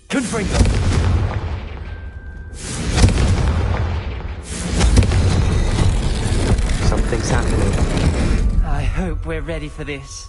Confringo! Something's happening. I hope we're ready for this.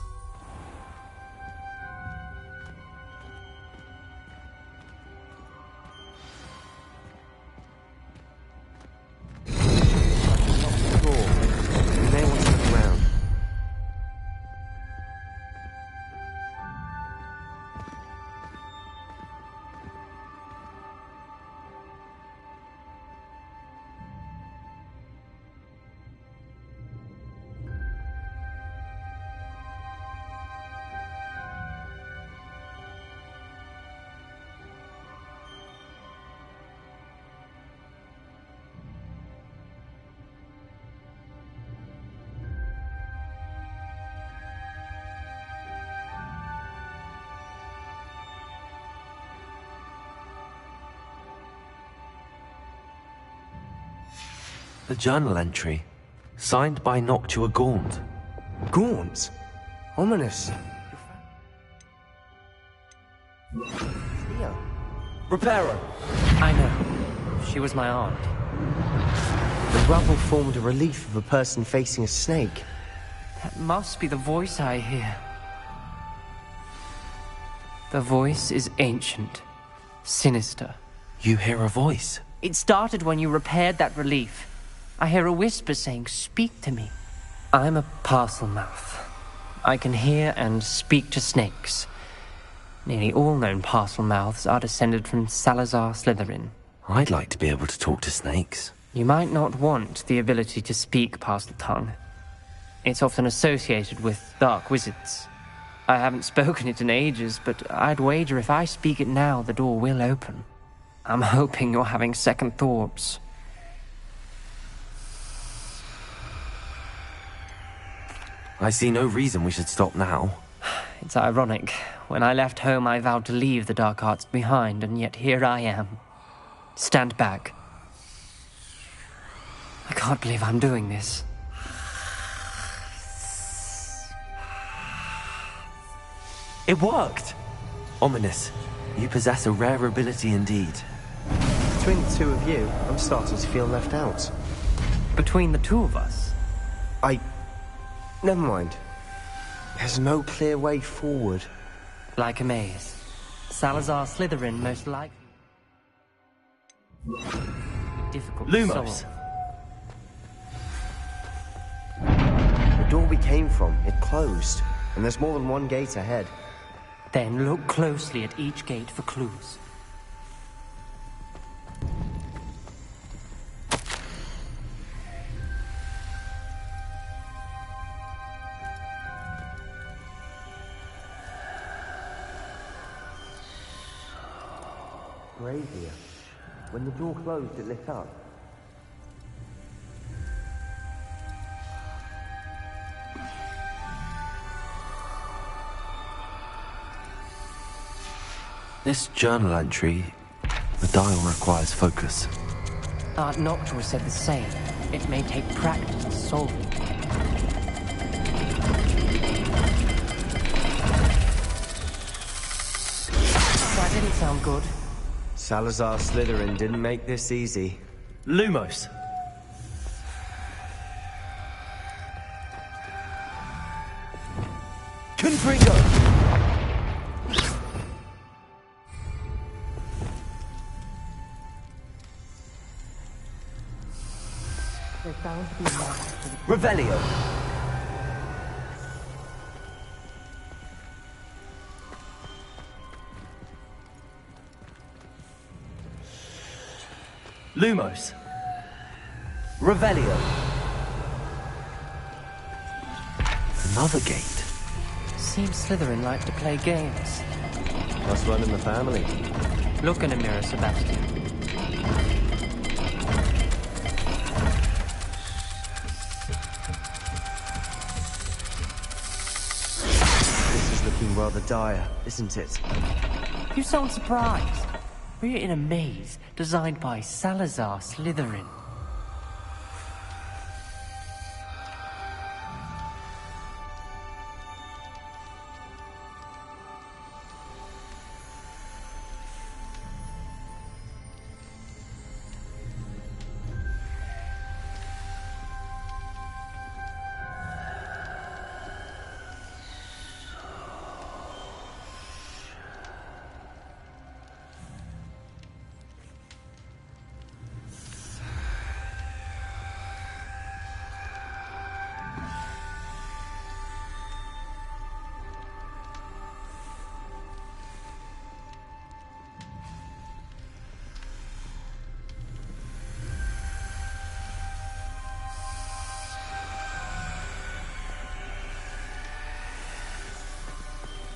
The journal entry, signed by Noctua Gaunt. Gaunt? Ominous. Theo. Reparo! I know. She was my aunt. The rubble formed a relief of a person facing a snake. That must be the voice I hear. The voice is ancient, sinister. You hear a voice? It started when you repaired that relief. I hear a whisper saying, "Speak to me." I'm a parcel mouth. I can hear and speak to snakes. Nearly all known parcel mouths are descended from Salazar Slytherin. I'd like to be able to talk to snakes. You might not want the ability to speak parcel tongue. It's often associated with dark wizards. I haven't spoken it in ages, but I'd wager if I speak it now, the door will open. I'm hoping you're having second thoughts. I see no reason we should stop now. It's ironic. When I left home, I vowed to leave the dark arts behind, and yet here I am. Stand back. I can't believe I'm doing this. It worked! Ominous. You possess a rare ability indeed. Between the two of you, I'm starting to feel left out. Between the two of us? Never mind. There's no clear way forward. Like a maze. Salazar Slytherin most likely. Difficult to Lumos. solve. The door we came from, it closed. And there's more than one gate ahead. Then look closely at each gate for clues. Grave here. When the door closed, it lit up. This journal entry, the dial requires focus. Aunt Noctua said the same. It may take practice to solve it. That didn't sound good. Salazar Slytherin didn't make this easy. Lumos. Confringo! They found the mark. Revelio. Lumos. Revelio. Another gate. Seems Slytherin like to play games. Must run in the family. Look in a mirror, Sebastian. This is looking rather dire, isn't it? You sound surprised. We're in a maze designed by Salazar Slytherin.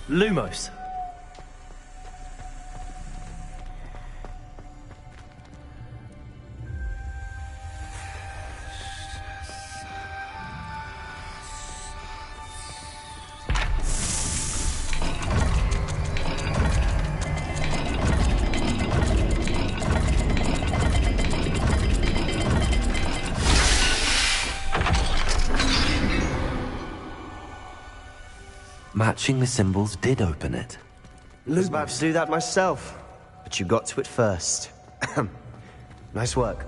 Lumos. Matching the symbols did open it. I was about to do that myself, but you got to it first. Nice work.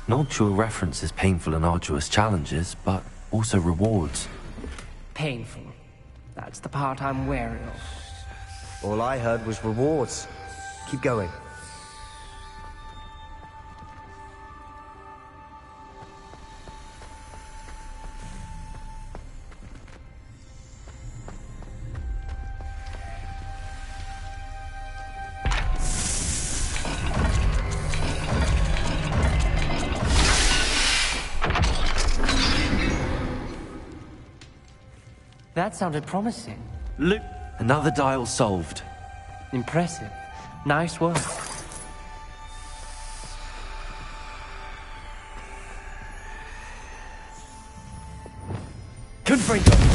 Noctua references painful and arduous challenges, but also rewards. Painful. That's the part I'm wary of. All I heard was rewards. Keep going. That sounded promising. Look, another dial solved. Impressive. Nice work. Confringo!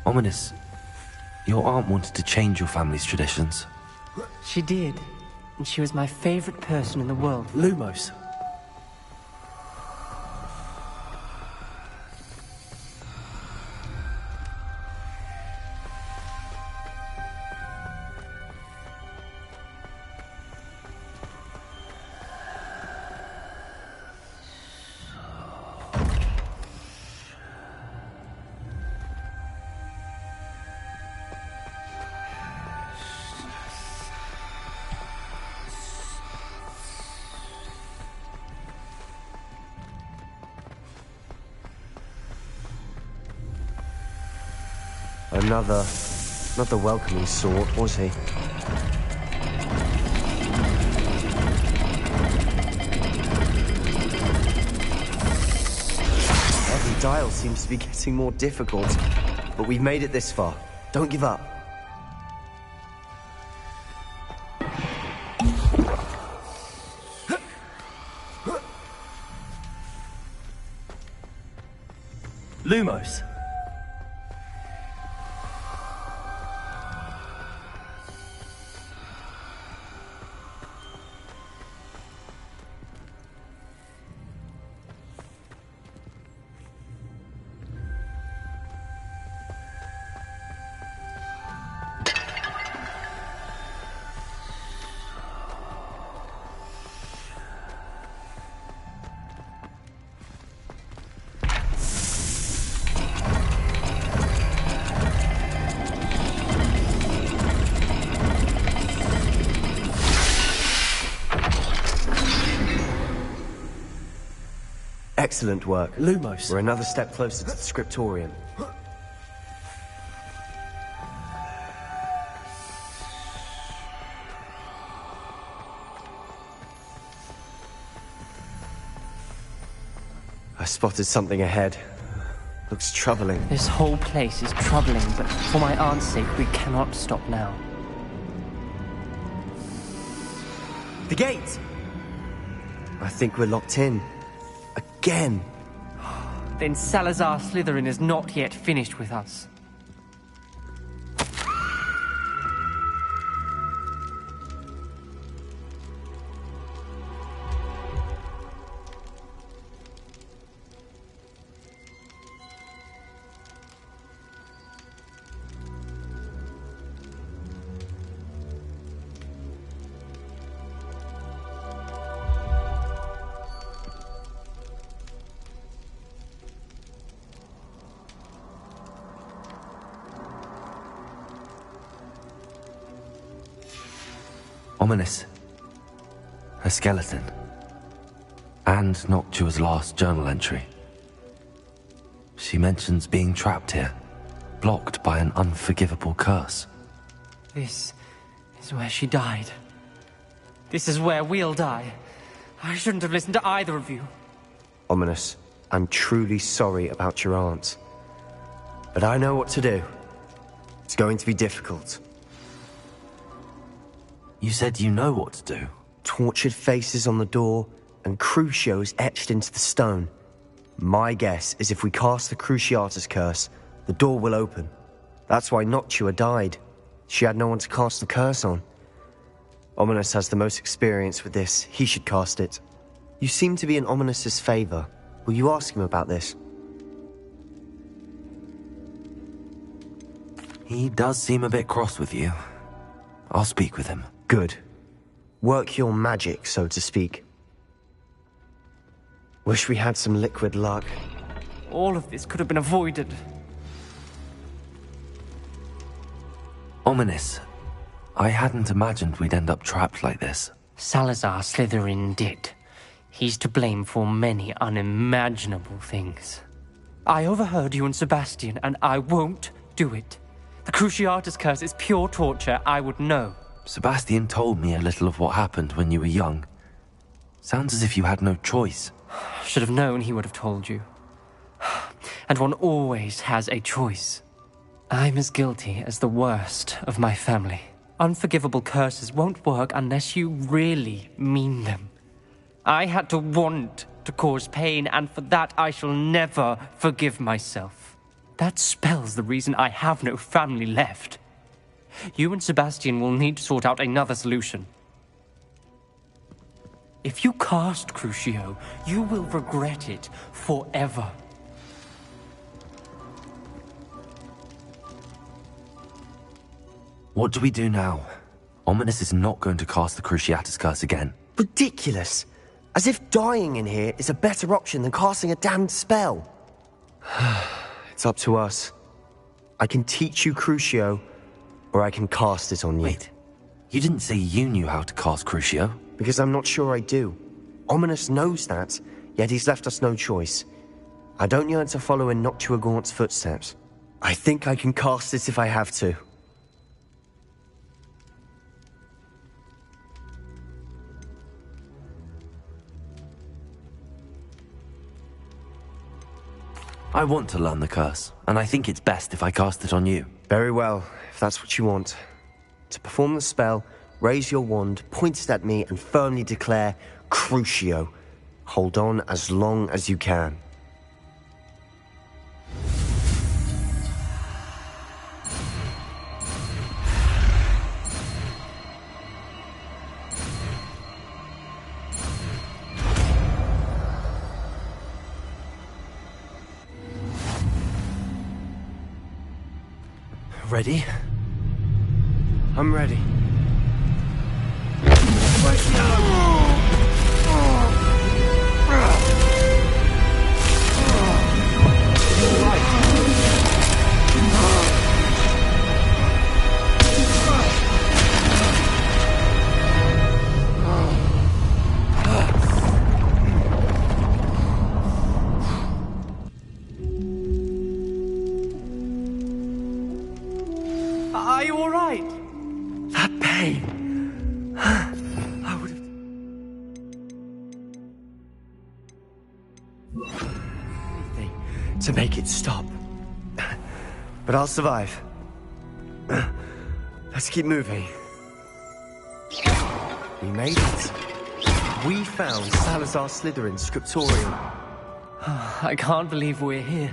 Ominous, your aunt wanted to change your family's traditions. She did. And she was my favorite person in the world. Lumos. Not the welcoming sort, was he? Every dial seems to be getting more difficult, but we've made it this far. Don't give up. Lumos. Excellent work. Lumos. We're another step closer to the scriptorium. I spotted something ahead. Looks troubling. This whole place is troubling, but for my aunt's sake, we cannot stop now. The gate! I think we're locked in. Again! Then Salazar Slytherin is not yet finished with us. Ominous. Her skeleton. And Noctua's last journal entry. She mentions being trapped here, blocked by an unforgivable curse. This is where she died. This is where we'll die. I shouldn't have listened to either of you. Ominous, I'm truly sorry about your aunt. But I know what to do. It's going to be difficult. You said you know what to do. Tortured faces on the door, and Crucios etched into the stone. My guess is if we cast the Cruciatus curse, the door will open. That's why Noctua died. She had no one to cast the curse on. Ominous has the most experience with this. He should cast it. You seem to be in Ominous's favor. Will you ask him about this? He does seem a bit cross with you. I'll speak with him. Good. Work your magic, so to speak. Wish we had some liquid luck. All of this could have been avoided. Ominous. I hadn't imagined we'd end up trapped like this. Salazar Slytherin did. He's to blame for many unimaginable things. I overheard you and Sebastian, and I won't do it. The Cruciatus curse is pure torture, I would know. Sebastian told me a little of what happened when you were young. Sounds as if you had no choice. Should have known he would have told you. And one always has a choice. I'm as guilty as the worst of my family. Unforgivable curses won't work unless you really mean them. I had to want to cause pain, and for that I shall never forgive myself. That spells the reason I have no family left. You and Sebastian will need to sort out another solution. If you cast Crucio, you will regret it forever. What do we do now? Ominous is not going to cast the Cruciatus curse again. Ridiculous! As if dying in here is a better option than casting a damned spell. It's up to us. I can teach you Crucio, or I can cast it on you. Wait, you didn't say you knew how to cast Crucio? Because I'm not sure I do. Ominous knows that, yet he's left us no choice. I don't yearn to follow in Noctua Gaunt's footsteps. I think I can cast it if I have to. I want to learn the curse, and I think it's best if I cast it on you. Very well, if that's what you want. To perform the spell, raise your wand, point it at me, and firmly declare, Crucio. Hold on as long as you can. Ready? I'm ready. Are you all right? That pain. I would have... anything to make it stop. But I'll survive. Let's keep moving. We made it. We found Salazar Slytherin's scriptorium. I can't believe we're here.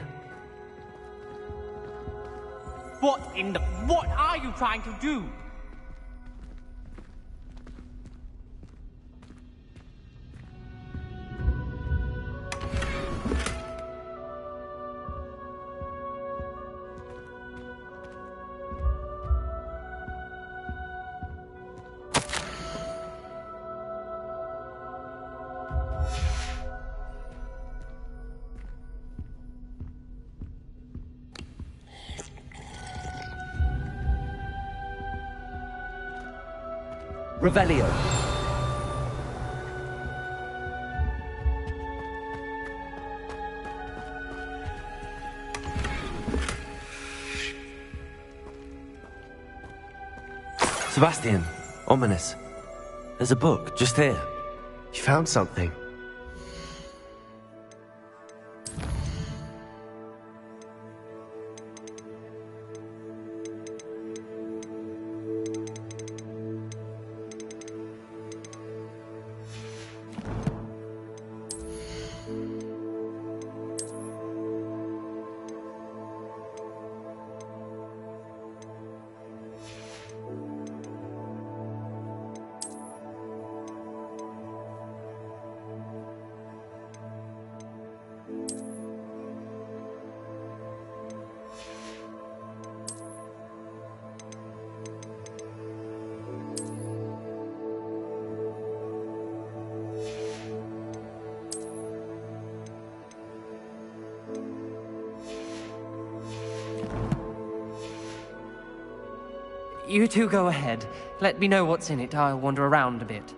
What are you trying to do? Revelio. Sebastian, ominous. There's a book just here. You found something. You two go ahead. Let me know what's in it. I'll wander around a bit.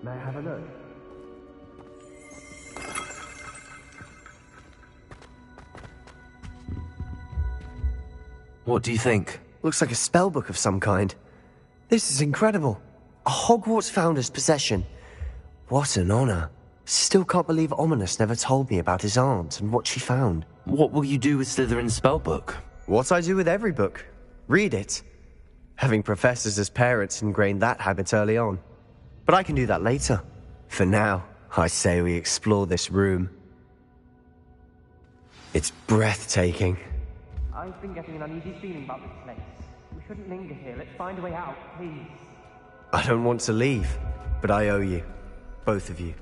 May I have a look? What do you think? Looks like a spellbook of some kind. This is incredible. A Hogwarts founder's possession. What an honor. Still can't believe Ominous never told me about his aunt and what she found. What will you do with Slytherin's spellbook? What I do with every book. Read it. Having professors as parents ingrained that habit early on. But I can do that later. For now, I say we explore this room. It's breathtaking. I've been getting an uneasy feeling about this place. We shouldn't linger here. Let's find a way out, please. I don't want to leave, but I owe you. Both of you.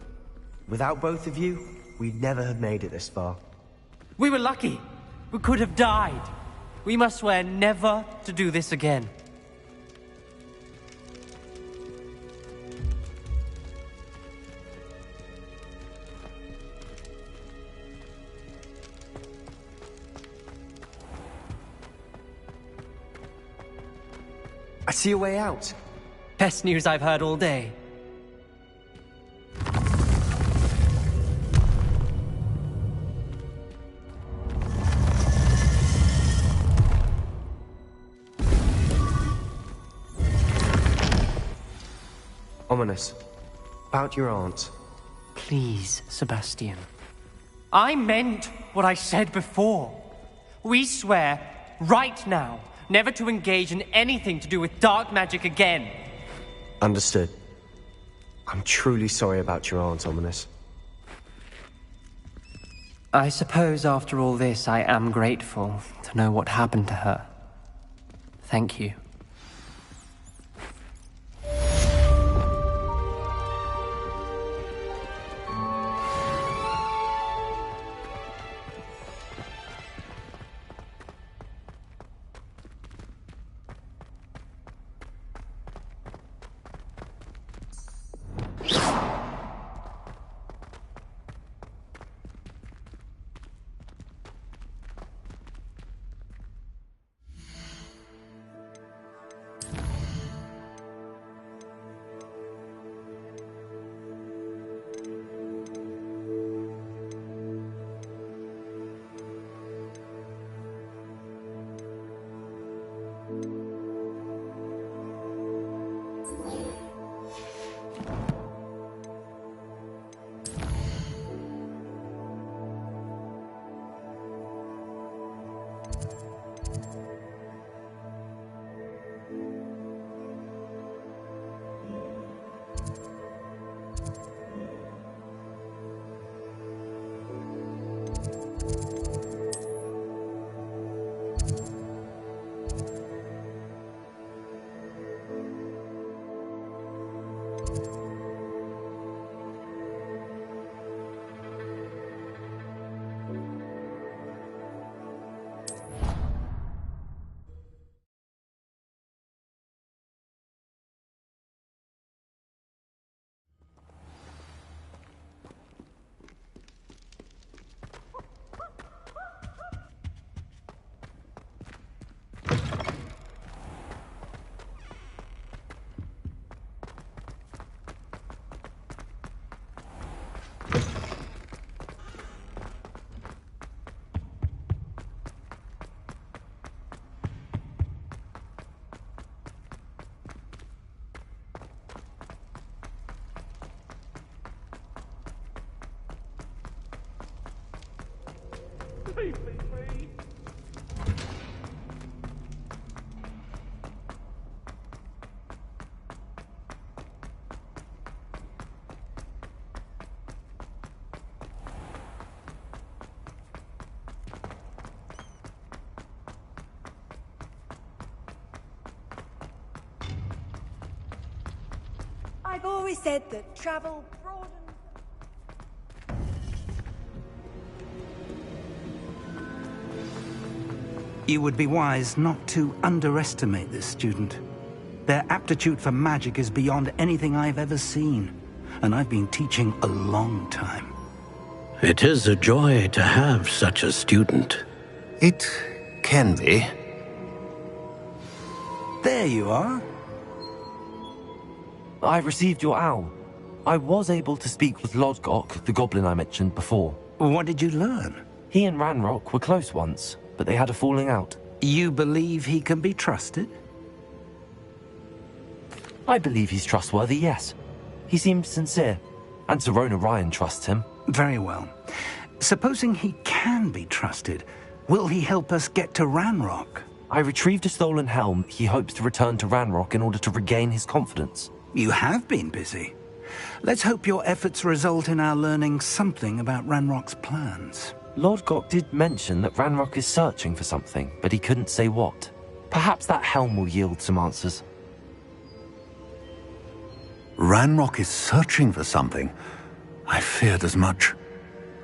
Without both of you, we'd never have made it this far. We were lucky. We could have died. We must swear never to do this again. I see a way out. Best news I've heard all day. Ominous. About your aunt. Please, Sebastian. I meant what I said before. We swear, right now, never to engage in anything to do with dark magic again. Understood. I'm truly sorry about your aunt, Ominous. I suppose after all this, I am grateful to know what happened to her. Thank you. Leave me be. I've always said that travel broadens. You would be wise not to underestimate this student. Their aptitude for magic is beyond anything I've ever seen, and I've been teaching a long time. It is a joy to have such a student. It can be. There you are. I received your owl. I was able to speak with Lodgok, the goblin I mentioned before. What did you learn? He and Ranrock were close once, but they had a falling out. You believe he can be trusted? I believe he's trustworthy, yes. He seems sincere, and Serona Ryan trusts him. Very well. Supposing he can be trusted, will he help us get to Ranrock? I retrieved a stolen helm he hopes to return to Ranrock in order to regain his confidence. You have been busy. Let's hope your efforts result in our learning something about Ranrock's plans. Lodgok did mention that Ranrock is searching for something, but he couldn't say what. Perhaps that helm will yield some answers. Ranrock is searching for something. I feared as much.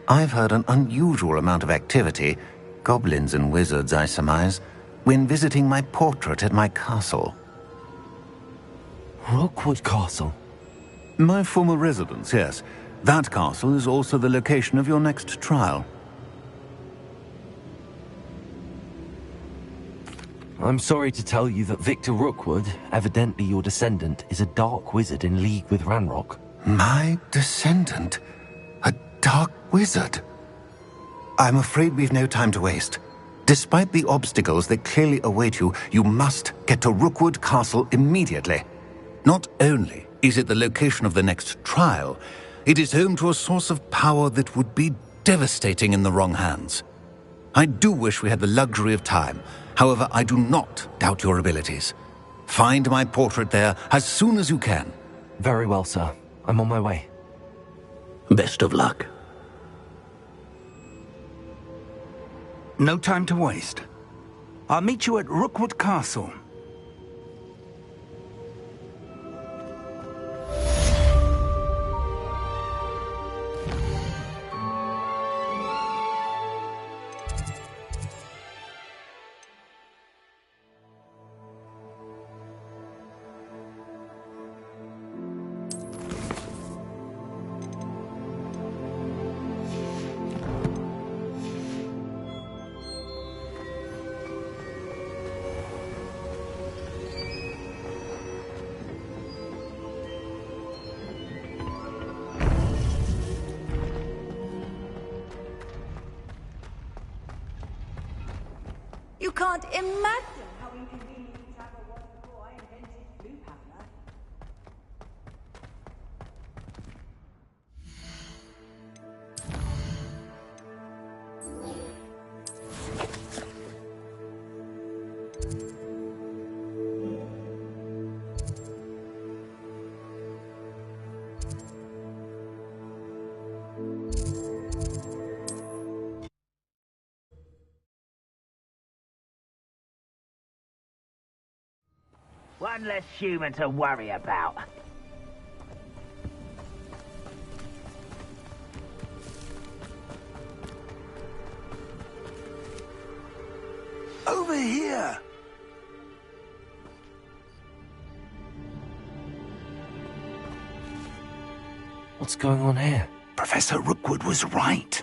I've heard an unusual amount of activity, goblins and wizards, I surmise, when visiting my portrait at my castle. Rookwood Castle? My former residence, yes. That castle is also the location of your next trial. I'm sorry to tell you that Victor Rookwood, evidently your descendant, is a dark wizard in league with Ranrock. My descendant? A dark wizard? I'm afraid we've no time to waste. Despite the obstacles that clearly await you, you must get to Rookwood Castle immediately. Not only is it the location of the next trial, it is home to a source of power that would be devastating in the wrong hands. I do wish we had the luxury of time. However, I do not doubt your abilities. Find my portrait there as soon as you can. Very well, sir. I'm on my way. Best of luck. No time to waste. I'll meet you at Rookwood Castle. You can't imagine how inconvenient travel was before I invented Blue Powder. One less human to worry about. Over here! What's going on here? Professor Rookwood was right.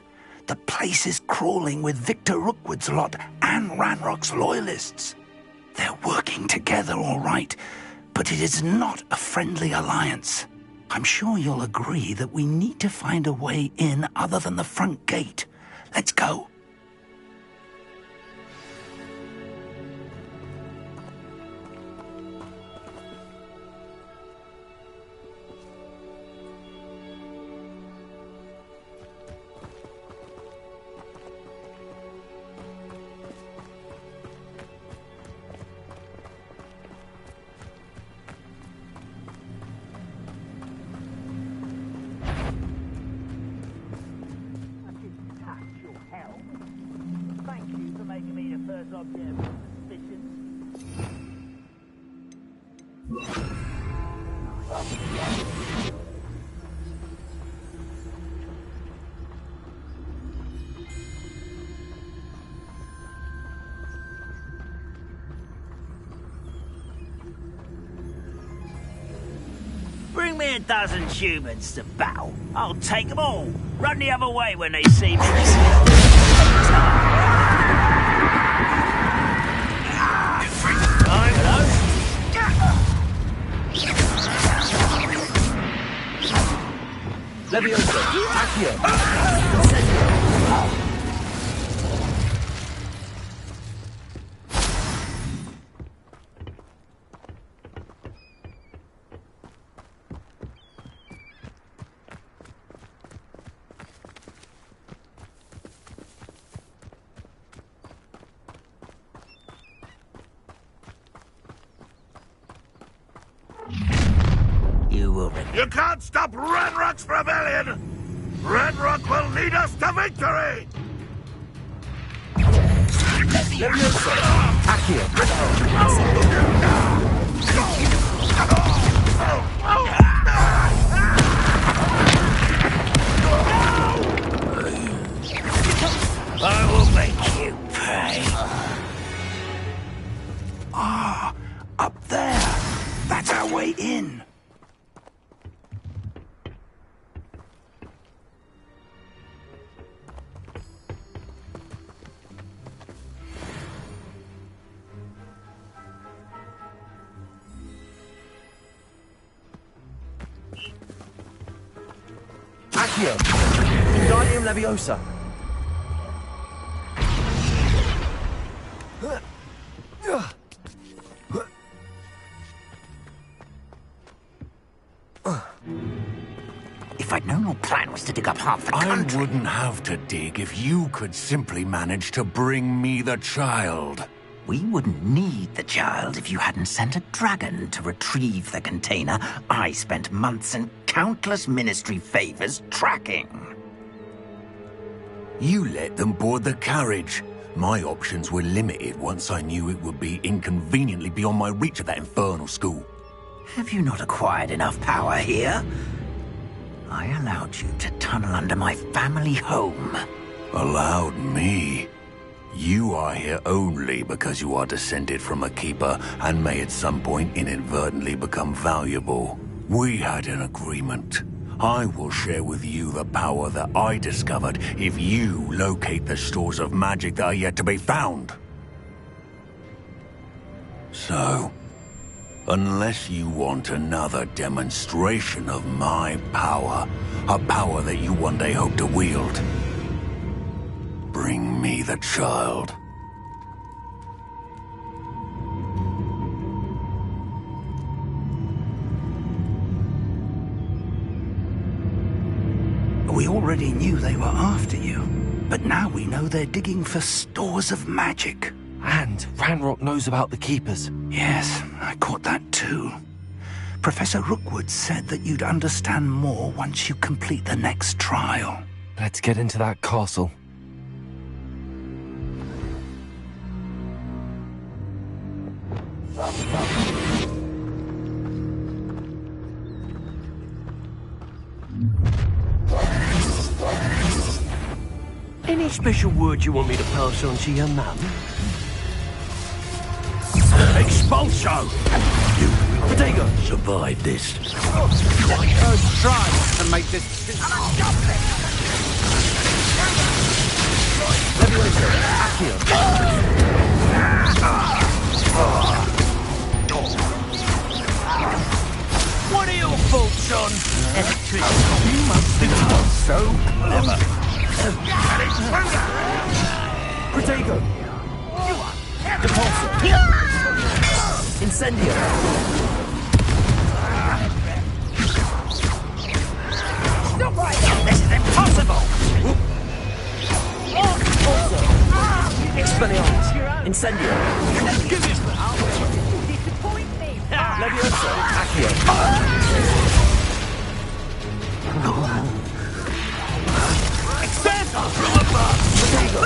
The place is crawling with Victor Rookwood's lot and Ranrock's loyalists. They're working together, all right, but it is not a friendly alliance. I'm sure you'll agree that we need to find a way in other than the front gate. Let's go. object of suspicion. Bring me a dozen humans to battle. I'll take them all. Run the other way when they see me. Leviosa, Accio. You can't stop Ranrock's rebellion! Ranrock will lead us to victory! Leviosa, Accio. I will make you pay. Ah, up there. That's our way in. Accio. Wingardium Leviosa. If I'd known your plan was to dig up half the country... I wouldn't have to dig if you could simply manage to bring me the child. We wouldn't need the child if you hadn't sent a dragon to retrieve the container I spent months and countless ministry favors tracking. You let them board the carriage. My options were limited once I knew it would be inconveniently beyond my reach at that infernal school. Have you not acquired enough power here? I allowed you to tunnel under my family home. Allowed me? You are here only because you are descended from a keeper and may at some point inadvertently become valuable. We had an agreement. I will share with you the power that I discovered if you locate the stores of magic that are yet to be found. So, unless you want another demonstration of my power, a power that you one day hope to wield, bring me the child. We already knew they were after you, but now we know they're digging for stores of magic. And Ranrock knows about the Keepers. Yes, I caught that too. Professor Rookwood said that you'd understand more once you complete the next trial. Let's get into that castle. Any special word you want me to pass on to your mum? Expulso! You Potato! survive this. First try to make this... Leviosa, Accio. What are your thoughts on electricity? You must think I'm so clever. Protego. Depulso. Incendio. Stop right now! This is impossible! Depulso. Expelliarmus. Incendio. Disappoint me. Leviosa, Accio. Expander! From above! Protego.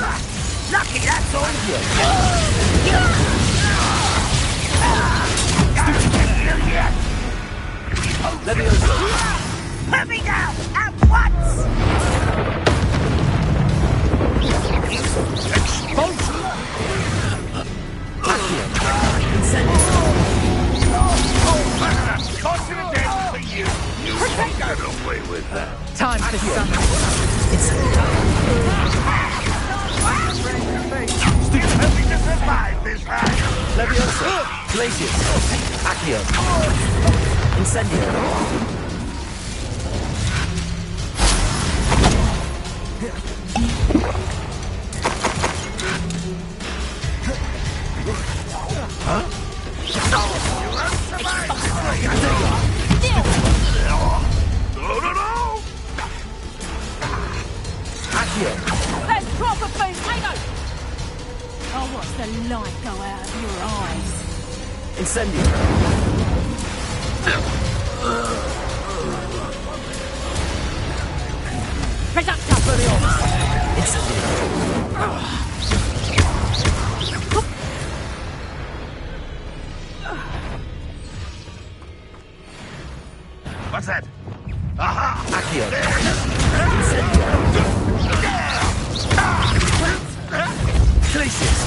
Lucky that's all! Put me down at once! Caution again for you. You can't get away with that. Time for some. Still hoping to survive this ride. Leviosa! Glacius! Accio! Incendio! Let's drop a volcano! Oh, watch the light go out of your eyes. Incendio! Reductor! Incendio! What's that? Aha! Accio! Incendio! Glacius!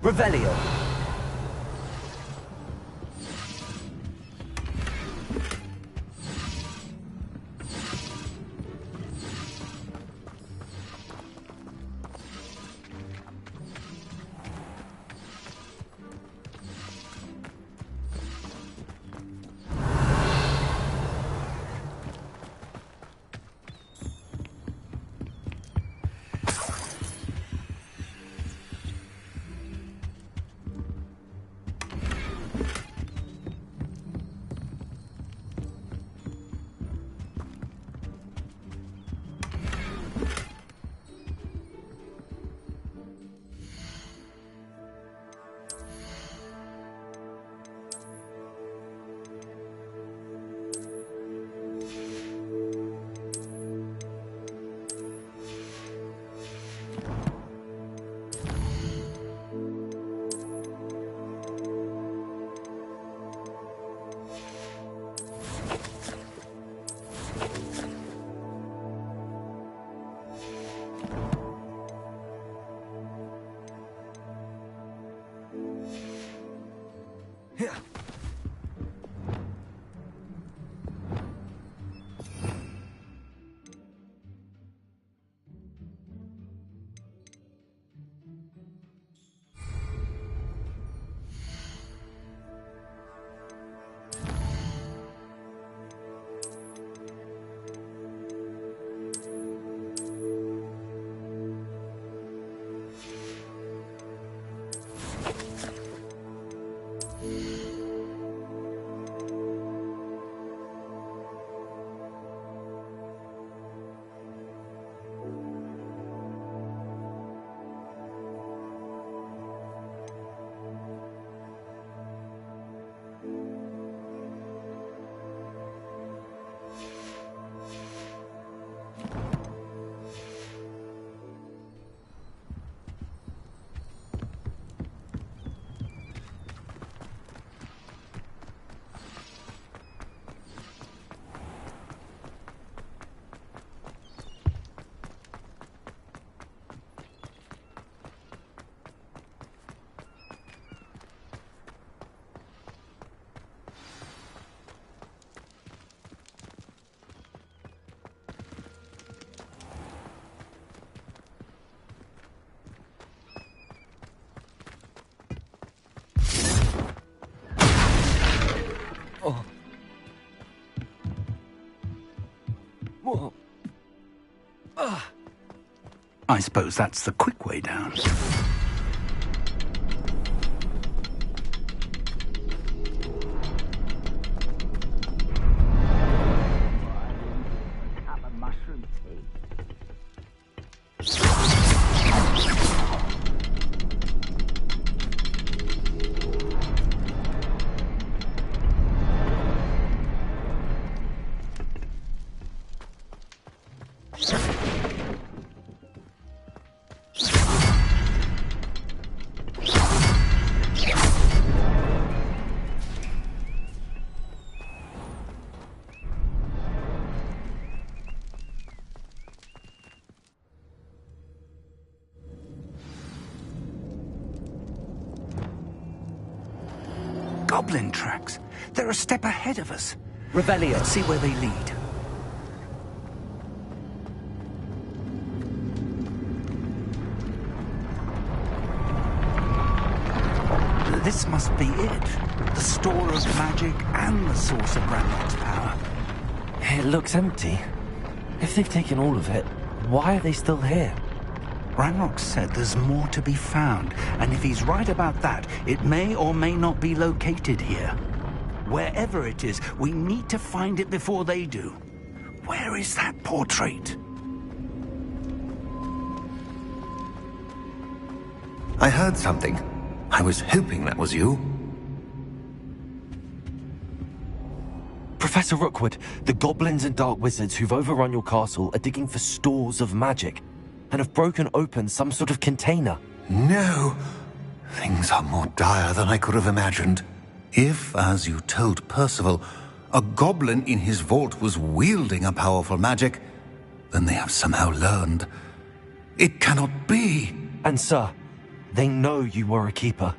Revelio! I suppose that's the quick way down. Goblin tracks. They're a step ahead of us. Revelio. Let's see where they lead. This must be it. The store of magic and the source of Ranrock's power. It looks empty. If they've taken all of it, why are they still here? Ranrock said there's more to be found, and if he's right about that, it may or may not be located here. Wherever it is, we need to find it before they do. Where is that portrait? I heard something. I was hoping that was you. Professor Rookwood, the goblins and dark wizards who've overrun your castle are digging for stores of magic and have broken open some sort of container. No! Things are more dire than I could have imagined. If, as you told Percival, a goblin in his vault was wielding a powerful magic, then they have somehow learned. It cannot be! And sir, they know you were a keeper.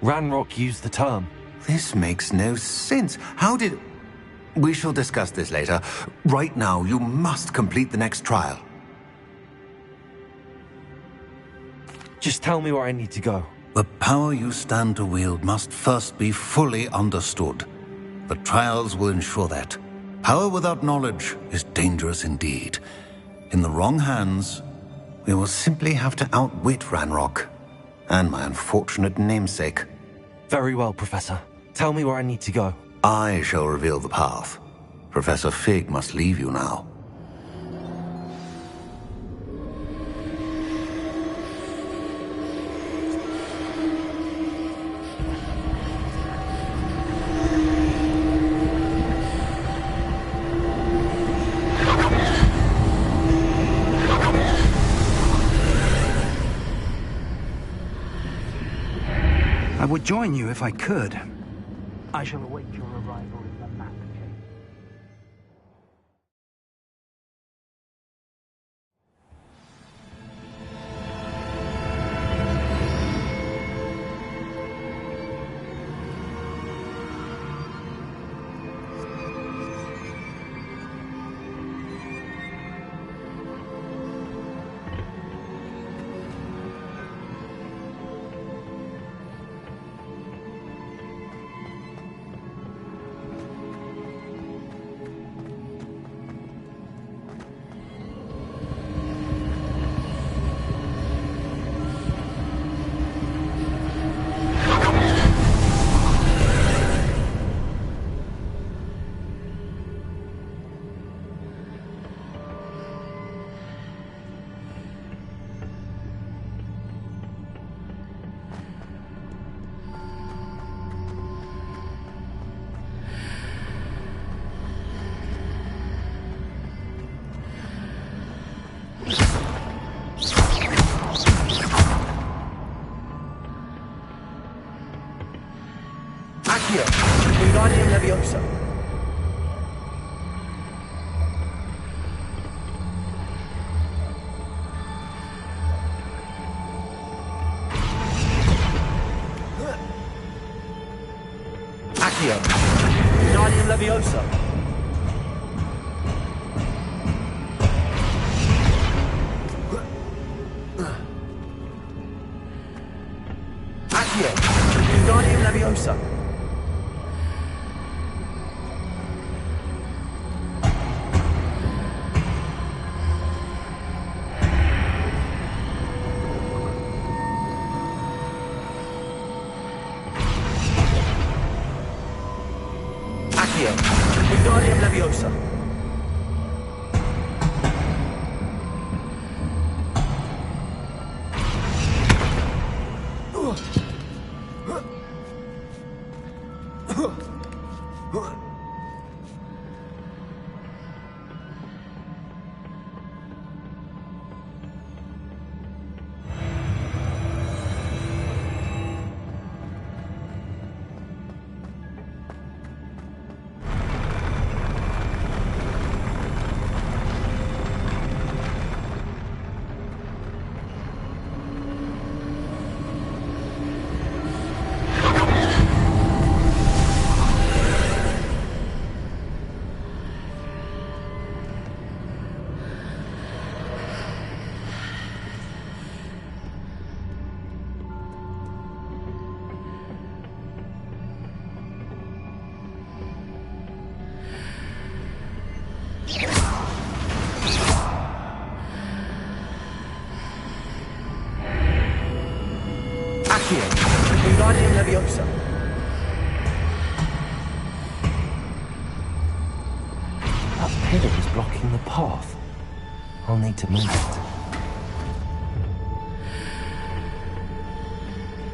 Ranrock used the term. This makes no sense. How did... We shall discuss this later. Right now, you must complete the next trial. Just tell me where I need to go. The power you stand to wield must first be fully understood. The trials will ensure that. Power without knowledge is dangerous indeed. In the wrong hands, we will simply have to outwit Ranrock and my unfortunate namesake. Very well, Professor. Tell me where I need to go. I shall reveal the path. Professor Fig must leave you now. I would join you if I could. I shall await your arrival in the map chamber. Wingardium Leviosa. Accio. Wingardium Leviosa. Accio. Wingardium Leviosa. Leviosa. Accio. Wingardium Leviosa. That pillar is blocking the path. I'll need to move it.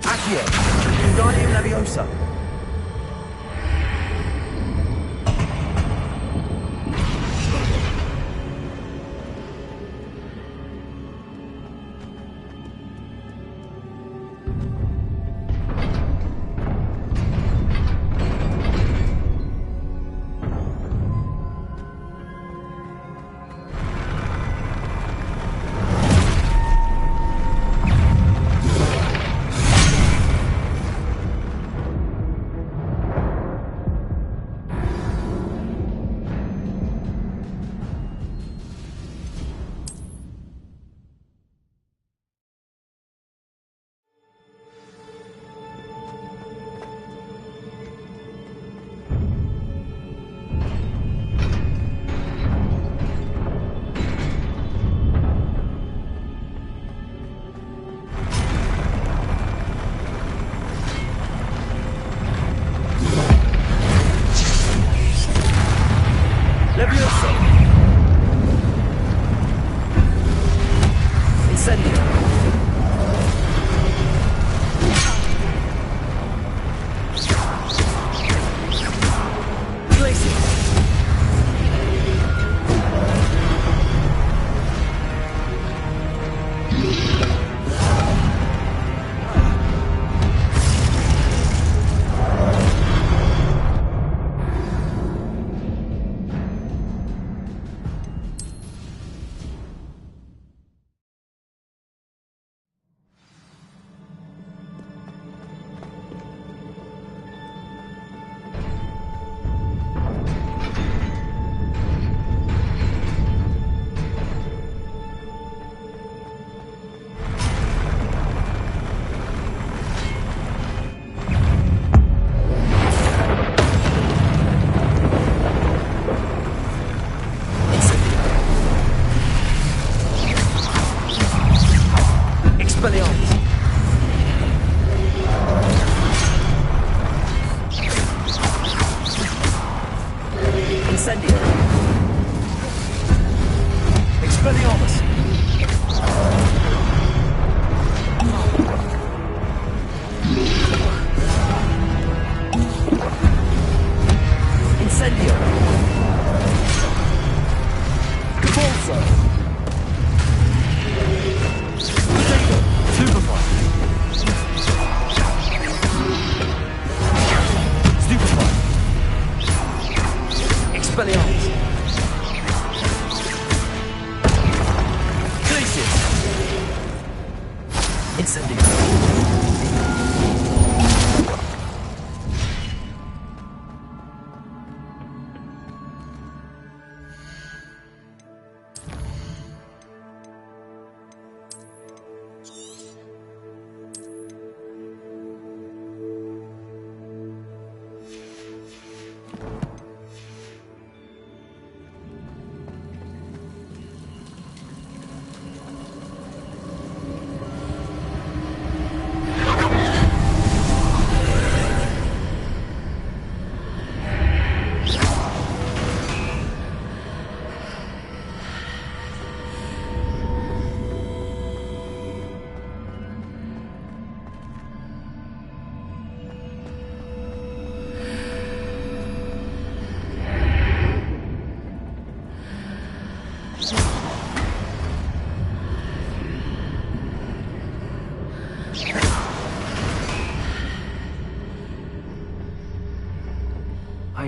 Accio. Wingardium Leviosa.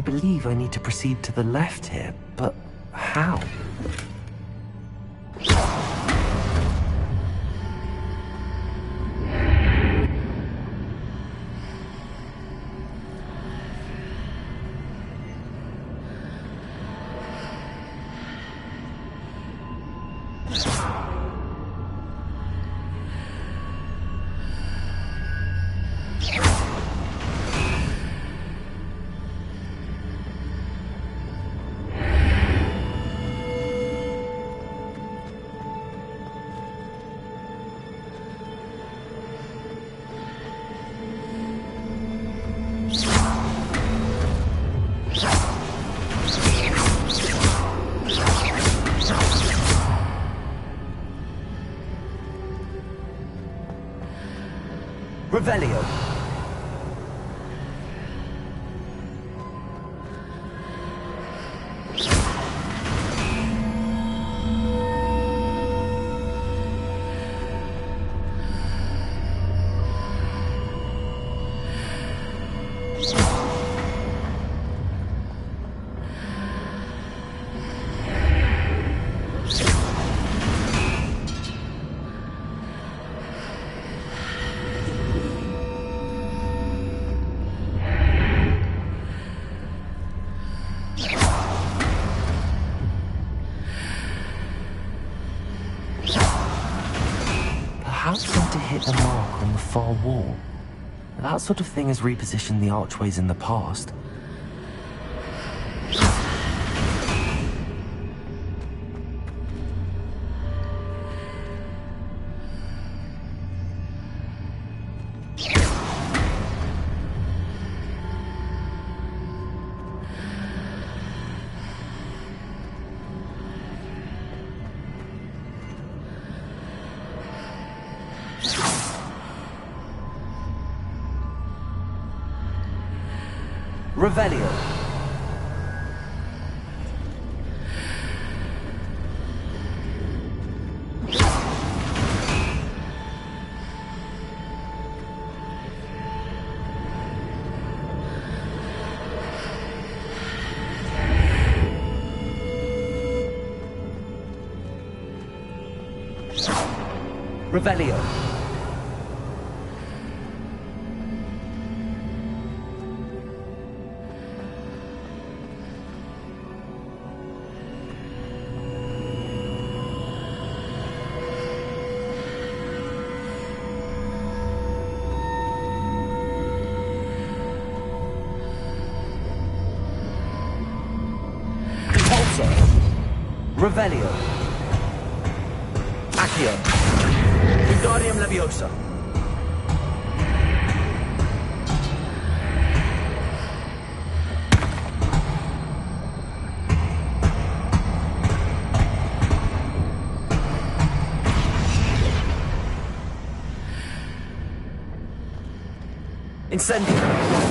believe I need to proceed to the left here, but how? Revelio. Perhaps going to hit the mark on the far wall. That sort of thing has repositioned the archways in the past. Revelio. Revelio. Revelio. Accio. Wingardium Leviosa. Incendio.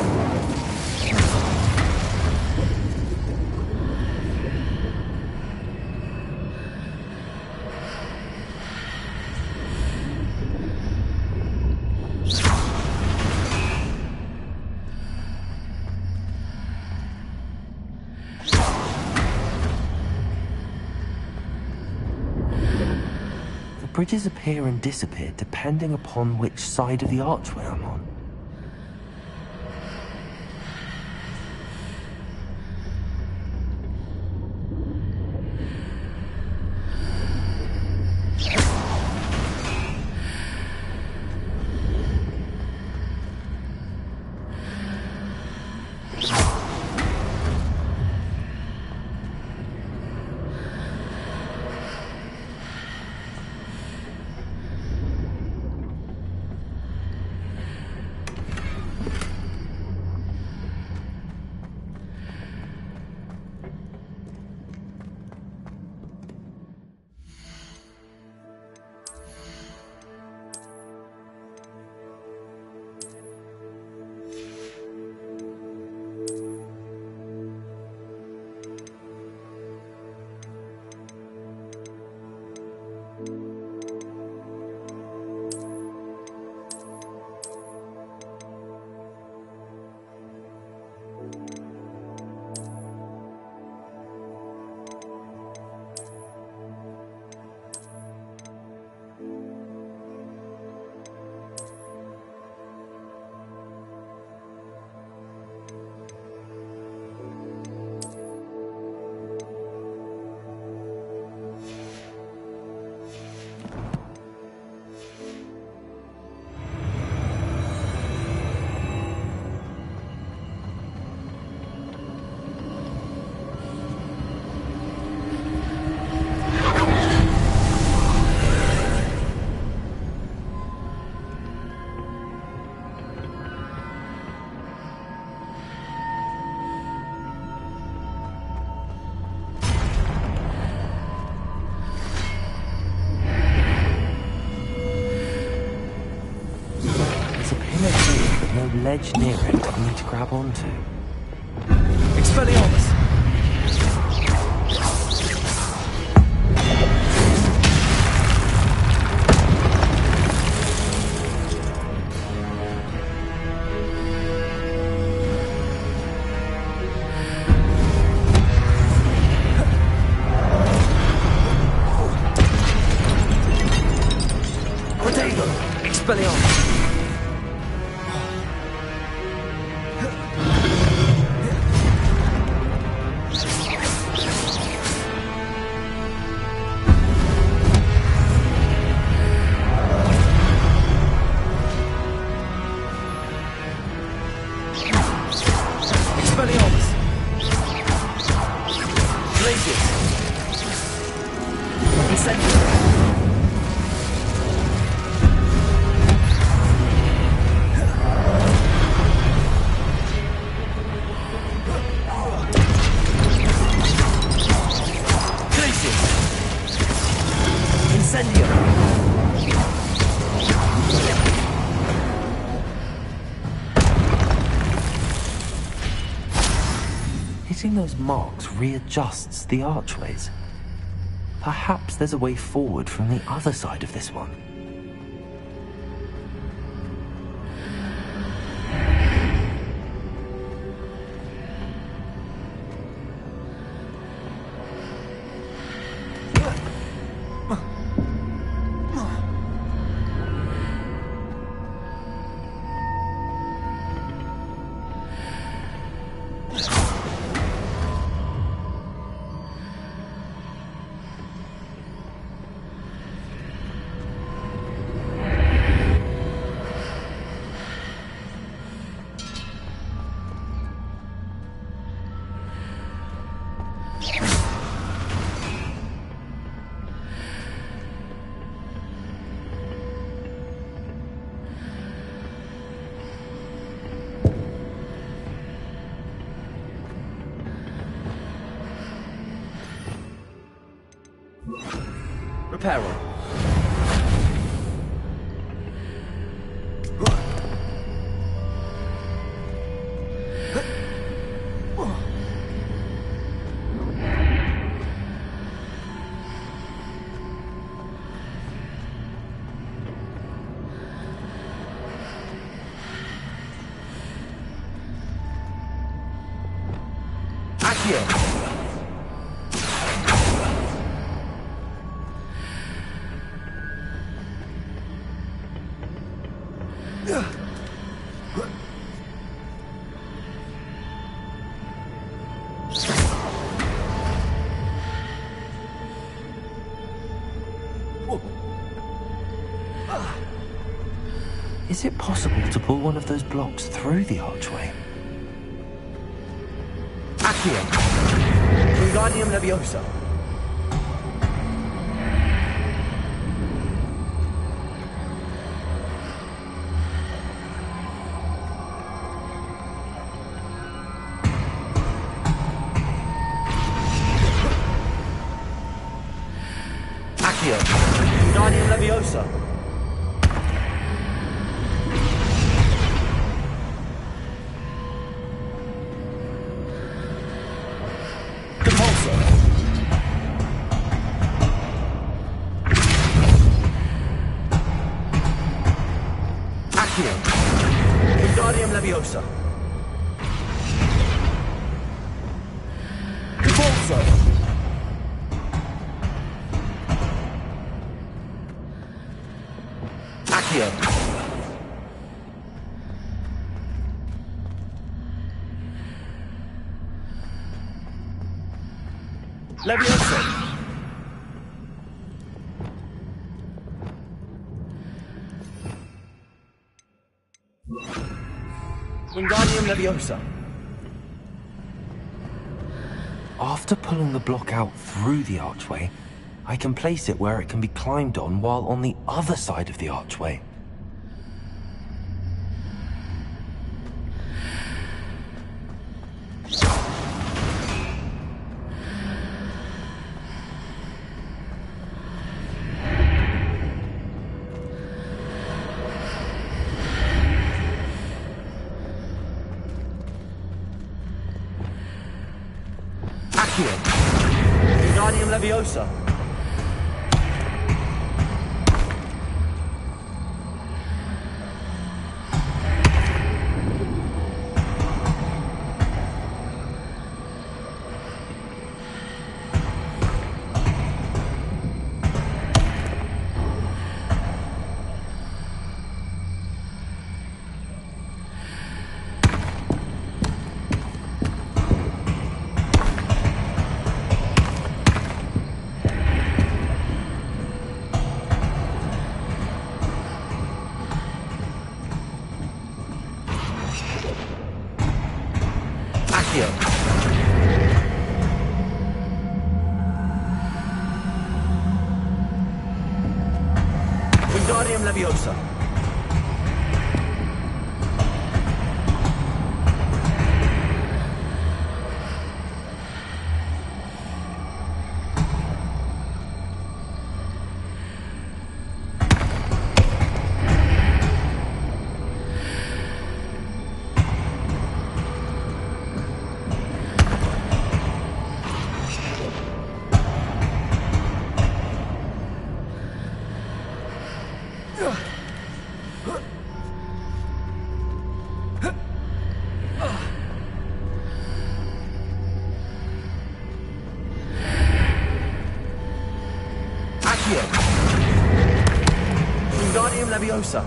Bridges appear and disappear depending upon which side of the archway I'm on. ledge near it for me to grab onto? Expelliarmus! Expelliarmus! Expelliarmus! Glacius! Incendiary! Hitting those marks readjusts the archways. Perhaps there's a way forward from the other side of this one. Reparo. Accio. Is it possible to pull one of those blocks through the archway? Accio. Wingardium Leviosa. Accio. Wingardium Leviosa. Wingardium Leviosa. Convulso. Accio. Leviosa. Wingardium Leviosa. After pulling the block out through the archway, I can place it where it can be climbed on while on the other side of the archway. Leviosa. Wingardium Leviosa. Wingardium Leviosa.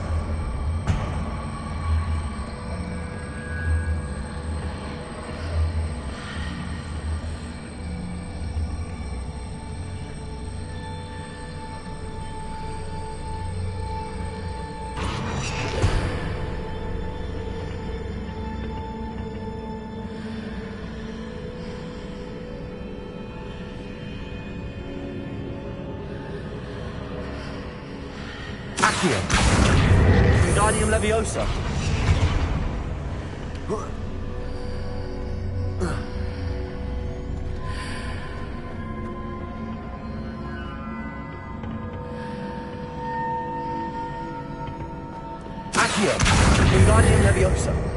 Wingardium Leviosa. Accio. Wingardium Leviosa.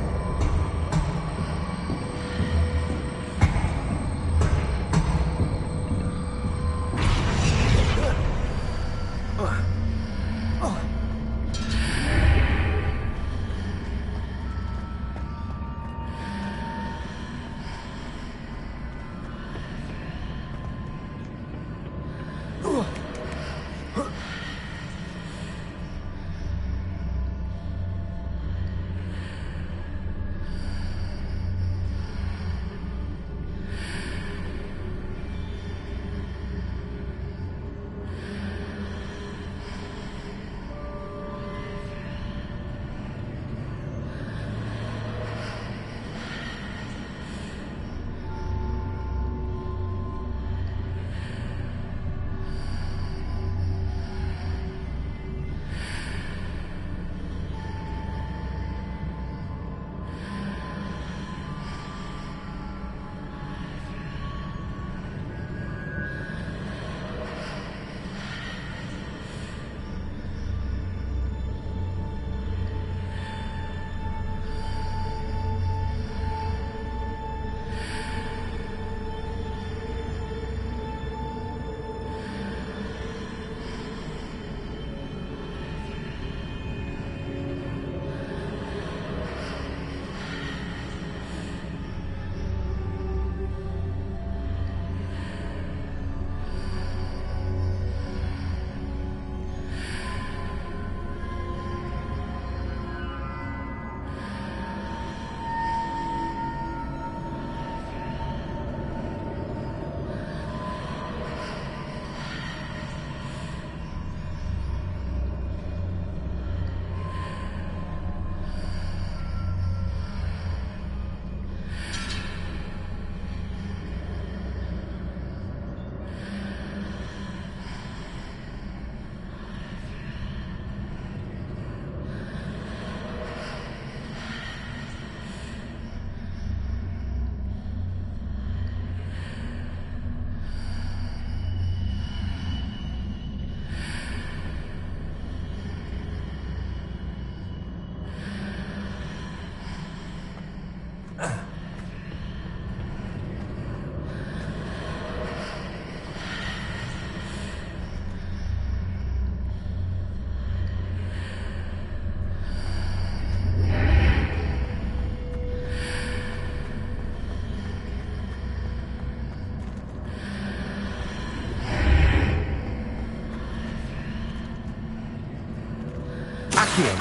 Accio.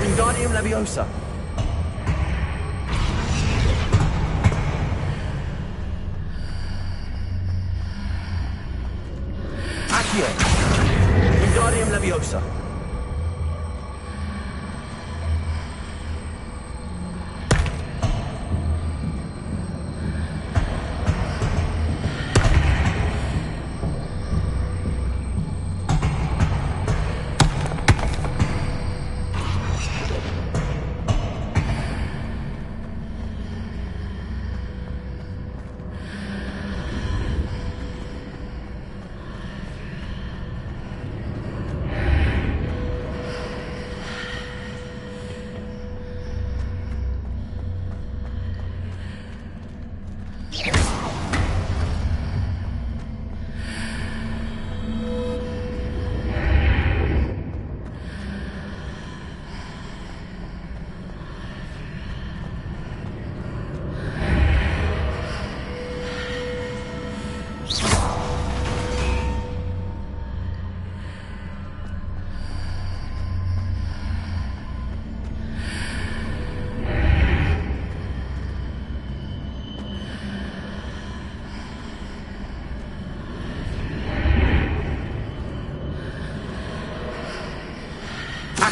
Wingardium Leviosa. Accio. Wingardium Leviosa.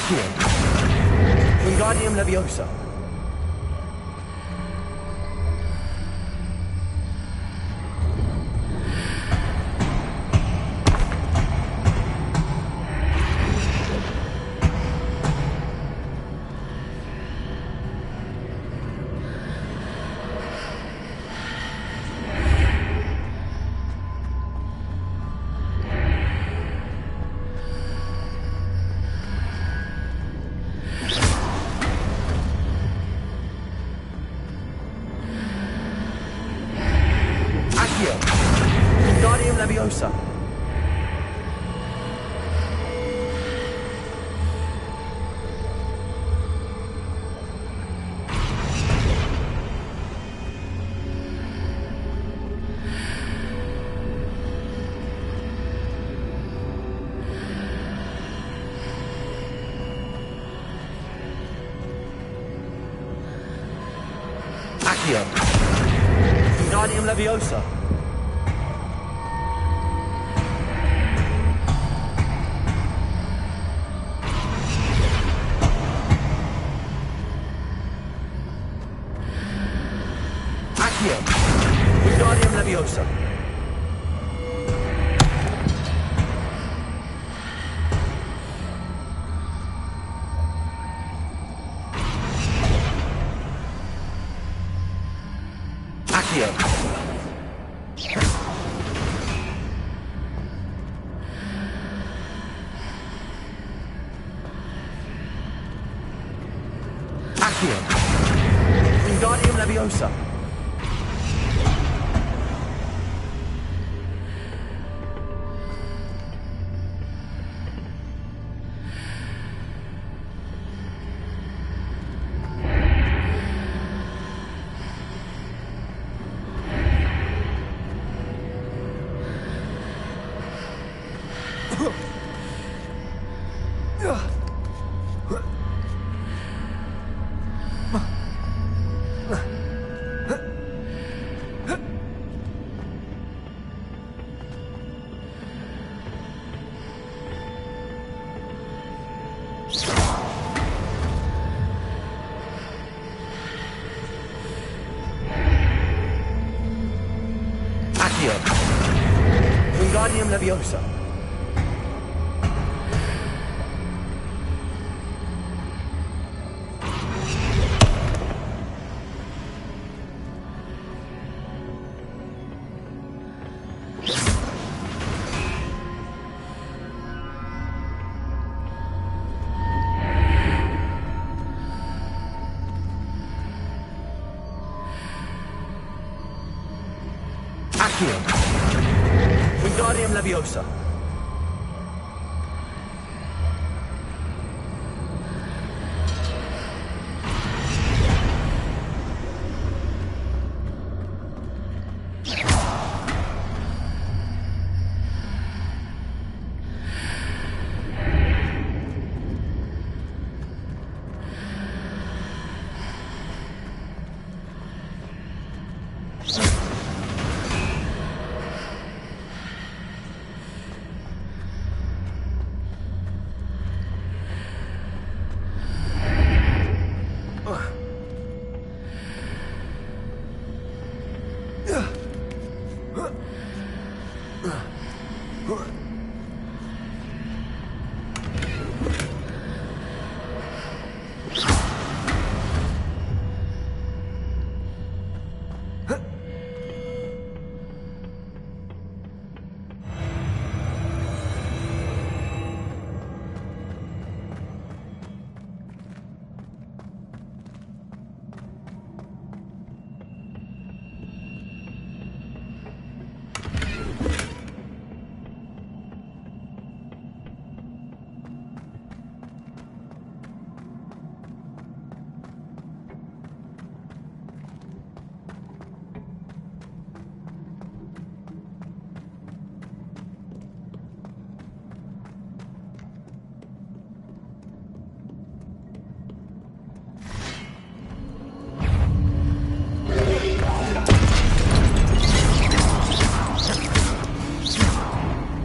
Accio. Wingardium Leviosa. Wingardium Leviosa. Accio. Wingardium Leviosa. Accio. Wingardium Leviosa. Accio. Accio. Wingardium Leviosa. Accio. Wingardium Leviosa. Accio. Wingardium Leviosa.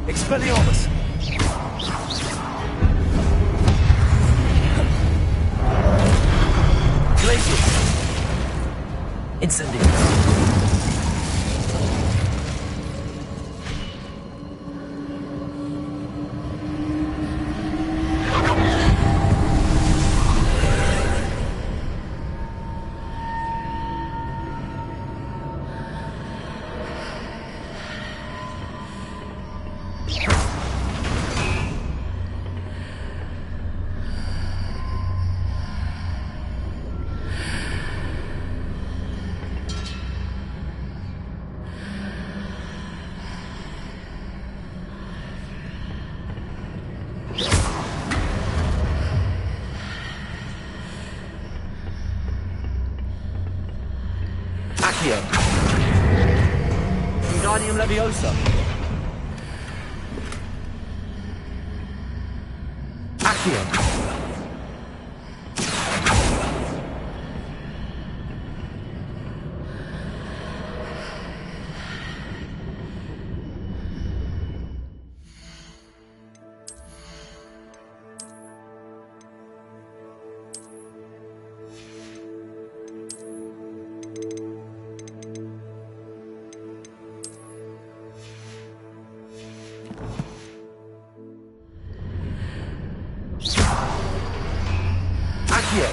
Expelliarmus! Glacius! Incendius! Accio. Wingardium Leviosa. Accio. Accio.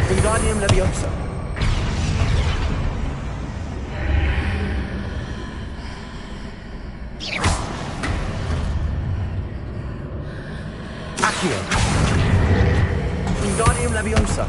Wingardium Leviosa. Accio. Wingardium Leviosa.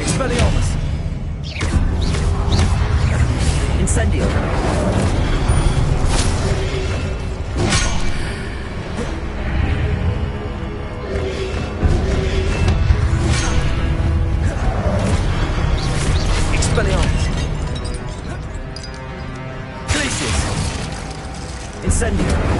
Expelliarmus! Incendio! Expelliarmus! Glacius! Incendio!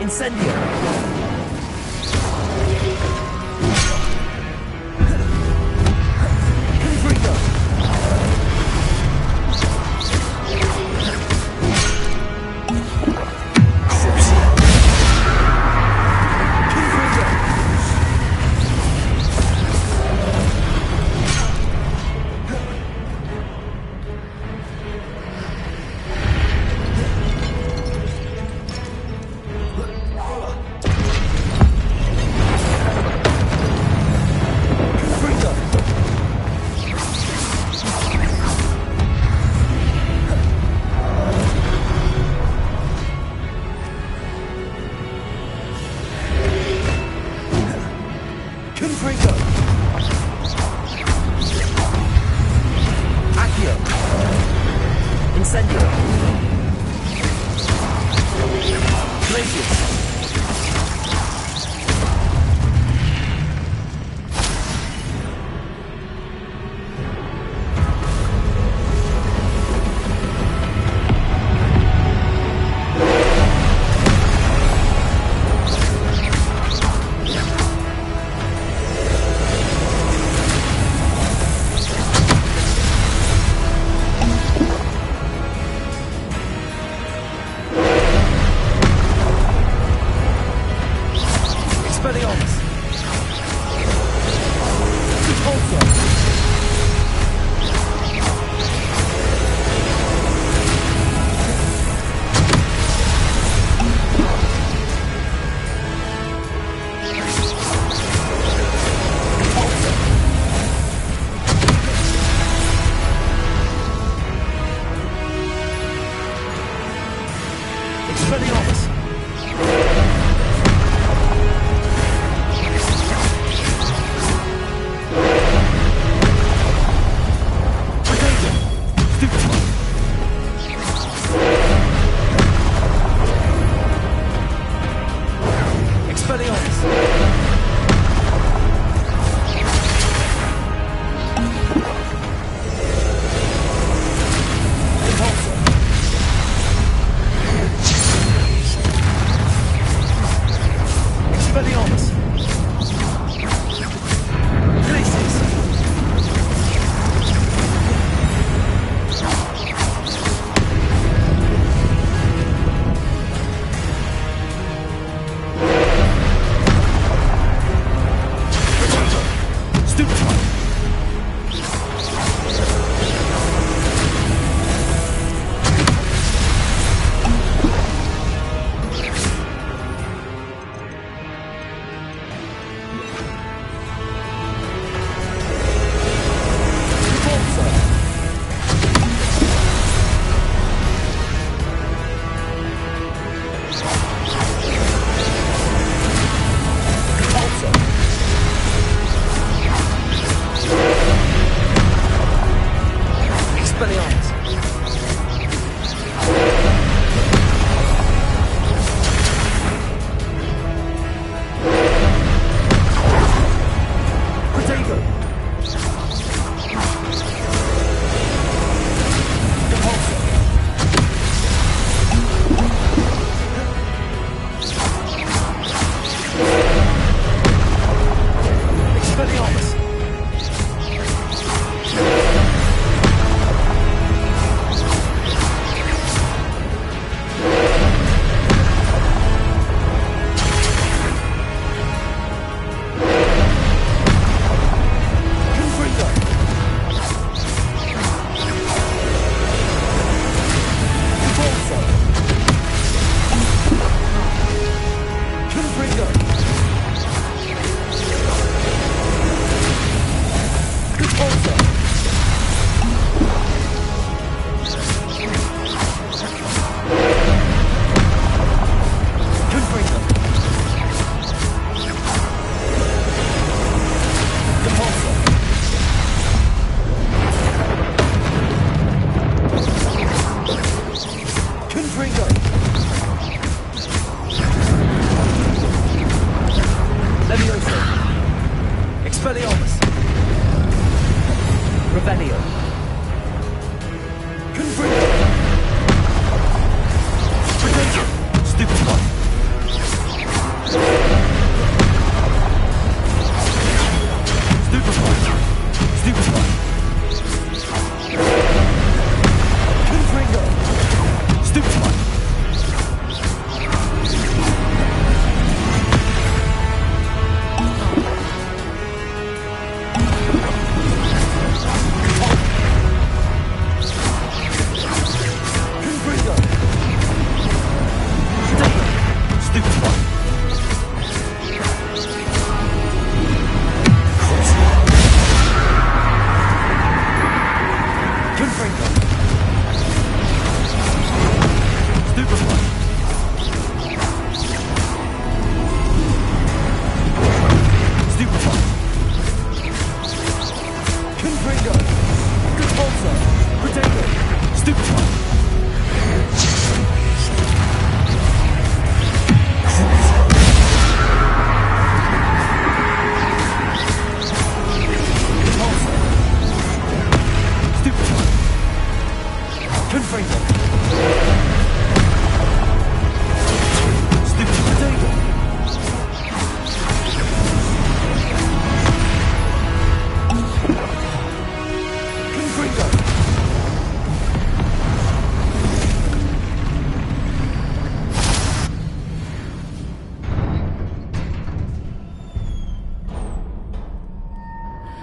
Incendio! Confringo! Asepsia! Confringo!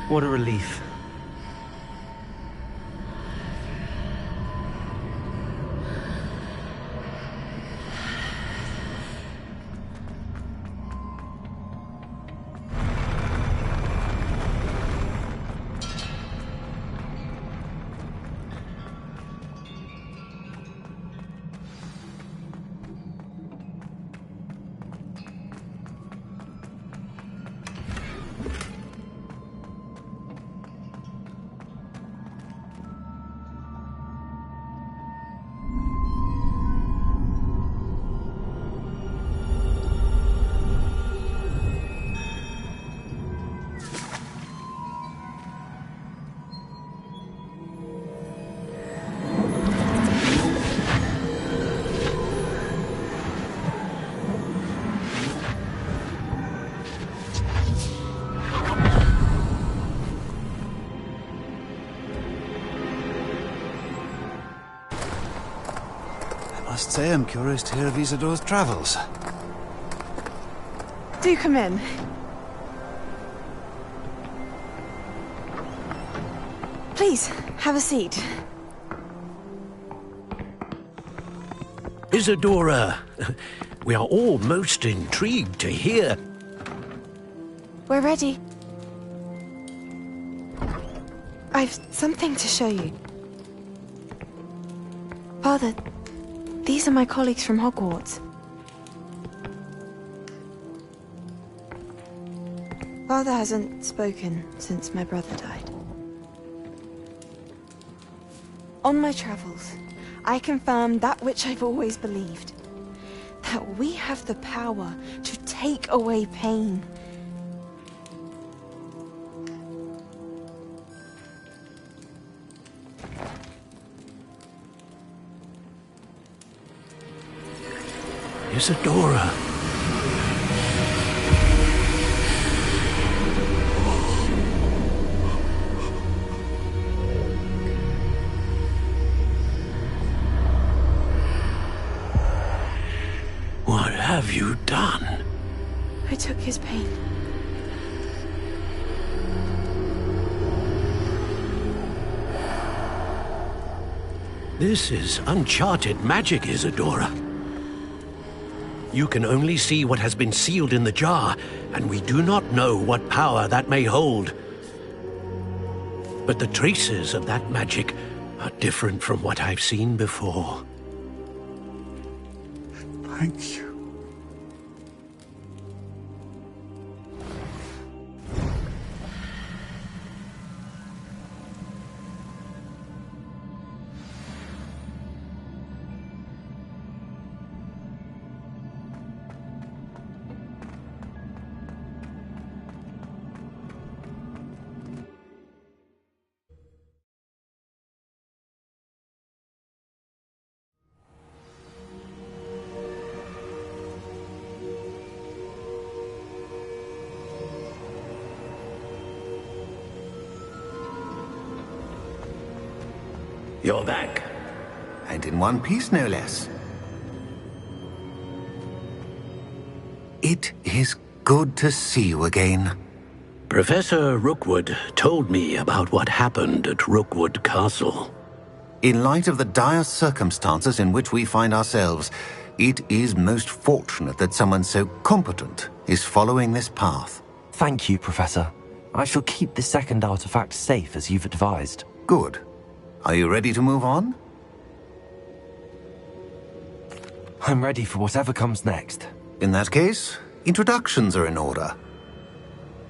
What a relief. I must say I'm curious to hear of Isidore's travels. Do come in. Please, have a seat. Isadora, we are all most intrigued to hear. We're ready. I've something to show you. Father, these are my colleagues from Hogwarts. Father hasn't spoken since my brother died. On my travels, I confirmed that which I've always believed. That we have the power to take away pain. Isadora. What have you done? I took his pain. This is uncharted magic, Isadora. You can only see what has been sealed in the jar, and we do not know what power that may hold. But the traces of that magic are different from what I've seen before. Thank you. You're back. And in one piece, no less. It is good to see you again. Professor Rookwood told me about what happened at Rookwood Castle. In light of the dire circumstances in which we find ourselves, it is most fortunate that someone so competent is following this path. Thank you, Professor. I shall keep the second artifact safe as you've advised. Good. Are you ready to move on? I'm ready for whatever comes next. In that case, introductions are in order.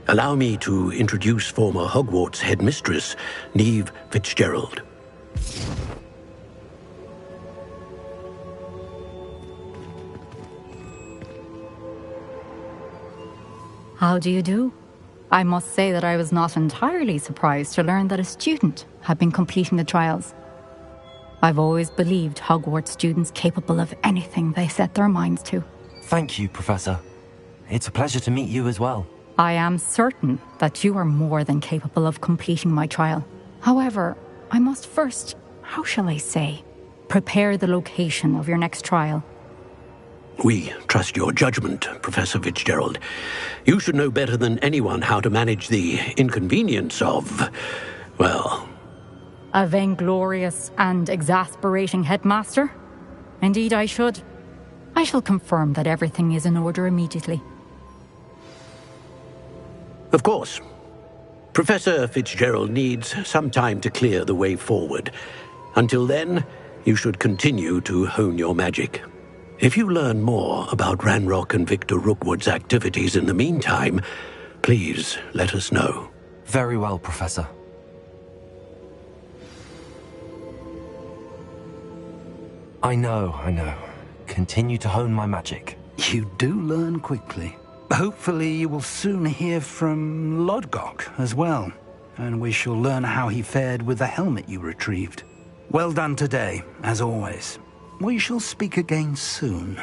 Allow me to introduce former Hogwarts headmistress, Neve Fitzgerald. How do you do? I must say that I was not entirely surprised to learn that a student had been completing the trials. I've always believed Hogwarts students capable of anything they set their minds to. Thank you, Professor. It's a pleasure to meet you as well. I am certain that you are more than capable of completing my trial. However, I must first, how shall I say, prepare the location of your next trial. We trust your judgment, Professor Fitzgerald. You should know better than anyone how to manage the inconvenience of, well... A vainglorious and exasperating headmaster? Indeed I should. I shall confirm that everything is in order immediately. Of course. Professor Fitzgerald needs some time to clear the way forward. Until then, you should continue to hone your magic. If you learn more about Ranrock and Victor Rookwood's activities in the meantime, please let us know. Very well, Professor. I know. Continue to hone my magic. You do learn quickly. Hopefully you will soon hear from Lodgok as well, and we shall learn how he fared with the helmet you retrieved. Well done today, as always. We shall speak again soon.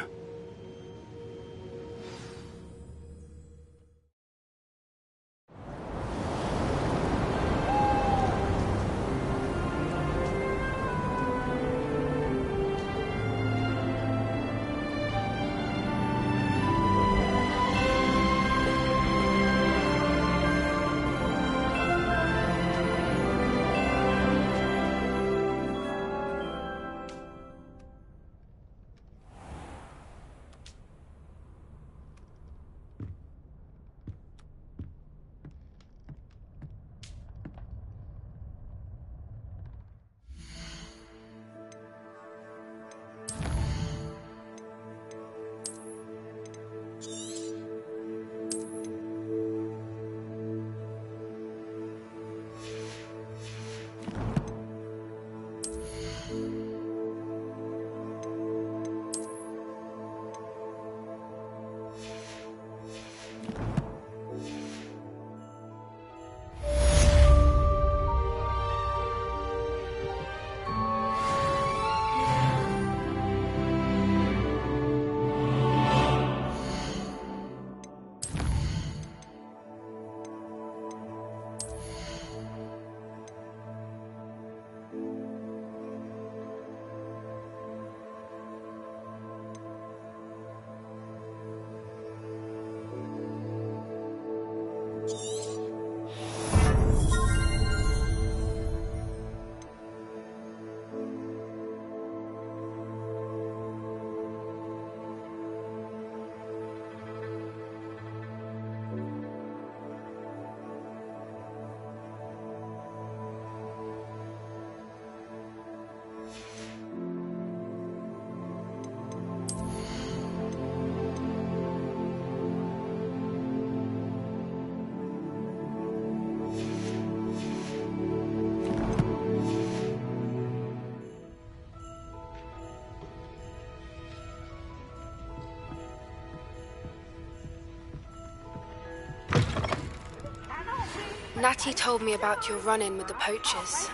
Natty told me about your run-in with the poachers.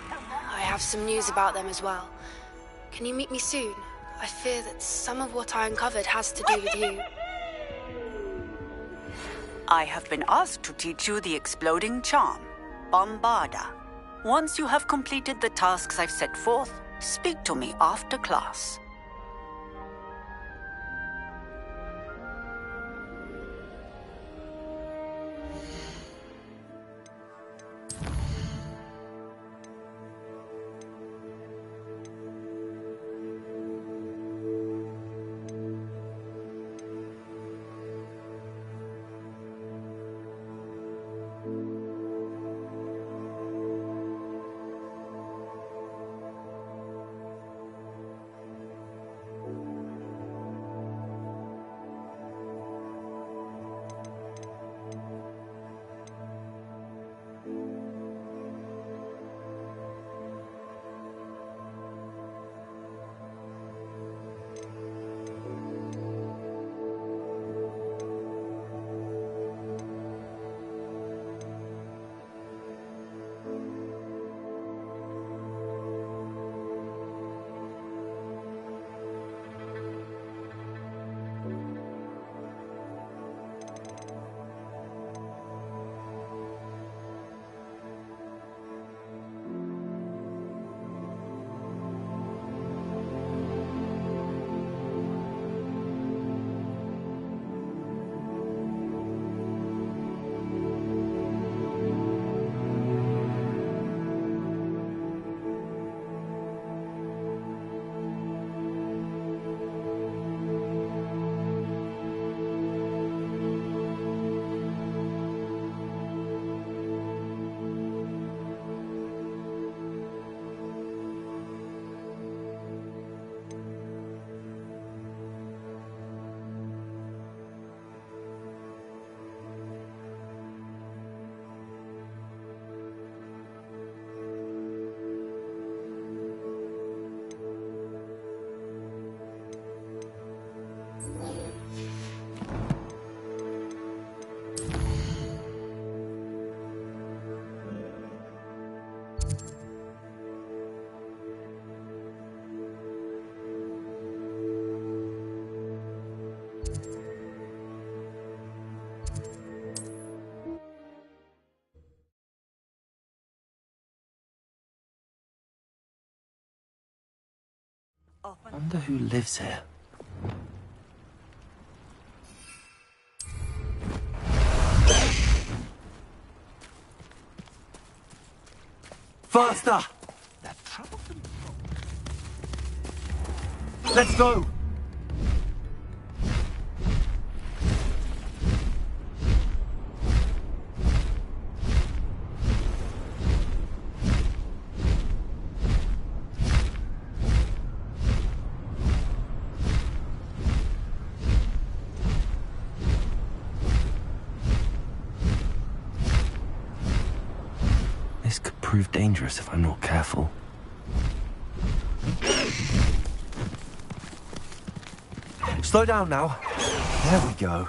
I have some news about them as well. Can you meet me soon? I fear that some of what I uncovered has to do with you. I have been asked to teach you the exploding charm, Bombarda. Once you have completed the tasks I've set forth, speak to me after class. Wonder who lives here. Faster! Let's go! This could prove dangerous if I'm not careful. Slow down now. There we go.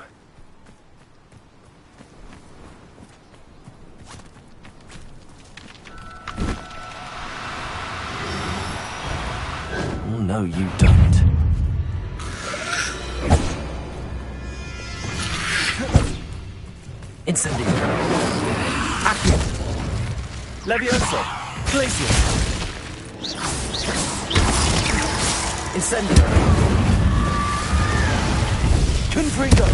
Oh, no, you don't. Incendiary. Accio. Levioso. Glacius. Incendiary. Confringo.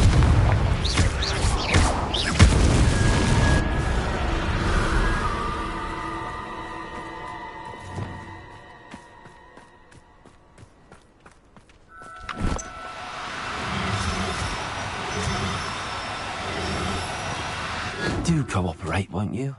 Do cooperate, won't you?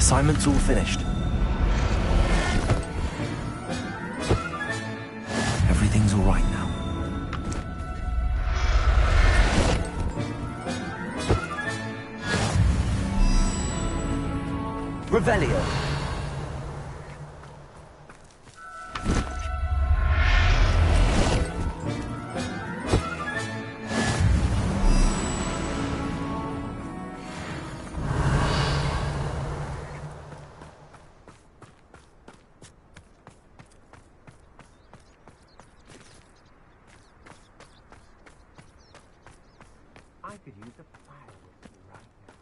Assignment's all finished. Everything's all right now. Revelio. I could use a fire with you right now.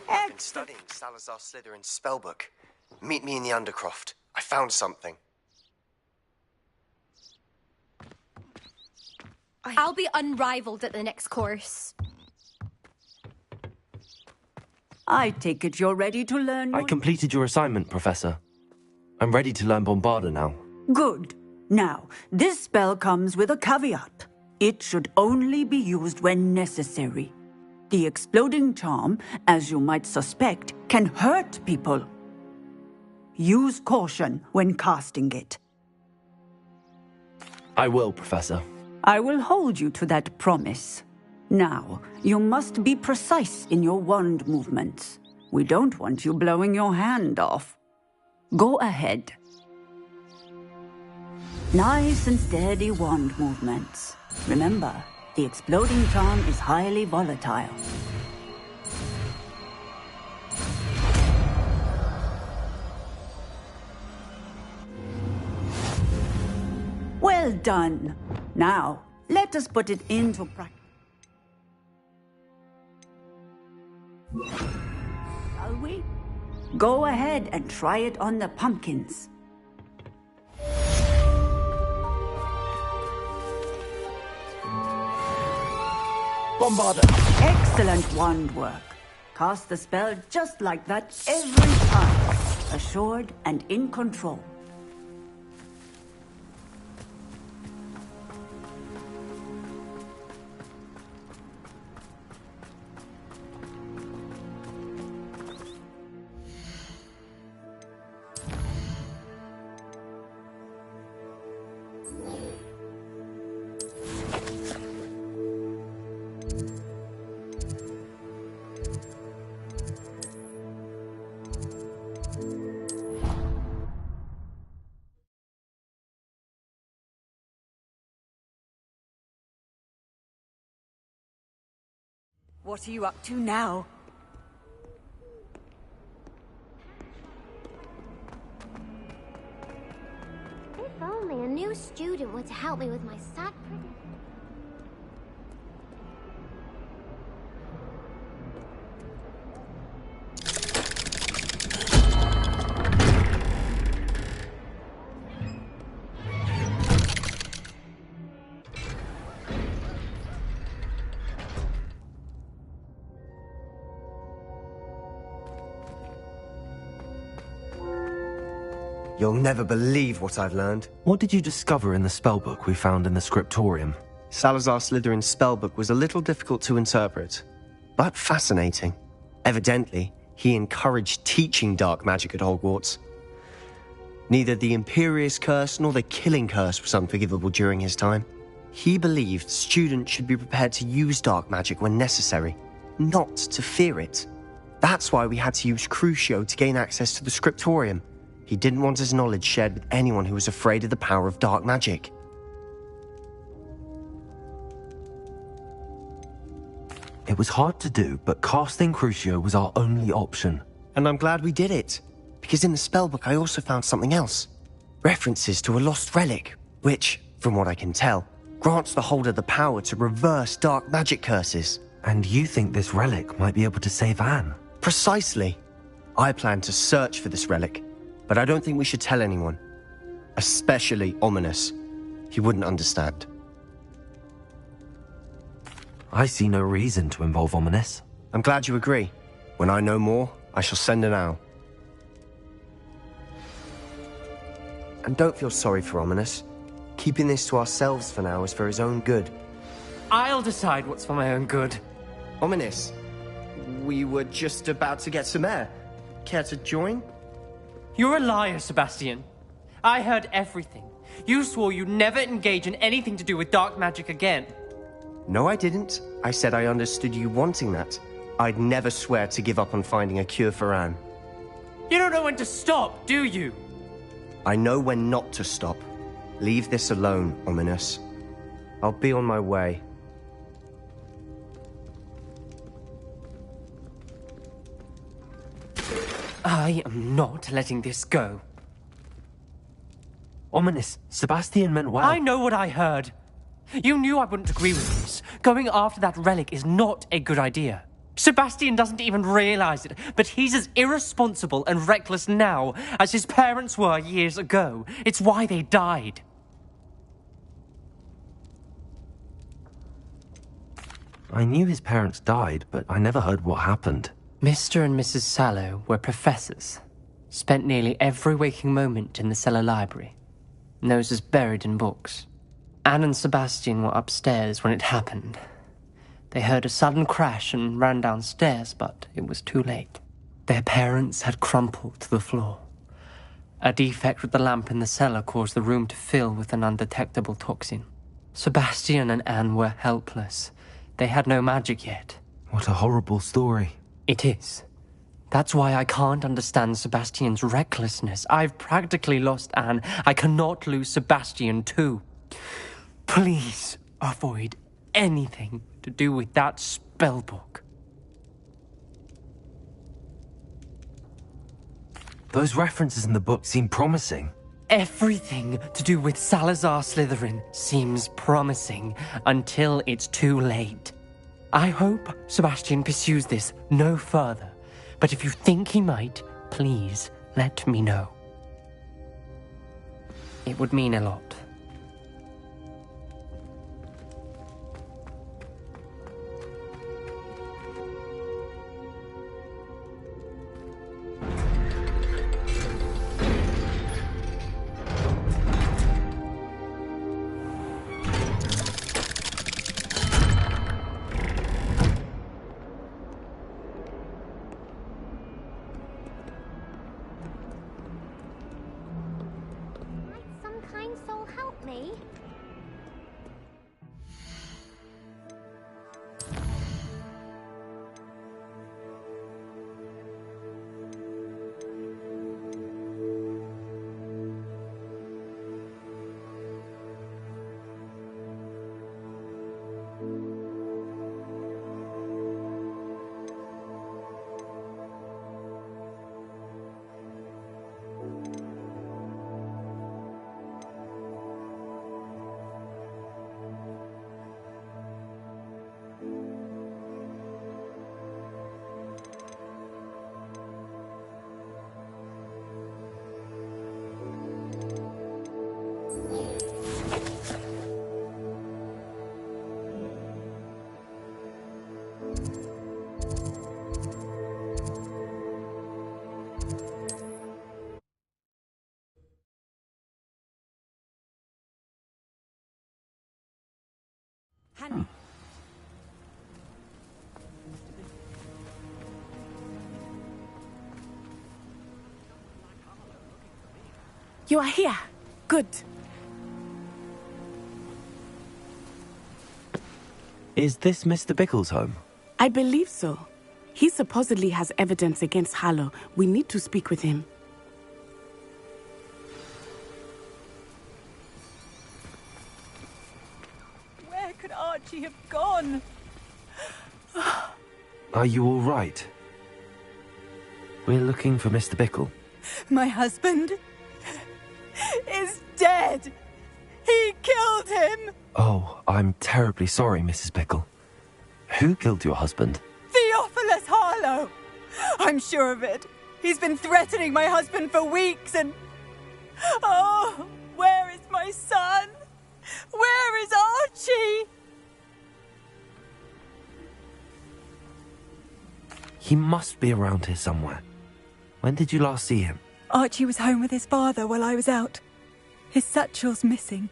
I've been studying Salazar Slytherin's spellbook. Meet me in the Undercroft. I found something. I'll be unrivaled at the next course. I take it you're ready to learn. I completed your assignment, Professor. I'm ready to learn Bombarda now. Good. Now, this spell comes with a caveat. It should only be used when necessary. The exploding charm, as you might suspect, can hurt people. Use caution when casting it. I will, Professor. I will hold you to that promise. Now, you must be precise in your wand movements. We don't want you blowing your hand off. Go ahead. Nice and steady wand movements. Remember, the exploding charm is highly volatile. Well done. Now, let us put it into practice. Shall we? Go ahead and try it on the pumpkins. Bombarder! Excellent wand work. Cast the spell just like that every time. Assured and in control. What are you up to now? If only a new student were to help me with my sad predicament. You'll never believe what I've learned. What did you discover in the spellbook we found in the scriptorium? Salazar Slytherin's spellbook was a little difficult to interpret, but fascinating. Evidently, he encouraged teaching dark magic at Hogwarts. Neither the Imperious Curse nor the Killing Curse was unforgivable during his time. He believed students should be prepared to use dark magic when necessary, not to fear it. That's why we had to use Crucio to gain access to the scriptorium. He didn't want his knowledge shared with anyone who was afraid of the power of dark magic. It was hard to do, but casting Crucio was our only option. And I'm glad we did it, because in the spellbook I also found something else. References to a lost relic, which, from what I can tell, grants the holder the power to reverse dark magic curses. And you think this relic might be able to save Anne? Precisely. I plan to search for this relic, but I don't think we should tell anyone. Especially Ominous. He wouldn't understand. I see no reason to involve Ominous. I'm glad you agree. When I know more, I shall send an owl. And don't feel sorry for Ominous. Keeping this to ourselves for now is for his own good. I'll decide what's for my own good. Ominous, we were just about to get some air. Care to join? You're a liar, Sebastian. I heard everything. You swore you'd never engage in anything to do with dark magic again. No, I didn't. I said I understood you wanting that. I'd never swear to give up on finding a cure for Anne. You don't know when to stop, do you? I know when not to stop. Leave this alone, Ominous. I'll be on my way. I am not letting this go. Ominous, Sebastian meant well. I know what I heard. You knew I wouldn't agree with this. Going after that relic is not a good idea. Sebastian doesn't even realize it, but he's as irresponsible and reckless now as his parents were years ago. It's why they died. I knew his parents died, but I never heard what happened. Mr. and Mrs. Sallow were professors. Spent nearly every waking moment in the cellar library. Noses buried in books. Anne and Sebastian were upstairs when it happened. They heard a sudden crash and ran downstairs, but it was too late. Their parents had crumpled to the floor. A defect with the lamp in the cellar caused the room to fill with an undetectable toxin. Sebastian and Anne were helpless. They had no magic yet. What a horrible story. It is. That's why I can't understand Sebastian's recklessness. I've practically lost Anne. I cannot lose Sebastian too. Please avoid anything to do with that spellbook. Those references in the book seem promising. Everything to do with Salazar Slytherin seems promising until it's too late. I hope Sebastian pursues this no further, but if you think he might, please let me know. It would mean a lot. Some kind soul help me. You are here. Good. Is this Mr. Bickle's home? I believe so. He supposedly has evidence against Harlow. We need to speak with him. Where could Archie have gone? Are you all right? We're looking for Mr. Bickle. My husband is dead. He killed him. Oh, I'm terribly sorry, Mrs. Bickle. Who killed your husband? Theophilus Harlow. I'm sure of it. He's been threatening my husband for weeks and... Oh, where is my son? Where is Archie? He must be around here somewhere. When did you last see him? Archie was home with his father while I was out. His satchel's missing.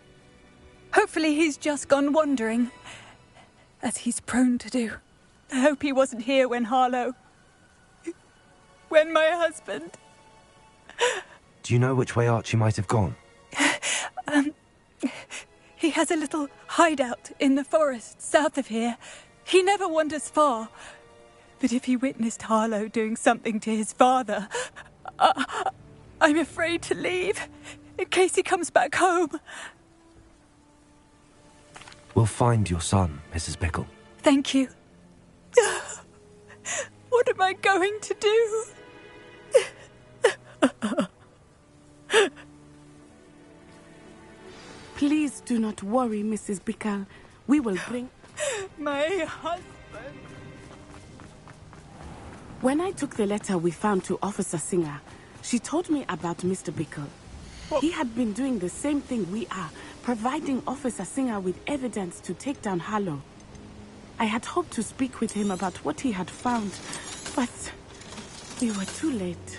Hopefully he's just gone wandering, as he's prone to do. I hope he wasn't here when Harlow... when my husband... Do you know which way Archie might have gone? He has a little hideout in the forest south of here. He never wanders far. But if he witnessed Harlow doing something to his father, I'm afraid to leave, in case he comes back home. We'll find your son, Mrs. Bickle. Thank you. What am I going to do? Please do not worry, Mrs. Bickle. We will bring... My husband. When I took the letter we found to Officer Singer, she told me about Mr. Bickle. He had been doing the same thing we are, providing Officer Singer with evidence to take down Harlow. I had hoped to speak with him about what he had found, but we were too late.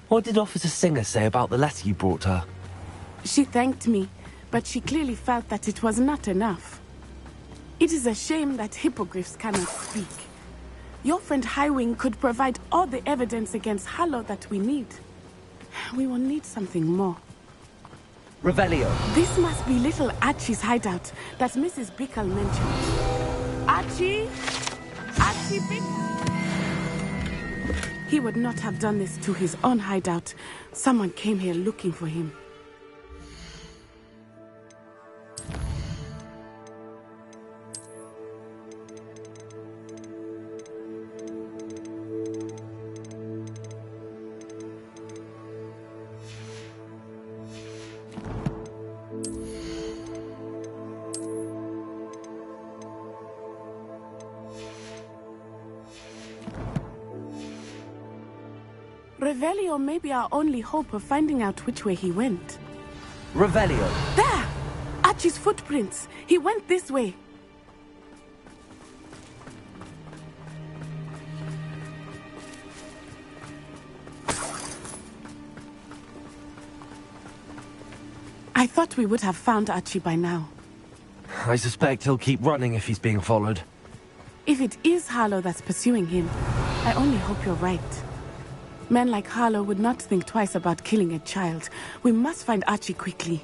What did Officer Singer say about the letter you brought her? She thanked me, but she clearly felt that it was not enough. It is a shame that hippogriffs cannot speak. Your friend Highwing could provide all the evidence against Harlow that we need. We will need something more. Revelio. This must be little Archie's hideout that Mrs. Bickle mentioned. Archie? Archie Bickle? He would not have done this to his own hideout. Someone came here looking for him. Revelio may be our only hope of finding out which way he went. Revelio. There! Archie's footprints. He went this way. I thought we would have found Archie by now. I suspect he'll keep running if he's being followed. If it is Harlow that's pursuing him, I only hope you're right. Men like Harlow would not think twice about killing a child. We must find Archie quickly.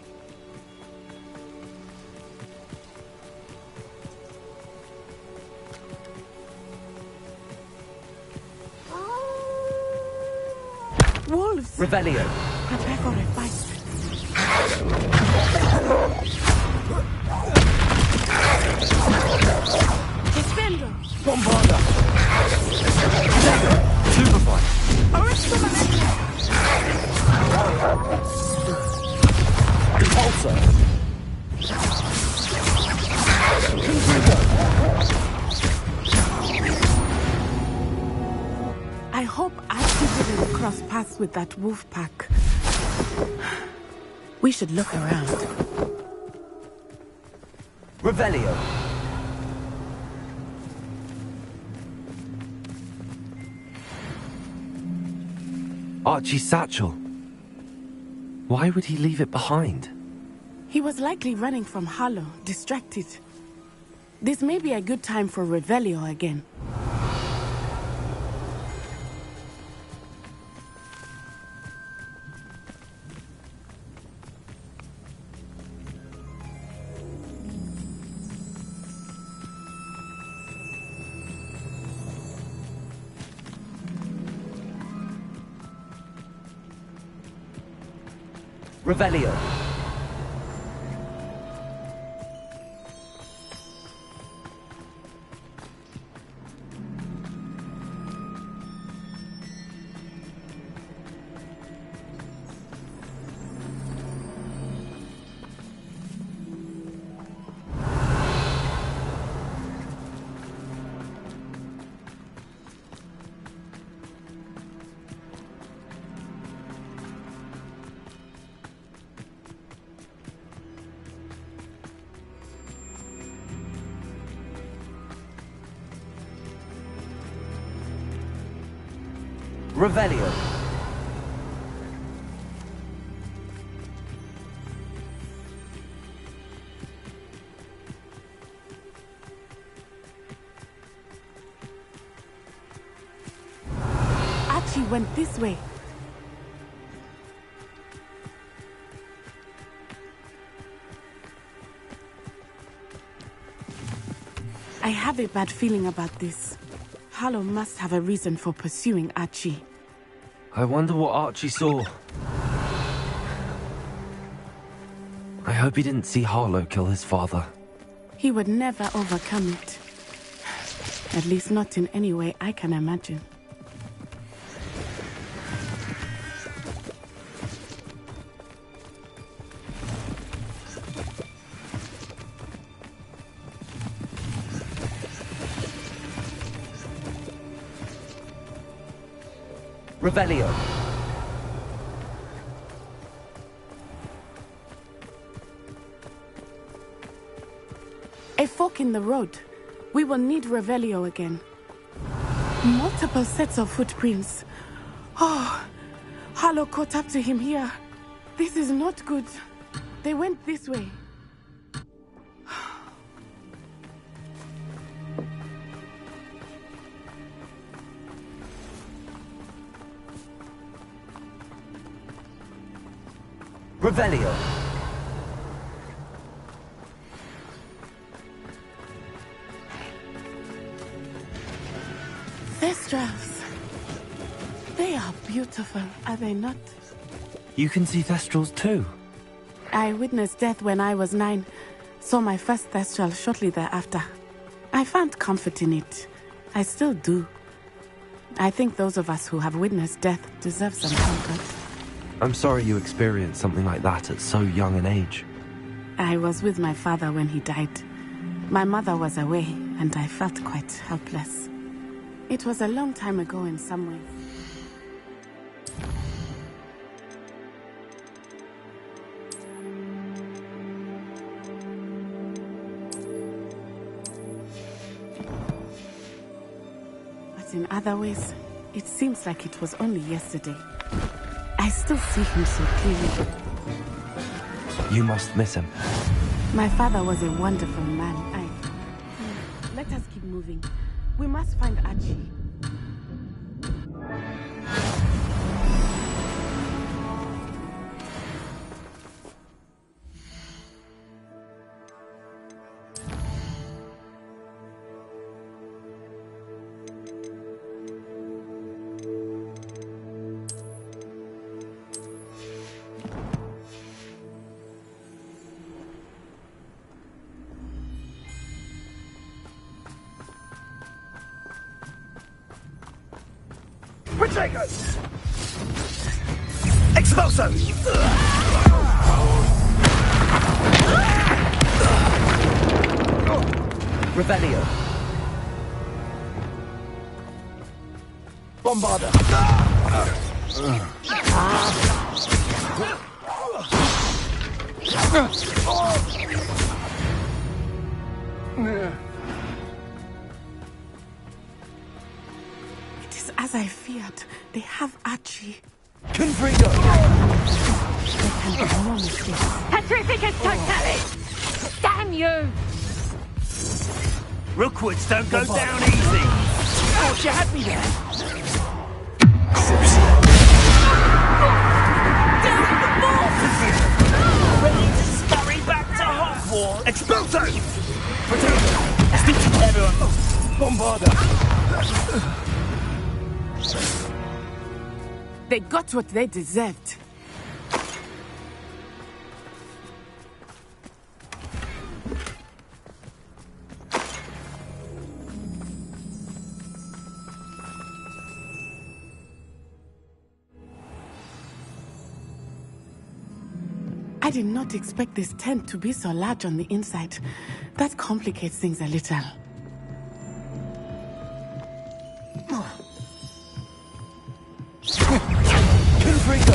Wolves! Revelio. Prepare for a fight. Defendo! Bombarda. Superfly. Impulsor. I hope Archie didn't cross paths with that wolf pack. We should look around. Revelio. Archie's satchel. Why would he leave it behind? He was likely running from Harlow, distracted. This may be a good time for Revelio again. Revelio. Revelio. Archie went this way. I have a bad feeling about this. Harlow must have a reason for pursuing Archie. I wonder what Archie saw. I hope he didn't see Harlow kill his father. He would never overcome it. At least not in any way I can imagine. Revelio. A fork in the road. We will need Revelio again. Multiple sets of footprints. Oh, Harlow caught up to him here. This is not good. They went this way. Revelio. Thestrals. They are beautiful, are they not? You can see Thestrals too? I witnessed death when I was 9. Saw my first Thestral shortly thereafter. I found comfort in it. I still do. I think those of us who have witnessed death deserve some comfort. I'm sorry you experienced something like that at so young an age. I was with my father when he died. My mother was away, and I felt quite helpless. It was a long time ago in some ways. But in other ways, it seems like it was only yesterday. I still see him so clearly. You must miss him. My father was a wonderful man. Let us keep moving. We must find Archie. Protegos! Expulso! Revelio. Bombarda! It is as I feared. They have Archie. Confrigo! There can be no mistake. Petrificus totalis! Damn you! Rookwoods don't go down easy. Thought you had me there. Ready to scurry back to Hogwarts. Expulso! Everyone. Bombarda! They got what they deserved. I did not expect this tent to be so large on the inside. That complicates things a little. Confrigo!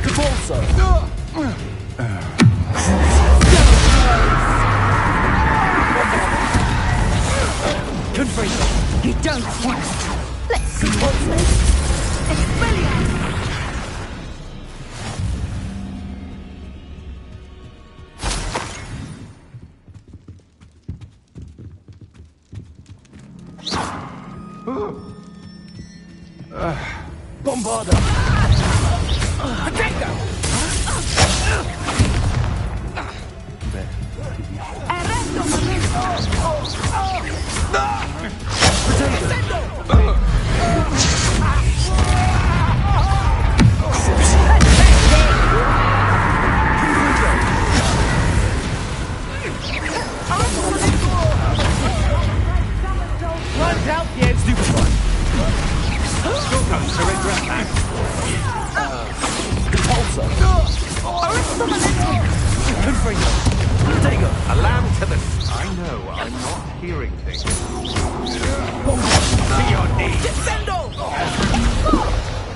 Capulso! Confrigo! You don't want to. Let's see what's next. Expelliarmus! Bombarda! Potato! Arresto momento! Runs out, yeah, stupefy. Still comes to red rat man. Repulsor. Confrigo. Potato. A lamb to the... I know, I'm not hearing things. To your knees. Descendo!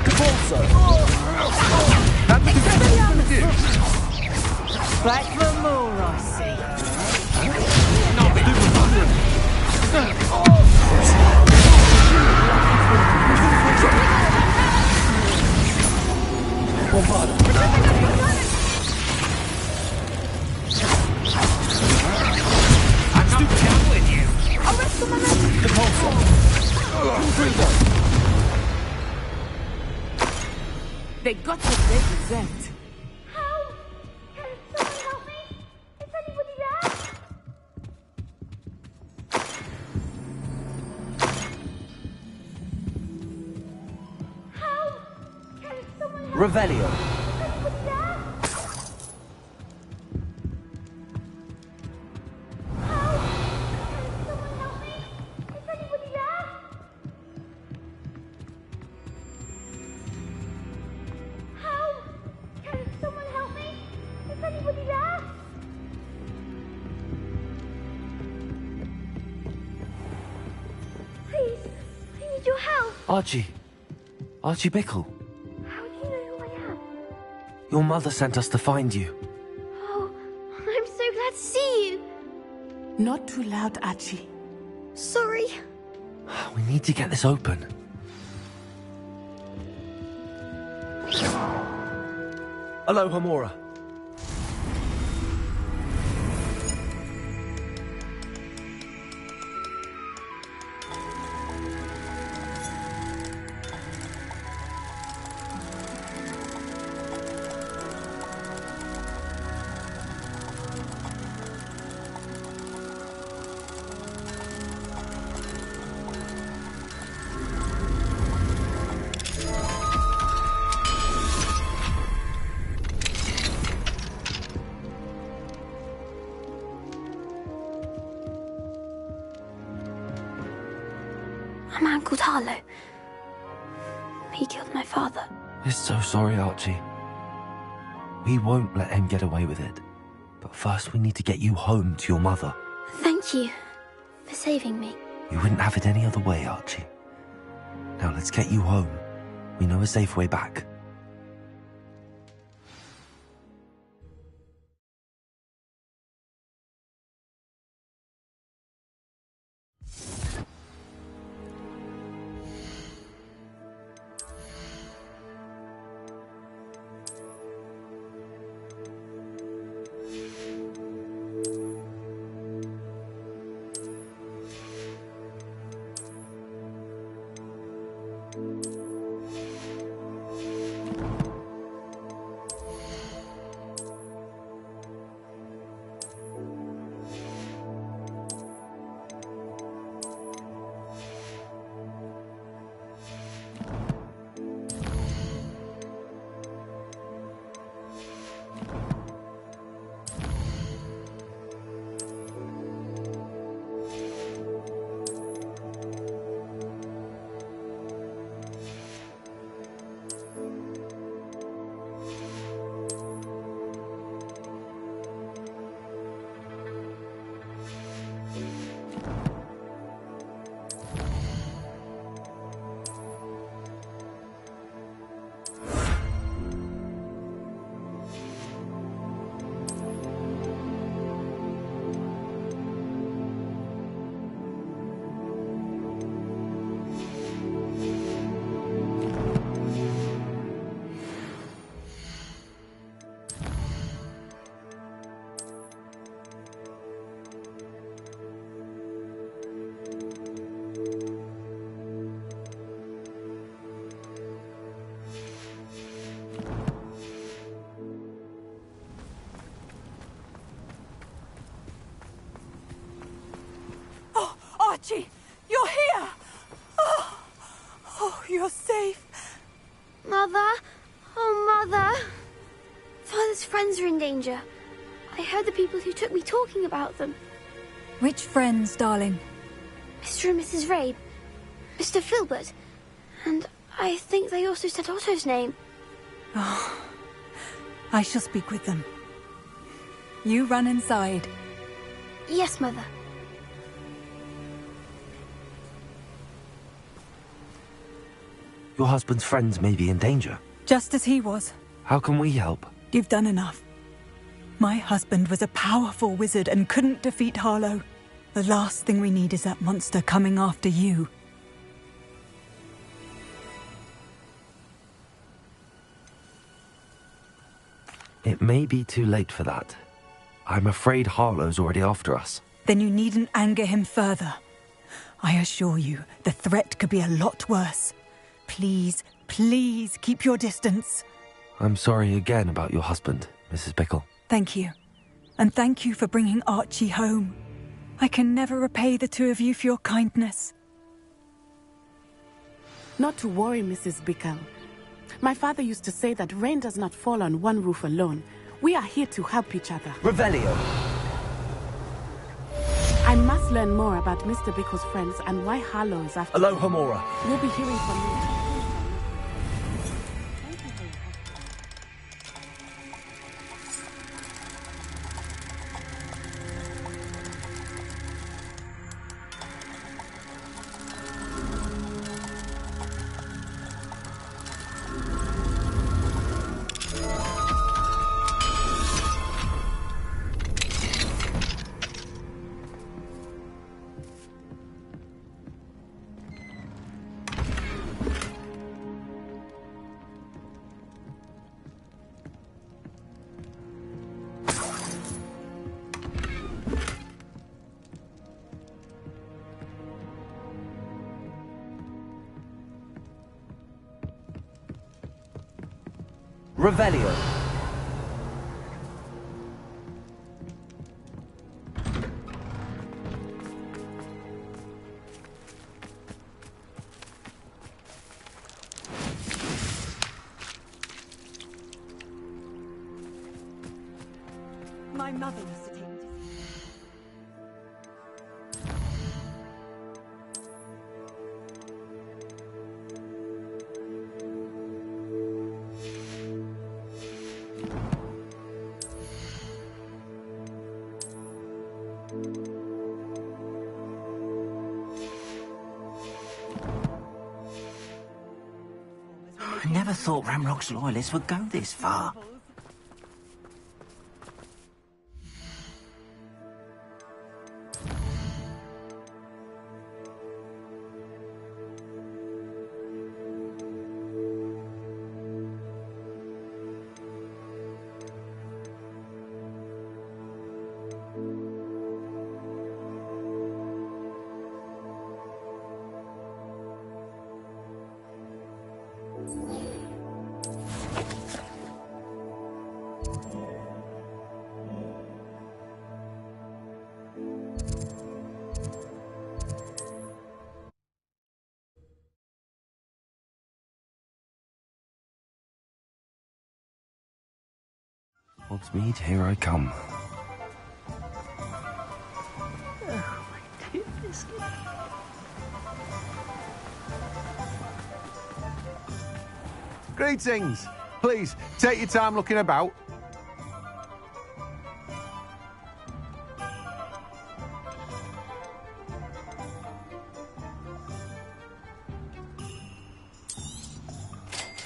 Repulsor. That's what you do. Back for more, I see. Not Through them! They got what they deserved. Help! Can someone help me? Is anybody there? Help! Can someone help Revelio. me? Is anybody there? Help! Can someone help me? Is anybody there? Help! Can someone help me? Is anybody there? Please, I need your help. Archie. Archie Bickle. How do you know who I am? Your mother sent us to find you. Oh, I'm so glad to see you. Not too loud, Archie. Sorry. We need to get this open. Hello, Hamura. A man called Harlow. He killed my father. We're so sorry, Archie. We won't let him get away with it. But first we need to get you home to your mother. Thank you for saving me. You wouldn't have it any other way, Archie. Now let's get you home. We know a safe way back. Archie, you're here! Oh, you're safe. Mother? Oh, Mother. Father's friends are in danger. I heard the people who took me talking about them. Which friends, darling? Mr. and Mrs. Rabe. Mr. Filbert. And I think they also said Otto's name. Oh, I shall speak with them. You run inside. Yes, Mother. Your husband's friends may be in danger. Just as he was. How can we help? You've done enough. My husband was a powerful wizard and couldn't defeat Harlow. The last thing we need is that monster coming after you. It may be too late for that. I'm afraid Harlow's already after us. Then you needn't anger him further. I assure you, the threat could be a lot worse. Please, please keep your distance. I'm sorry again about your husband, Mrs. Bickle. Thank you. And thank you for bringing Archie home. I can never repay the two of you for your kindness. Not to worry, Mrs. Bickle. My father used to say that rain does not fall on one roof alone. We are here to help each other. Revelio. I must learn more about Mr. Bickle's friends and why Harlow is after Aloha Mora. We'll be hearing from you. Revelio. My mother used to take me to... I never thought Ramrock's loyalists would go this far. Hogsmeade, here I come. Oh, my goodness. Greetings. Please, take your time looking about.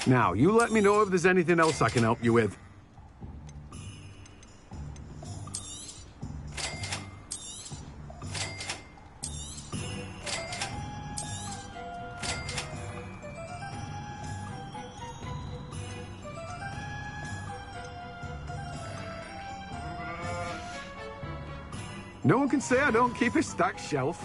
Now, you let me know if there's anything else I can help you with. No one can say I don't keep a stacked shelf.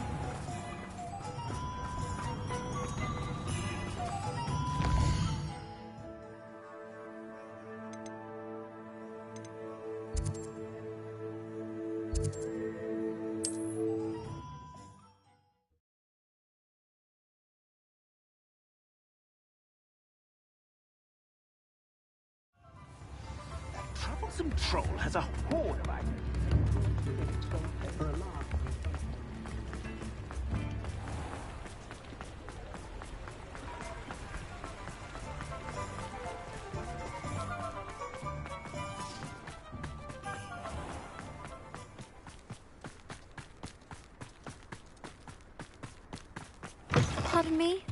That troublesome troll has a horde of items. Pardon me?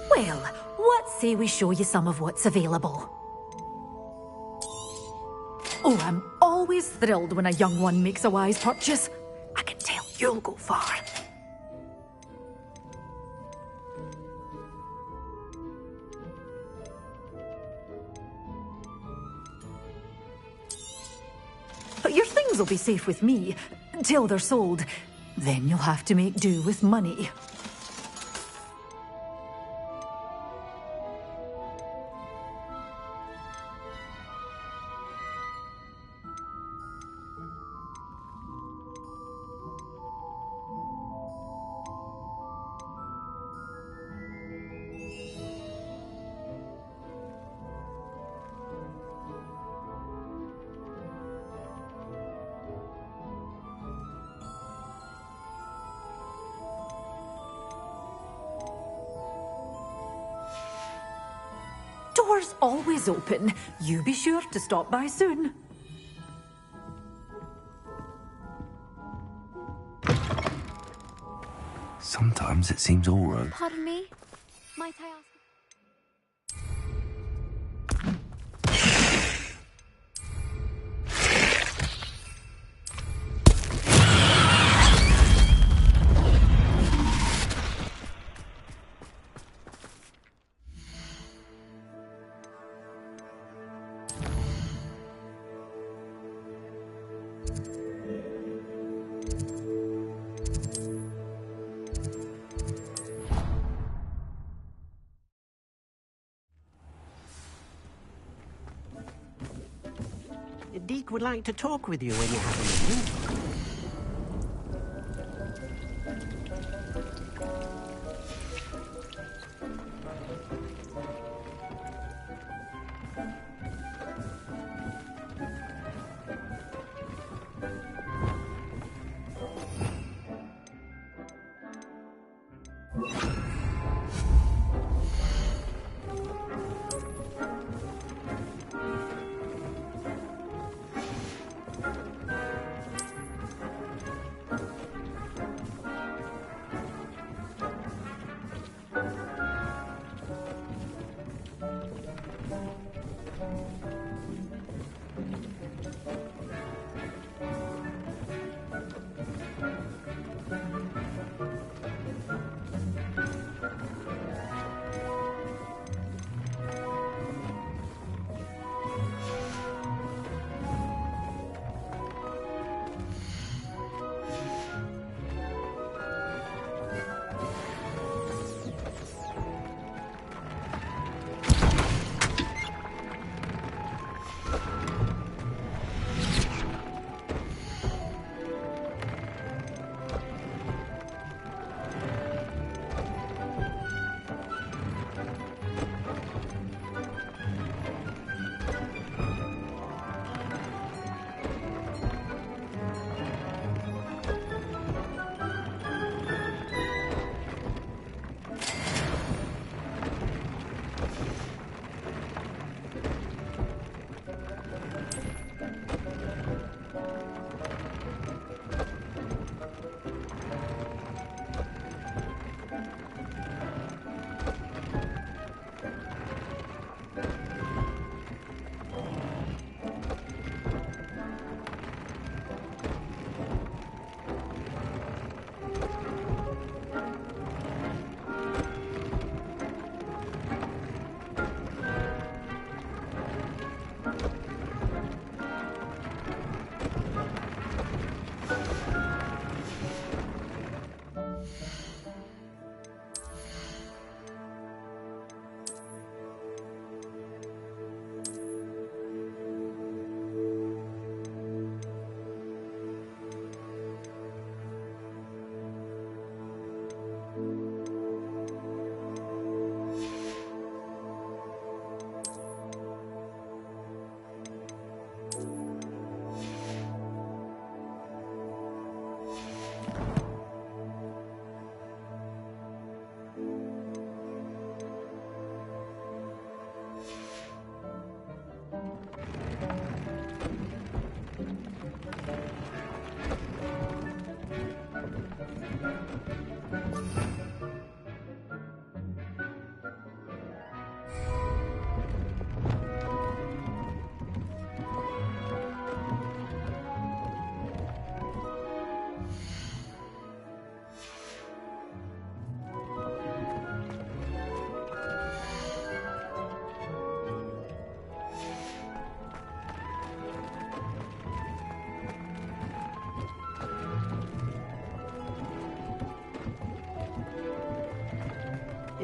Well, what say we show you some of what's available? Oh, I'm always thrilled when a young one makes a wise purchase. I can tell you'll go far. But your things Those will be safe with me, till they're sold. Then you'll have to make do with money. Door's always open. You be sure to stop by soon. Sometimes it seems all road. Pardon me? Might I ask? Deke would like to talk with you when you have a moment.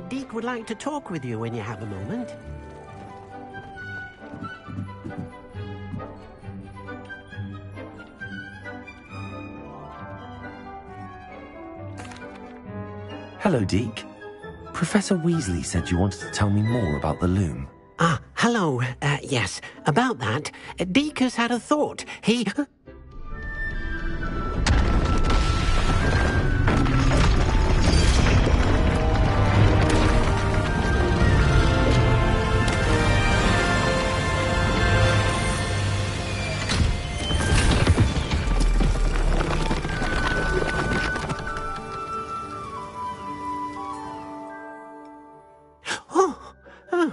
Deke would like to talk with you when you have a moment. Hello, Deke. Professor Weasley said you wanted to tell me more about the loom. Ah, hello. Yes, about that. Deke has had a thought. He...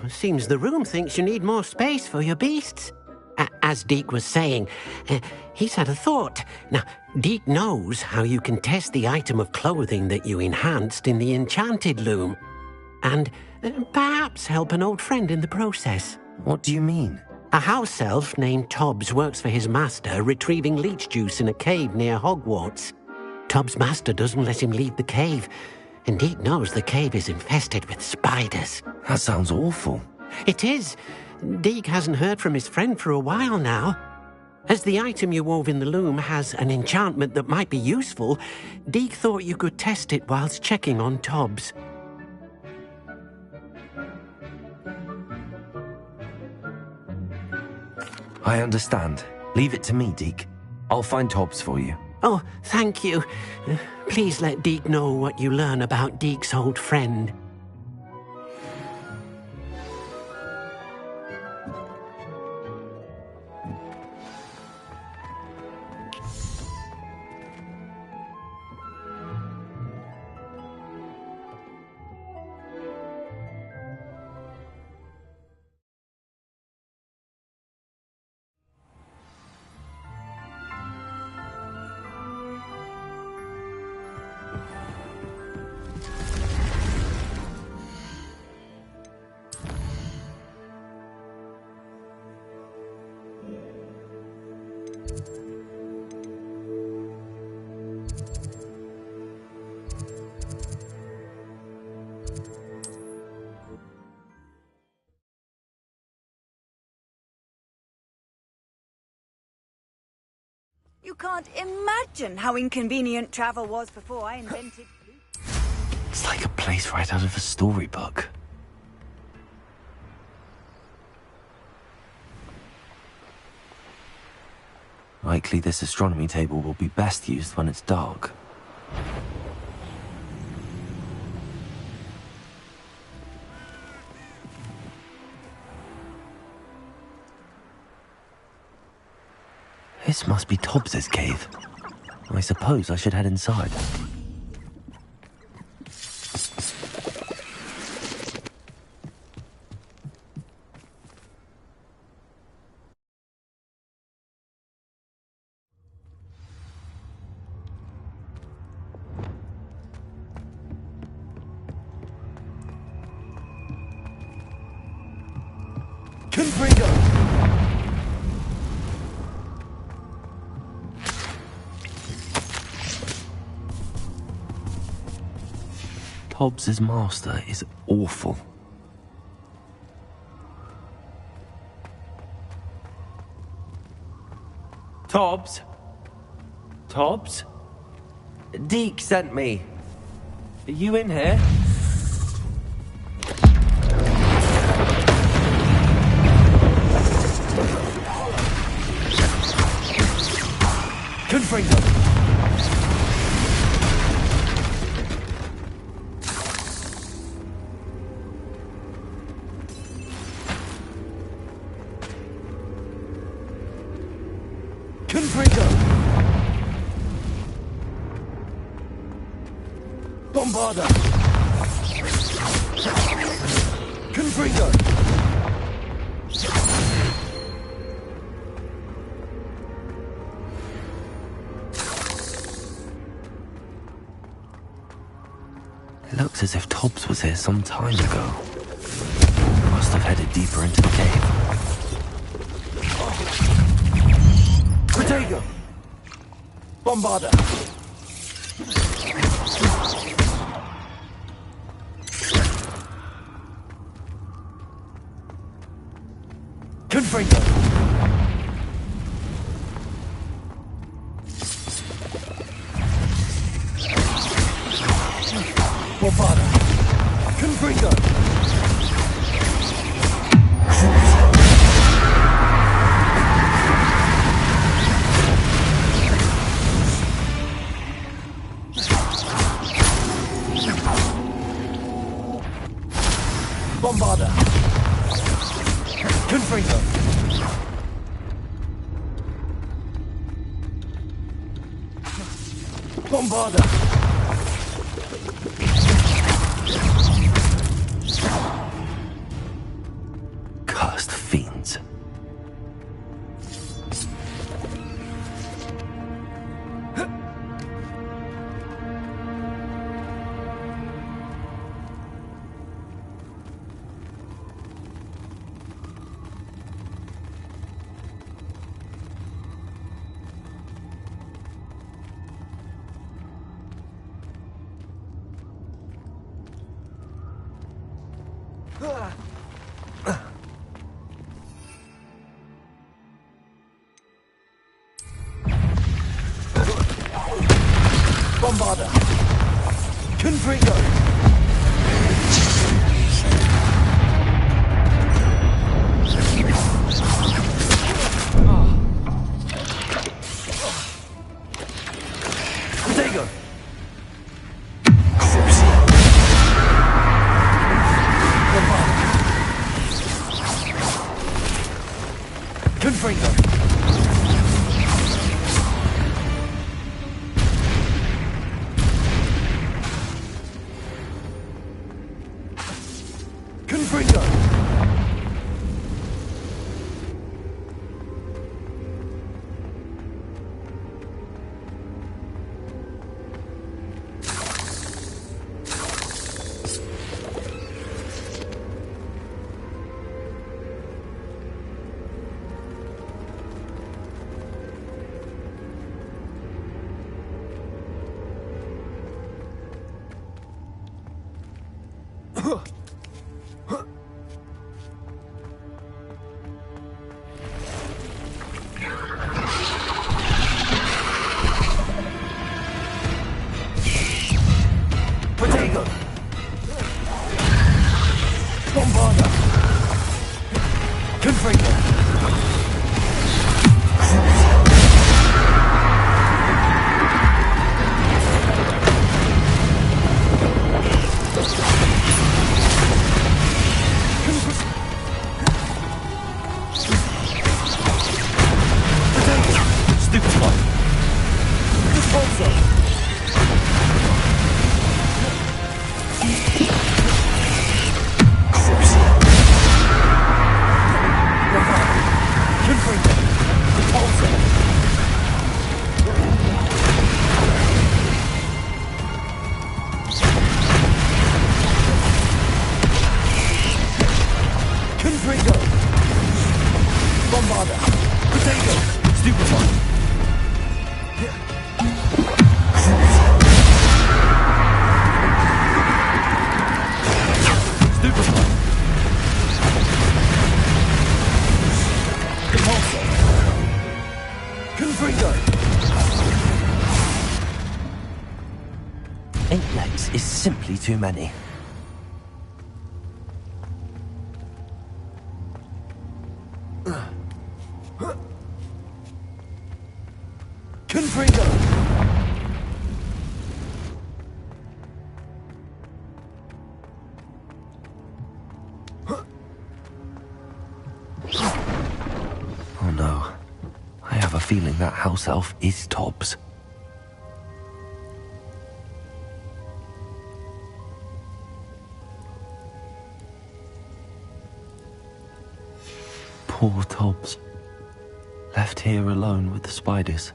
Seems the room thinks you need more space for your beasts. As Deke was saying, he's had a thought. Now, Deke knows how you can test the item of clothing that you enhanced in the enchanted loom. And perhaps help an old friend in the process. What do you mean? A house elf named Tobbs works for his master retrieving leech juice in a cave near Hogwarts. Tobbs' master doesn't let him leave the cave. And Deke knows the cave is infested with spiders. That sounds awful. It is. Deke hasn't heard from his friend for a while now. As the item you wove in the loom has an enchantment that might be useful, Deke thought you could test it whilst checking on Tobbs. I understand. Leave it to me, Deke. I'll find Tobbs for you. Oh, thank you. Please let Deke know what you learn about Deke's old friend. You can't imagine how inconvenient travel was before I invented... It's like a place right out of a storybook. Likely this astronomy table will be best used when it's dark. This must be Tobbs's cave. I suppose I should head inside. Tobbs's master is awful. Tobbs? Tobbs? Deke sent me. Are you in here? Confringo! Confringo! Bombarda! Confringo! It looks as if Tobbs was here some time ago. Must have headed deeper into the cave. Protego! Bombarda! Confringo. Bombarda. Confringo. Bombarda. Confringo. Bombarda. Cursed fiends. Bombarda. Confringo. Protego. Confringo. Confringo. Protego. Bombarda. Confringo. Stupefy. Disposal. Confringo. Repulsor. Confringo. Bombarda. Protego. Stupefy. Stupefy. Repulsor. Confringo. 8 legs is simply too many. Confringo. Oh no. I have a feeling that house elf is Tobbs. Poor Tobbs. Left here alone with the spiders.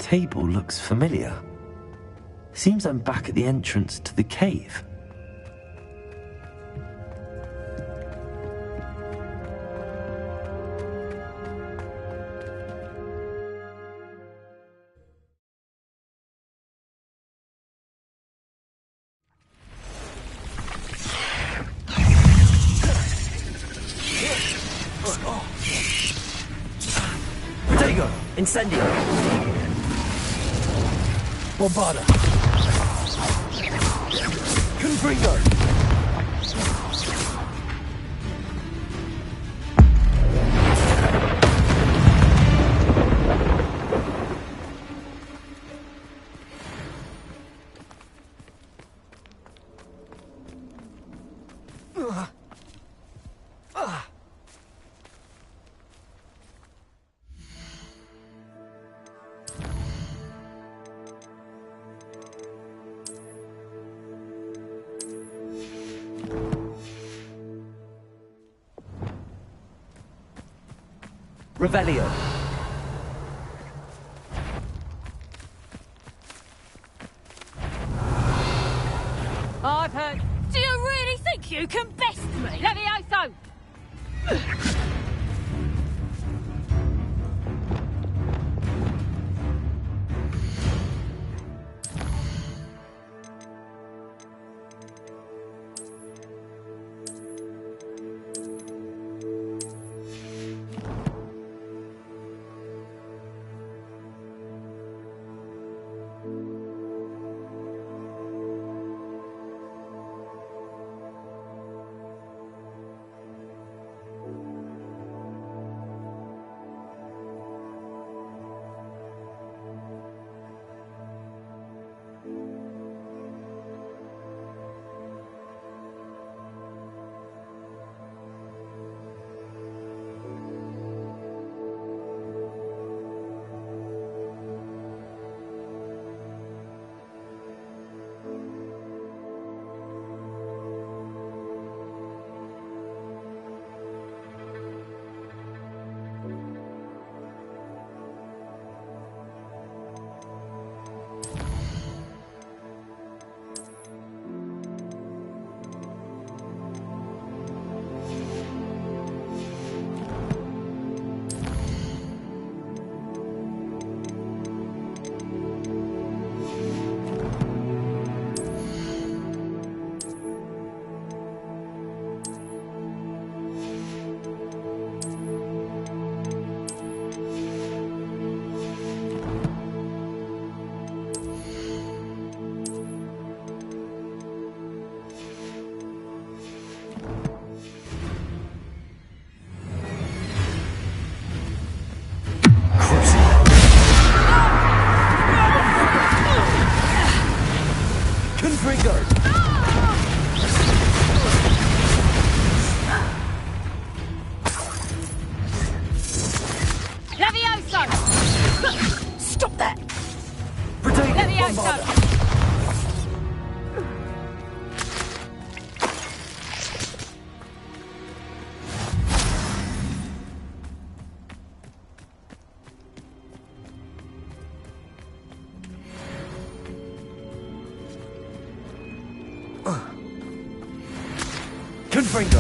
table looks familiar. Seems I'm back at the entrance to the cave. Incendio! Bombarda! Confringo! Revelio. I've heard. Do you really think you can best me? Levioso! Stop that! Levioso! Confringo!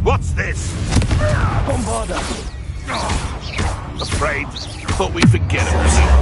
What's this? Bombarda! Afraid? Thought we'd forget it was a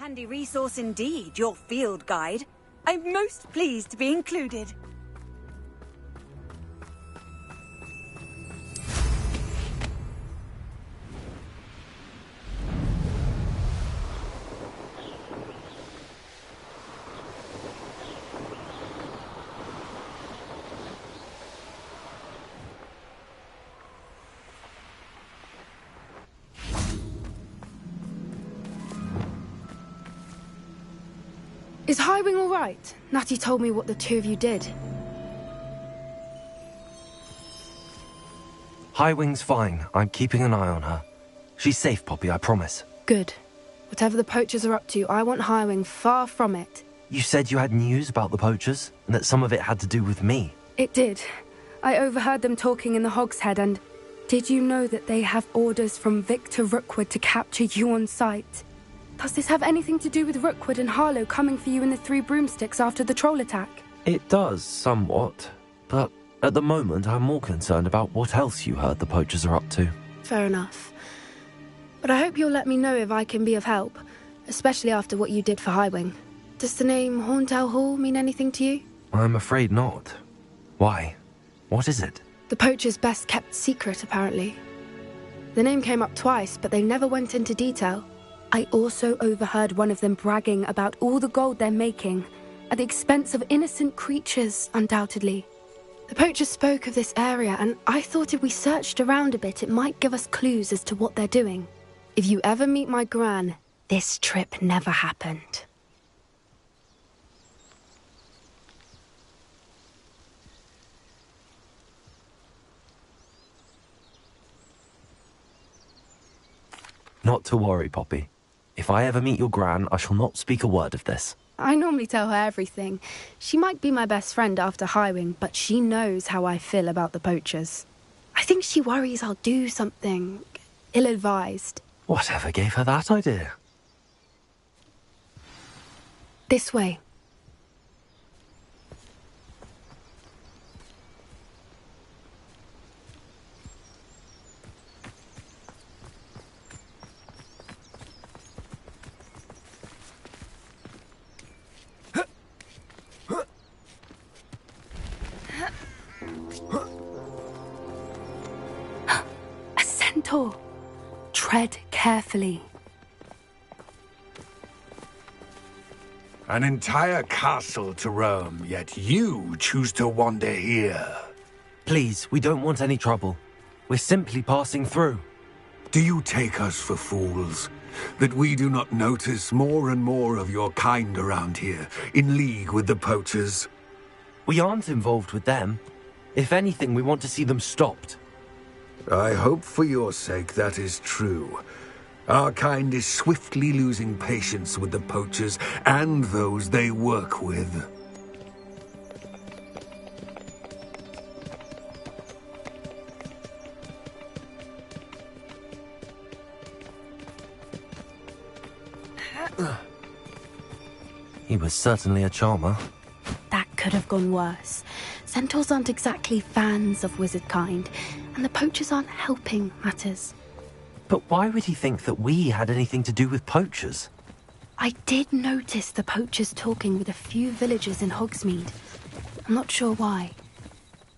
handy resource indeed, your field guide. I'm most pleased to be included. Is Highwing all right? Natty told me what the two of you did. Highwing's fine. I'm keeping an eye on her. She's safe, Poppy, I promise. Good. Whatever the poachers are up to, I want Highwing far from it. You said you had news about the poachers, and that some of it had to do with me. It did. I overheard them talking in the Hogshead, and did you know that they have orders from Victor Rookwood to capture you on sight? Does this have anything to do with Rookwood and Harlow coming for you in the Three Broomsticks after the troll attack? It does, somewhat. But at the moment, I'm more concerned about what else you heard the poachers are up to. Fair enough. But I hope you'll let me know if I can be of help, especially after what you did for Highwing. Does the name Horntail Hall mean anything to you? I'm afraid not. Why? What is it? The poachers' best kept secret, apparently. The name came up twice, but they never went into detail. I also overheard one of them bragging about all the gold they're making, at the expense of innocent creatures, undoubtedly. The poachers spoke of this area, and I thought if we searched around a bit, it might give us clues as to what they're doing. If you ever meet my gran, this trip never happened. Not to worry, Poppy. If I ever meet your gran, I shall not speak a word of this. I normally tell her everything. She might be my best friend after Highwing, but she knows how I feel about the poachers. I think she worries I'll do something ill-advised. Whatever gave her that idea? This way. A centaur. Tread carefully. An entire castle to roam, yet you choose to wander here. Please, we don't want any trouble. We're simply passing through. Do you take us for fools? That we do not notice more and more of your kind around here, in league with the poachers? We aren't involved with them. If anything, we want to see them stopped. I hope for your sake that is true. Our kind is swiftly losing patience with the poachers and those they work with. He was certainly a charmer. That could have gone worse. Centaurs aren't exactly fans of wizard kind, and the poachers aren't helping matters. But why would he think that we had anything to do with poachers? I did notice the poachers talking with a few villagers in Hogsmeade. I'm not sure why.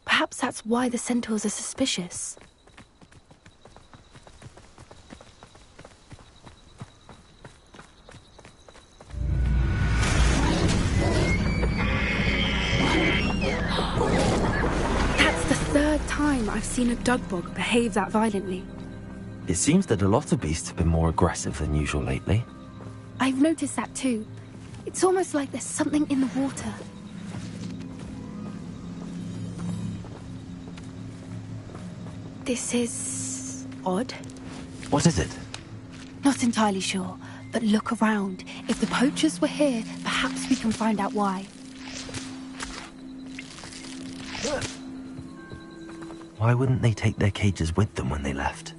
Perhaps that's why the centaurs are suspicious. That's the third time I've seen a dugbog behave that violently. It seems that a lot of beasts have been more aggressive than usual lately. I've noticed that too. It's almost like there's something in the water. This is odd. What is it? Not entirely sure, but look around. If the poachers were here, perhaps we can find out why. Why wouldn't they take their cages with them when they left?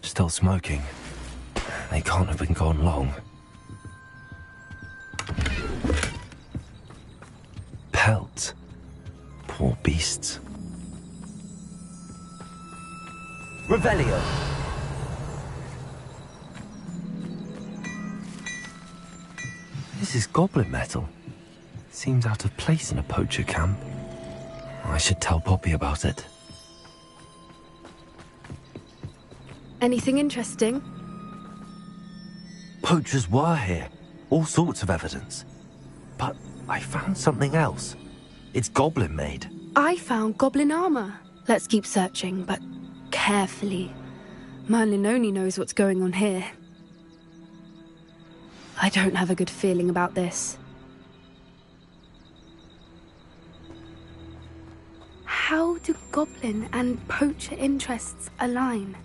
Still smoking. They can't have been gone long. Pelts. Poor beasts. Revelio! This is goblin metal. Seems out of place in a poacher camp. I should tell Poppy about it. Anything interesting? Poachers were here. All sorts of evidence. But I found something else. It's goblin made. I found goblin armor. Let's keep searching, but carefully. Merlin only knows what's going on here. I don't have a good feeling about this. How do goblin and poacher interests align?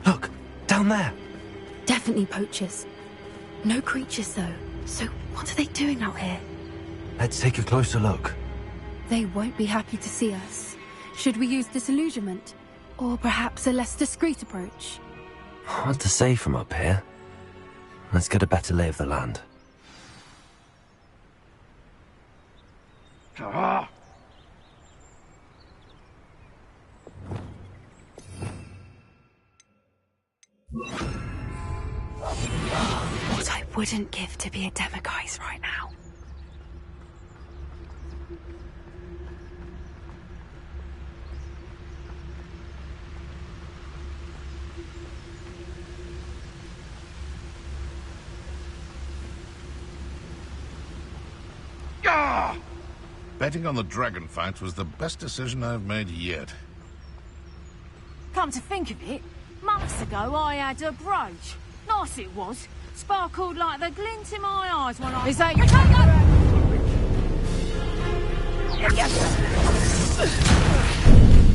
Look, down there. Definitely poachers. No creatures, though. So what are they doing out here? Let's take a closer look. They won't be happy to see us. Should we use disillusionment? Or perhaps a less discreet approach? Hard to say from up here. Let's get a better lay of the land. What I wouldn't give to be a demiguise right now. Ah! Betting on the dragon fight was the best decision I've made yet. Come to think of it, months ago I had a brooch. Nice it was. Sparkled like the glint in my eyes when I... Is that your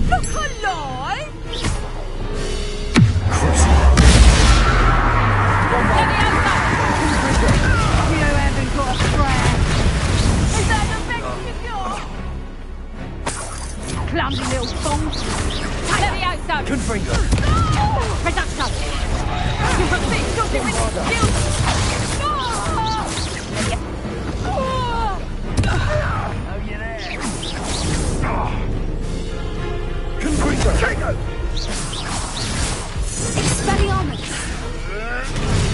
Look alive! You haven't got a prayer. Is that the best you got? Clumsy little fool. Let me out, son. Confringo. Reducto. Confringo. Expelliarmus.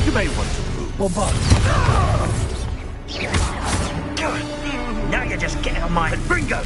You may want to move. Bombard. Now you're just getting on my... Confringo.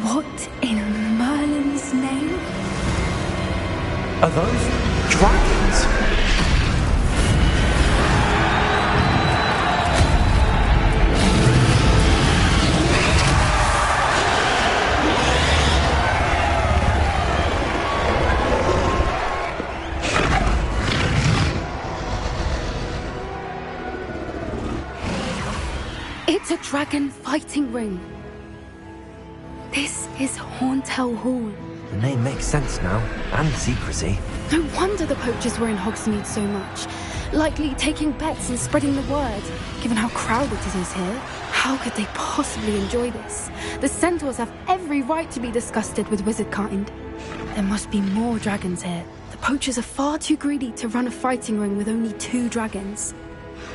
What in Merlin's name? Are those dragons? It's a dragon fighting ring. This is Horntail Hall. The name makes sense now, and secrecy. No wonder the poachers were in Hogsmeade so much. Likely taking bets and spreading the word, given how crowded it is here. How could they possibly enjoy this? The centaurs have every right to be disgusted with wizard kind. There must be more dragons here. The poachers are far too greedy to run a fighting ring with only 2 dragons.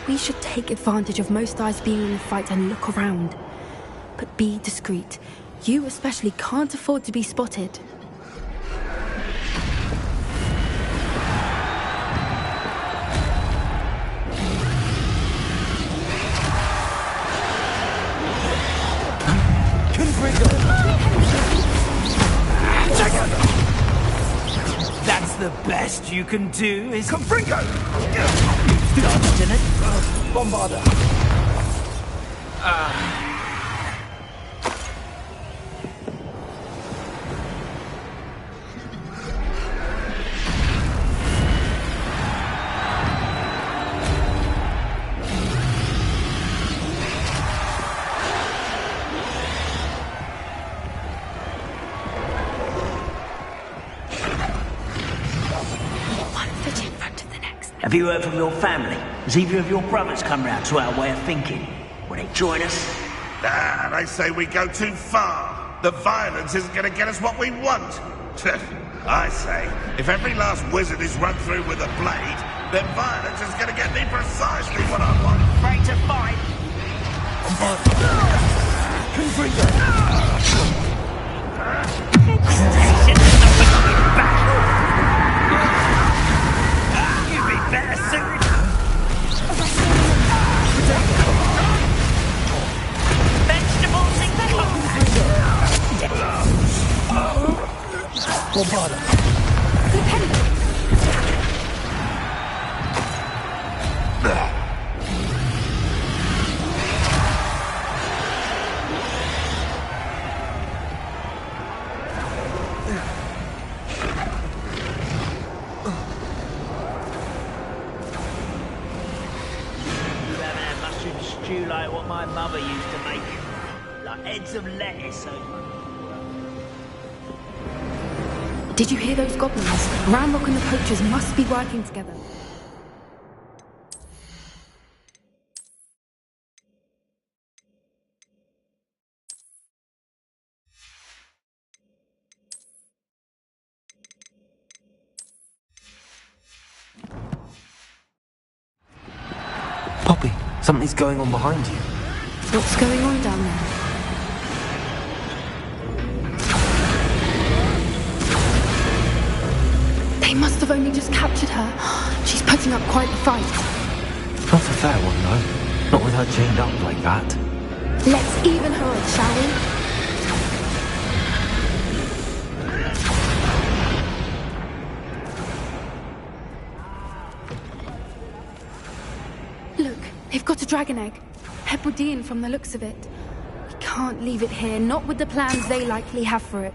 We should take advantage of most eyes being in the fight and look around. But be discreet. You especially can't afford to be spotted. That's the best you can do, is... Confringo! Dodged in it. Bombarda. Have you heard from your family? Has either of your brothers come round to our way of thinking? Will they join us? Nah, they say we go too far. The violence isn't going to get us what we want. I say, if every last wizard is run through with a blade, then violence is going to get me precisely what I want. Afraid to fight? You'd be better suited. Vegetables in stew like what my mother used to make. Like heads of lettuce over. Did you hear those goblins? Ranrock and the poachers must be working together. Poppy, something's going on behind you. What's going on down there? They must have only just captured her. She's putting up quite the fight. Not a fair one, though. Not with her chained up like that. Let's even her up, shall we? Look, they've got a dragon egg. Hebridean from the looks of it. We can't leave it here, not with the plans they likely have for it.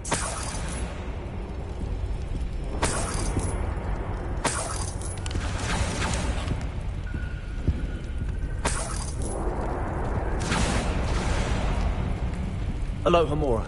Hello, Hamura.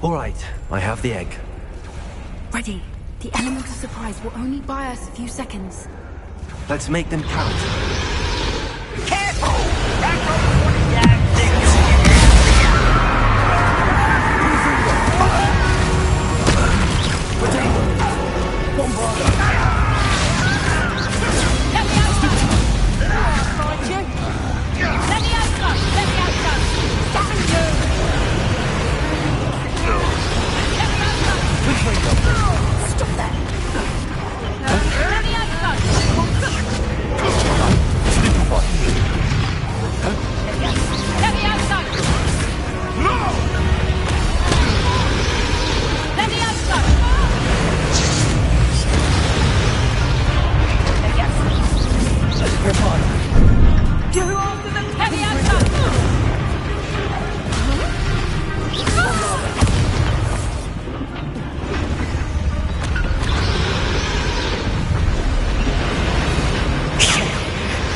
All right, I have the egg. Ready. The element of surprise will only buy us a few seconds. Let's make them count. Careful! Stop that!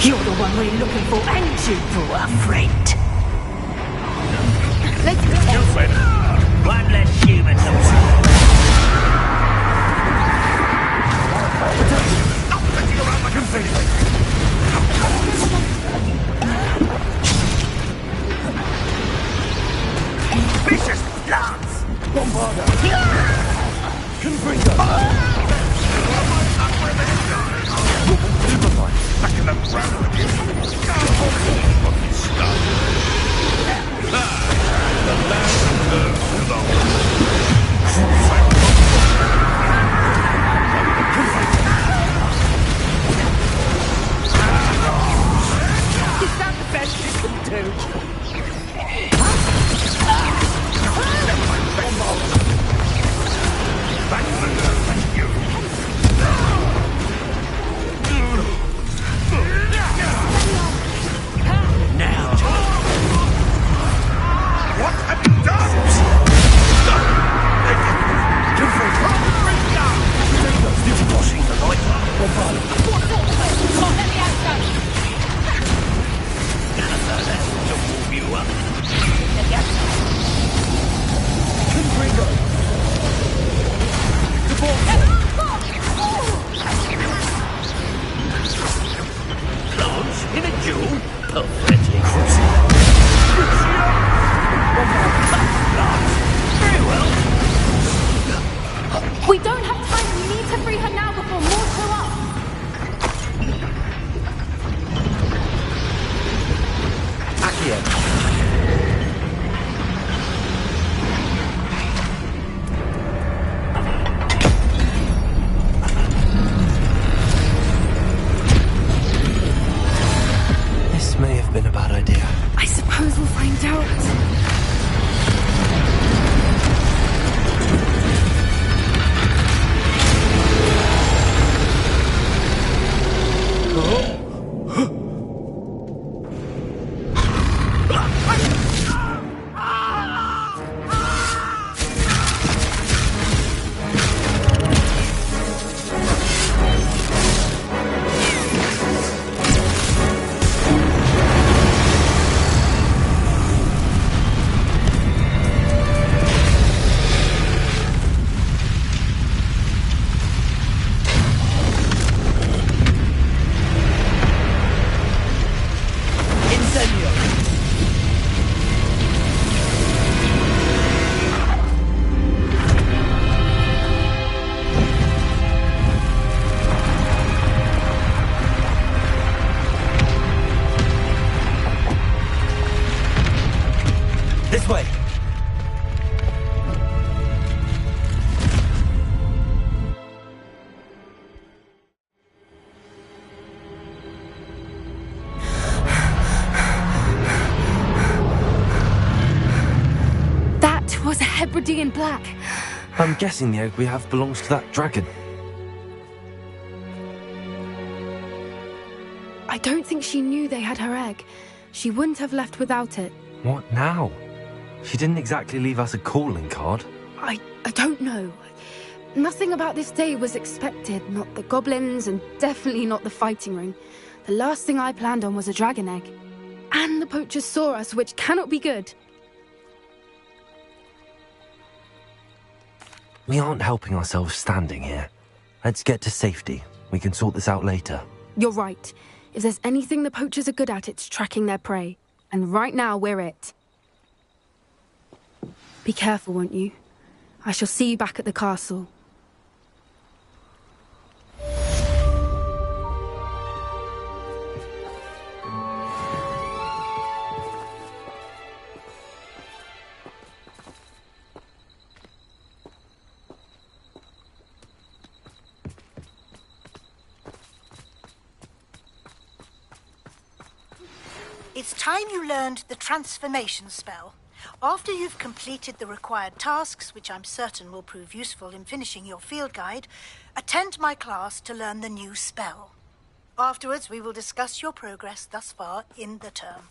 You're the one we're looking for, and you for a friend. Let's go. One less human to worry. Stop flicking around like a fish! Vicious plants! Bombarda! Confringo! Back in the ground with you. Fucking stuff. The land curves to the Is that the best you can do? Never mind. It was a Hebridean black. I'm guessing the egg we have belongs to that dragon. I don't think she knew they had her egg. She wouldn't have left without it. What now? She didn't exactly leave us a calling card. I don't know. Nothing about this day was expected. Not the goblins, and definitely not the fighting ring. The last thing I planned on was a dragon egg. And the poachers saw us, which cannot be good. We aren't helping ourselves standing here. Let's get to safety. We can sort this out later. You're right. If there's anything the poachers are good at, it's tracking their prey. And right now, we're it. Be careful, won't you? I shall see you back at the castle. It's time you learned the transformation spell. After you've completed the required tasks, which I'm certain will prove useful in finishing your field guide, attend my class to learn the new spell. Afterwards, we will discuss your progress thus far in the term.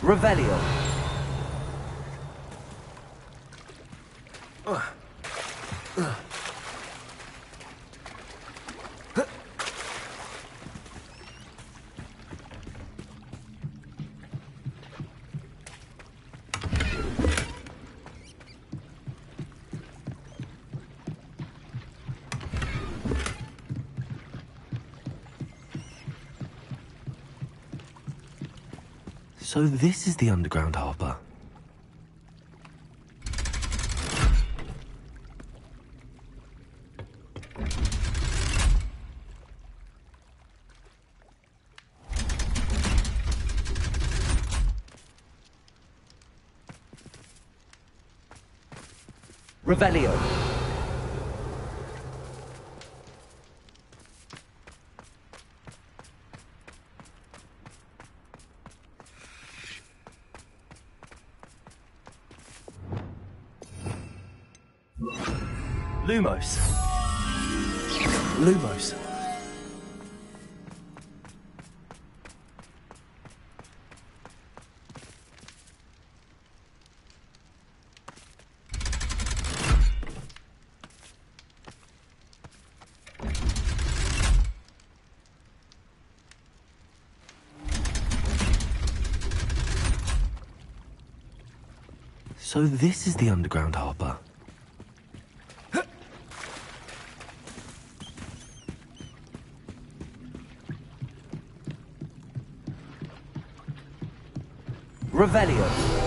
Revelio. So this is the underground harbour. Revelio. Lumos. Lumos. So this is the underground harbour. Revelio.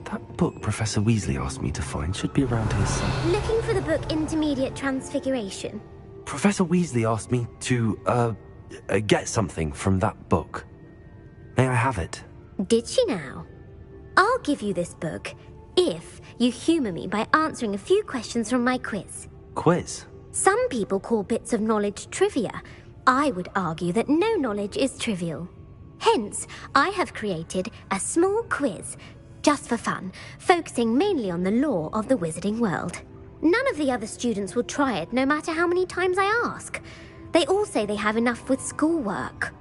That book Professor Weasley asked me to find should be around here somewhere. Looking for the book Intermediate Transfiguration? Professor Weasley asked me to, get something from that book. May I have it? Did she now? I'll give you this book if you humour me by answering a few questions from my quiz. Quiz? Some people call bits of knowledge trivia. I would argue that no knowledge is trivial. Hence, I have created a small quiz, just for fun, focusing mainly on the lore of the wizarding world. None of the other students will try it, no matter how many times I ask. They all say they have enough with schoolwork.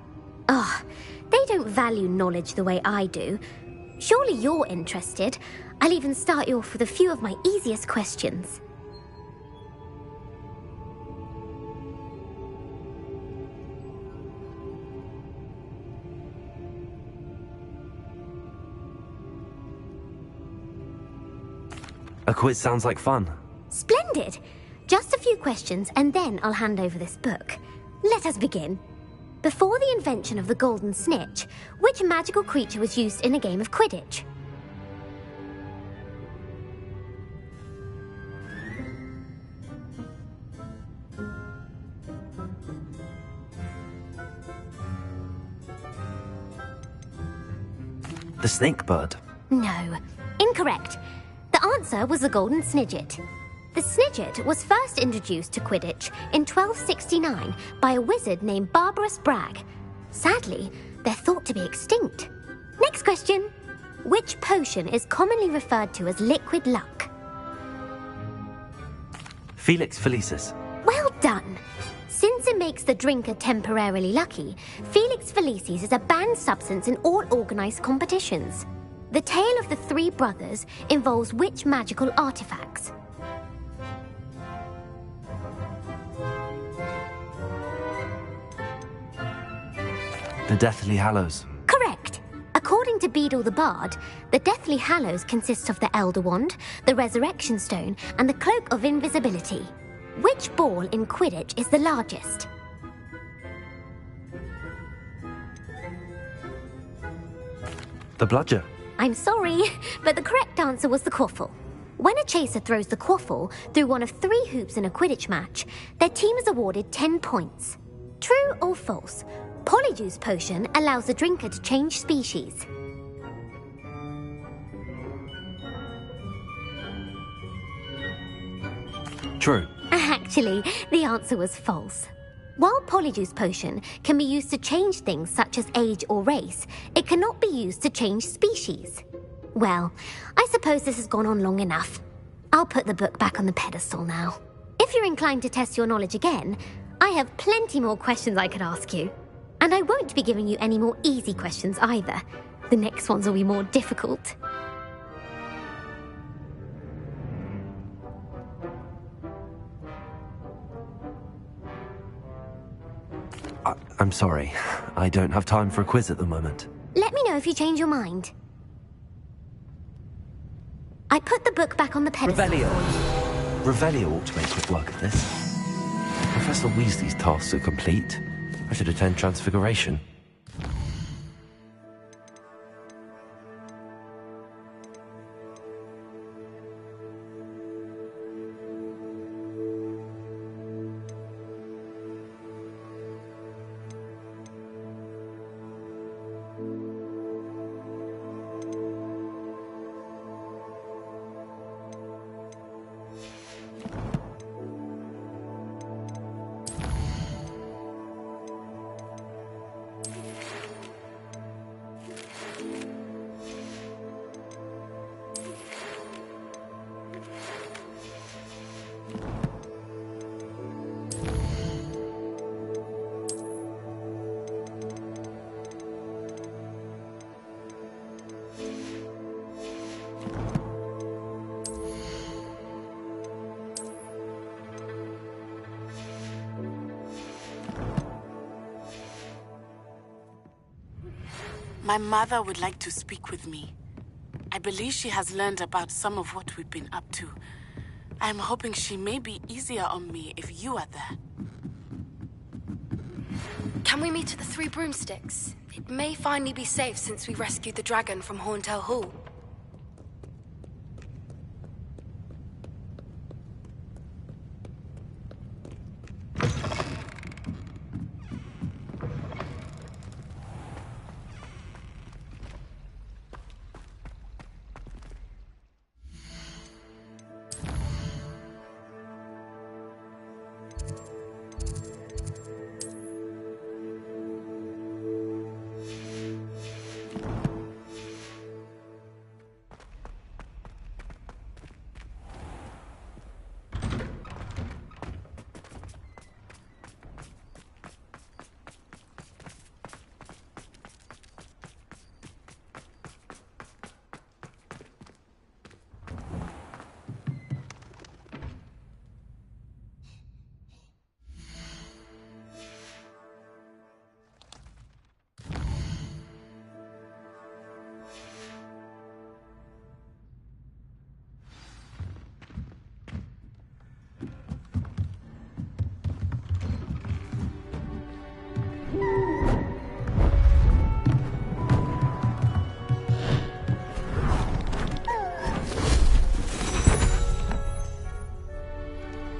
Ugh, they don't value knowledge the way I do. Surely you're interested. I'll even start you off with a few of my easiest questions. A quiz sounds like fun. Splendid! Just a few questions and then I'll hand over this book. Let us begin. Before the invention of the golden snitch, which magical creature was used in a game of Quidditch? The snake bird. No, incorrect. The answer was the golden snidget. The snidget was first introduced to Quidditch in 1269 by a wizard named Barbarous Bragg. Sadly, they're thought to be extinct. Next question. Which potion is commonly referred to as liquid luck? Felix Felicis. Well done. Since it makes the drinker temporarily lucky, Felix Felicis is a banned substance in all organised competitions. The tale of the three brothers involves which magical artifacts? The Deathly Hallows. Correct. According to Beadle the Bard, the Deathly Hallows consists of the Elder Wand, the Resurrection Stone, and the Cloak of Invisibility. Which ball in Quidditch is the largest? The Bludger. I'm sorry, but the correct answer was the quaffle. When a chaser throws the quaffle through one of 3 hoops in a Quidditch match, their team is awarded 10 points. True or false? Polyjuice Potion allows the drinker to change species. True. Actually, the answer was false. While Polyjuice Potion can be used to change things such as age or race, it cannot be used to change species. Well, I suppose this has gone on long enough. I'll put the book back on the pedestal now. If you're inclined to test your knowledge again, I have plenty more questions I could ask you. And I won't be giving you any more easy questions either. The next ones will be more difficult. I'm sorry. I don't have time for a quiz at the moment. Let me know if you change your mind. I put the book back on the pedestal. Revelio ought to make quick work of this. Professor Weasley's tasks are complete. I should attend Transfiguration. My mother would like to speak with me. I believe she has learned about some of what we've been up to. I'm hoping she may be easier on me if you are there. Can we meet at the Three Broomsticks? It may finally be safe since we rescued the dragon from Horntail Hall.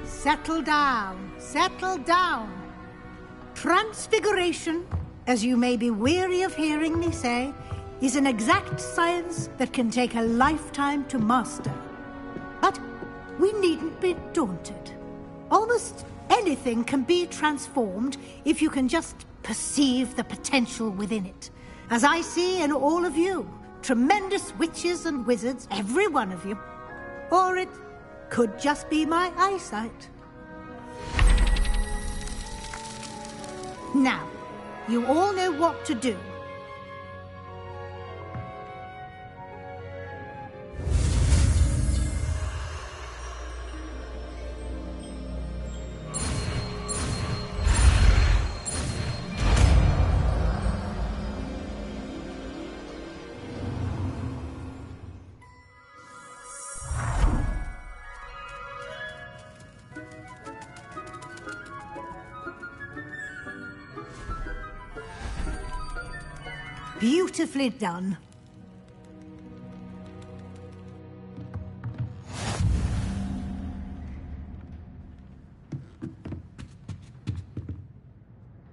Settle down, settle down. Transfiguration, as you may be weary of hearing me say, is an exact science that can take a lifetime to master. But we needn't be daunted. Almost anything can be transformed if you can just perceive the potential within it. As I see in all of you, tremendous witches and wizards, every one of you. Or it could just be my eyesight. Now, you all know what to do. Beautifully done.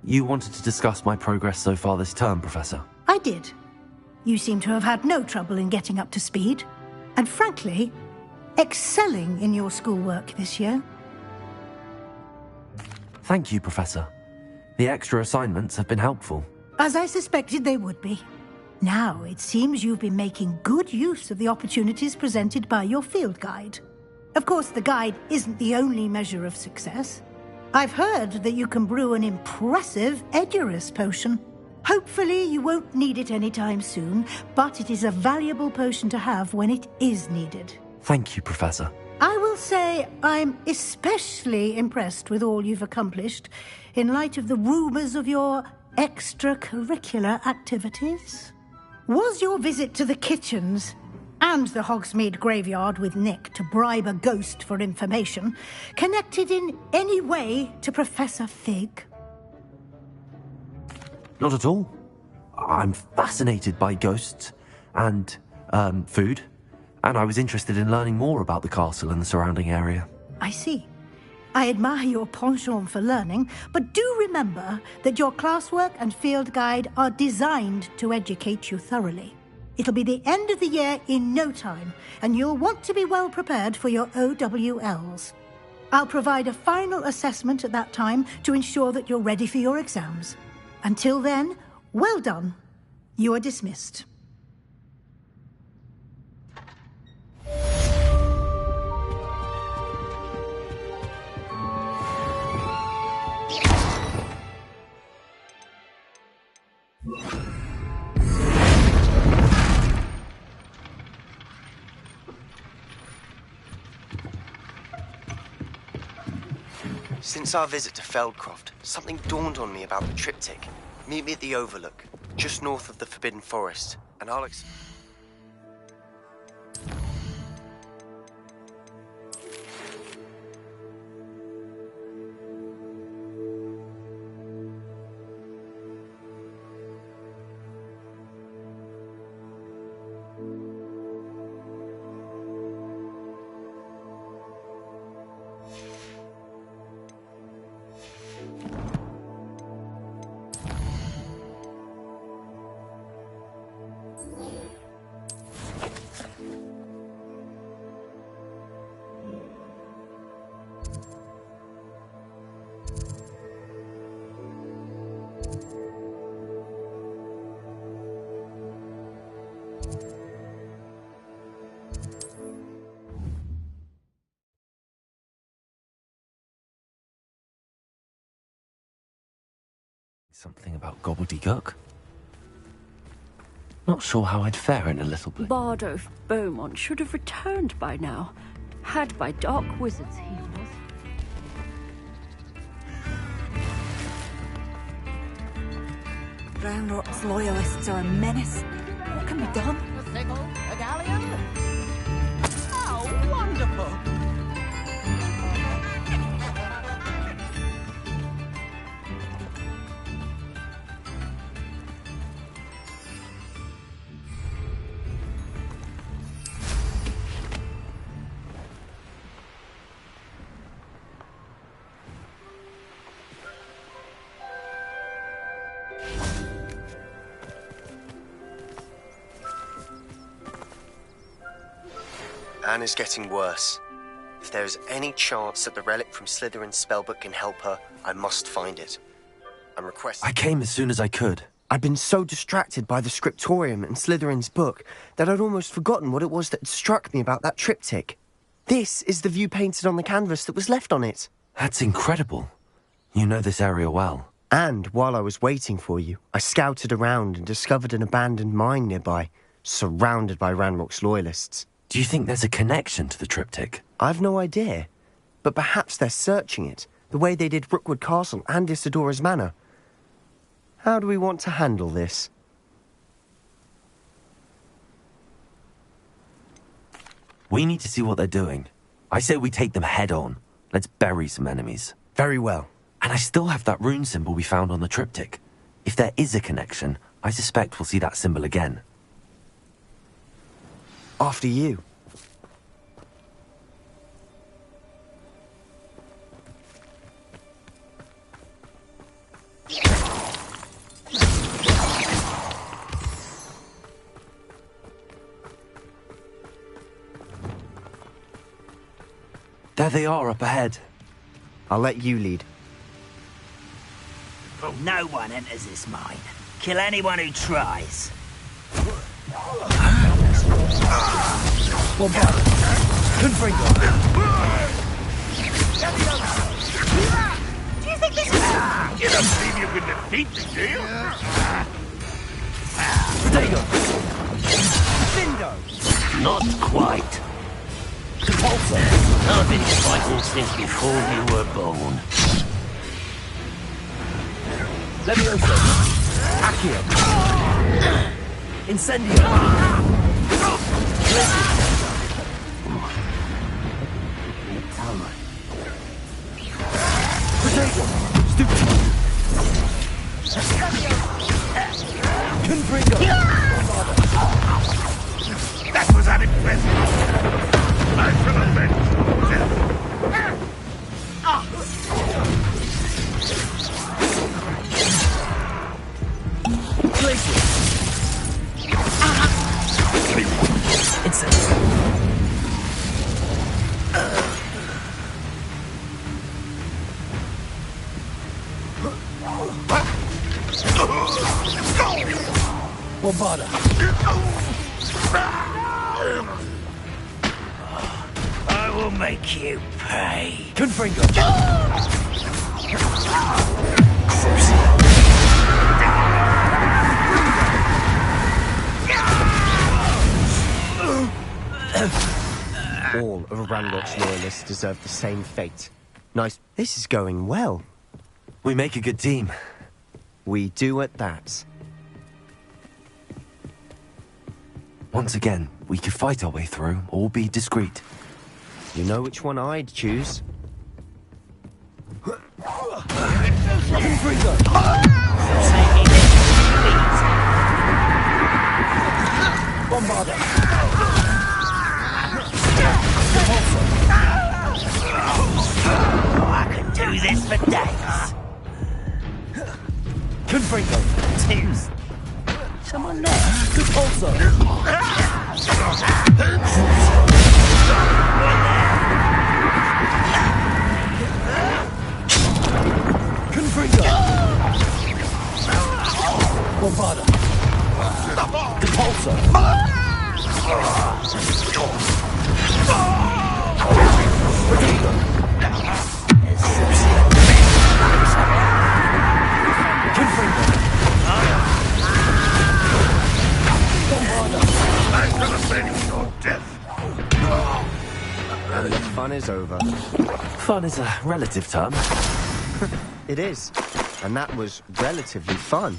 You wanted to discuss my progress so far this term, Professor? I did. You seem to have had no trouble in getting up to speed. And frankly, excelling in your schoolwork this year. Thank you, Professor. The extra assignments have been helpful. As I suspected they would be. Now, it seems you've been making good use of the opportunities presented by your field guide. Of course, the guide isn't the only measure of success. I've heard that you can brew an impressive Edurus potion. Hopefully, you won't need it anytime soon, but it is a valuable potion to have when it is needed. Thank you, Professor. I will say I'm especially impressed with all you've accomplished in light of the rumors of your extracurricular activities. Was your visit to the kitchens and the Hogsmeade graveyard with Nick to bribe a ghost for information connected in any way to Professor Fig? Not at all. I'm fascinated by ghosts and food, and I was interested in learning more about the castle and the surrounding area. I see. I admire your penchant for learning, but do remember that your classwork and field guide are designed to educate you thoroughly. It'll be the end of the year in no time, and you'll want to be well prepared for your OWLs. I'll provide a final assessment at that time to ensure that you're ready for your exams. Until then, well done. You are dismissed. Since our visit to Feldcroft, something dawned on me about the triptych. Meet me at the Overlook, just north of the Forbidden Forest, and I'll Something about gobbledygook? Not sure how I'd fare in a little bit. Bardo Beaumont should have returned by now. Had by dark wizards he was. Ranrock's loyalists are a menace. What can be done? A sickle, a galleon? Oh, wonderful! Anne is getting worse. If there is any chance that the relic from Slytherin's spellbook can help her, I must find it. I'm requesting... I came as soon as I could. I'd been so distracted by the scriptorium and Slytherin's book that I'd almost forgotten what it was that had struck me about that triptych. This is the view painted on the canvas that was left on it. That's incredible. You know this area well. And while I was waiting for you, I scouted around and discovered an abandoned mine nearby, surrounded by Ranrock's loyalists. Do you think there's a connection to the triptych? I've no idea, but perhaps they're searching it, the way they did Rookwood Castle and Isidora's Manor. How do we want to handle this? We need to see what they're doing. I say we take them head on. Let's bury some enemies. Very well. And I still have that rune symbol we found on the triptych. If there is a connection, I suspect we'll see that symbol again. After you. There they are up ahead. I'll let you lead. No one enters this mine. Kill anyone who tries. Confringo. Do you think this is... You don't believe you can defeat me, do you? Protego. Findo. Not quite. Repulsor. I've been fighting since before you were born. Levioso. Accio. Incendio. Protego. Stupid. Confringo. That was unimpressive. I shall avenge your death. Bombarda. I will make you pay. Confringo. All of Ranrock's loyalists deserve the same fate. Nice. This is going well. We make a good team. We do at that. Once again, we could fight our way through, or be discreet. You know which one I'd choose. Bombarda. Oh, I could do this for days. Confringo. Twos. Someone there. Repulsor. Confringo. Bombarda. Repulsor. Protego. Confringo. I shall avenge your death. And the fun is over. Fun is a relative term. It is. And that was relatively fun.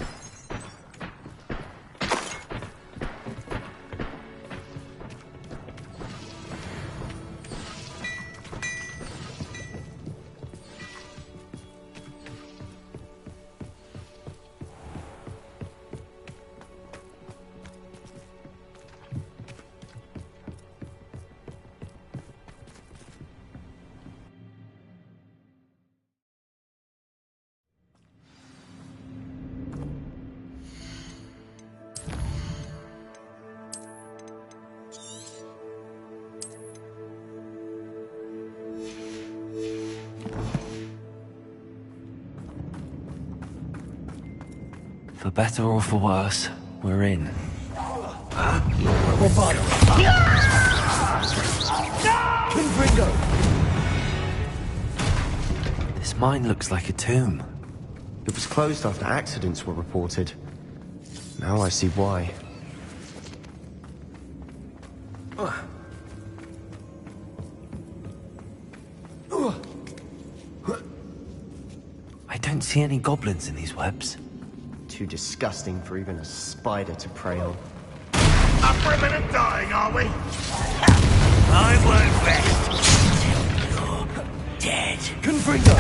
For better or for worse, we're in. This mine looks like a tomb. It was closed after accidents were reported. Now I see why. I don't see any goblins in these webs. Too disgusting for even a spider to prey on. Up for a minute dying, are we? I won't rest till you're dead. Confringo!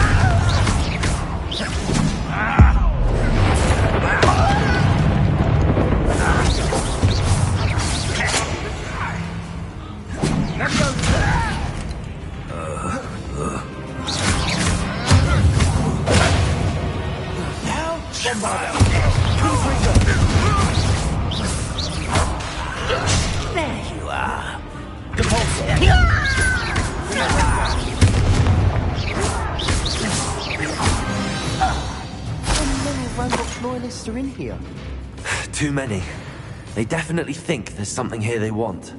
There you are. How many Ranrock's loyalists are in here? Too many. They definitely think there's something here they want.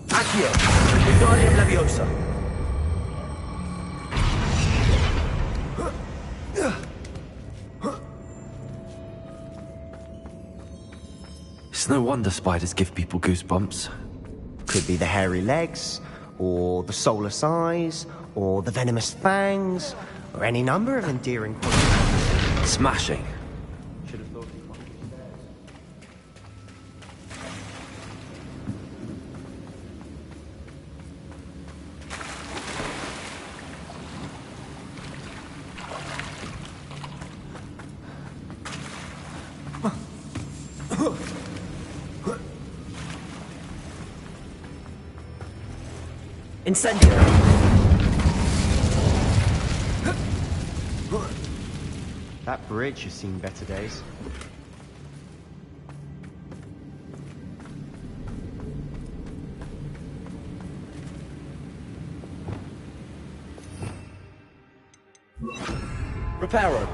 Accio! Wingardium Leviosa! It's no wonder spiders give people goosebumps. Could be the hairy legs, or the soulless eyes, or the venomous fangs, or any number of endearing qualities. Smashing. Incendio! That bridge has seen better days. Reparo!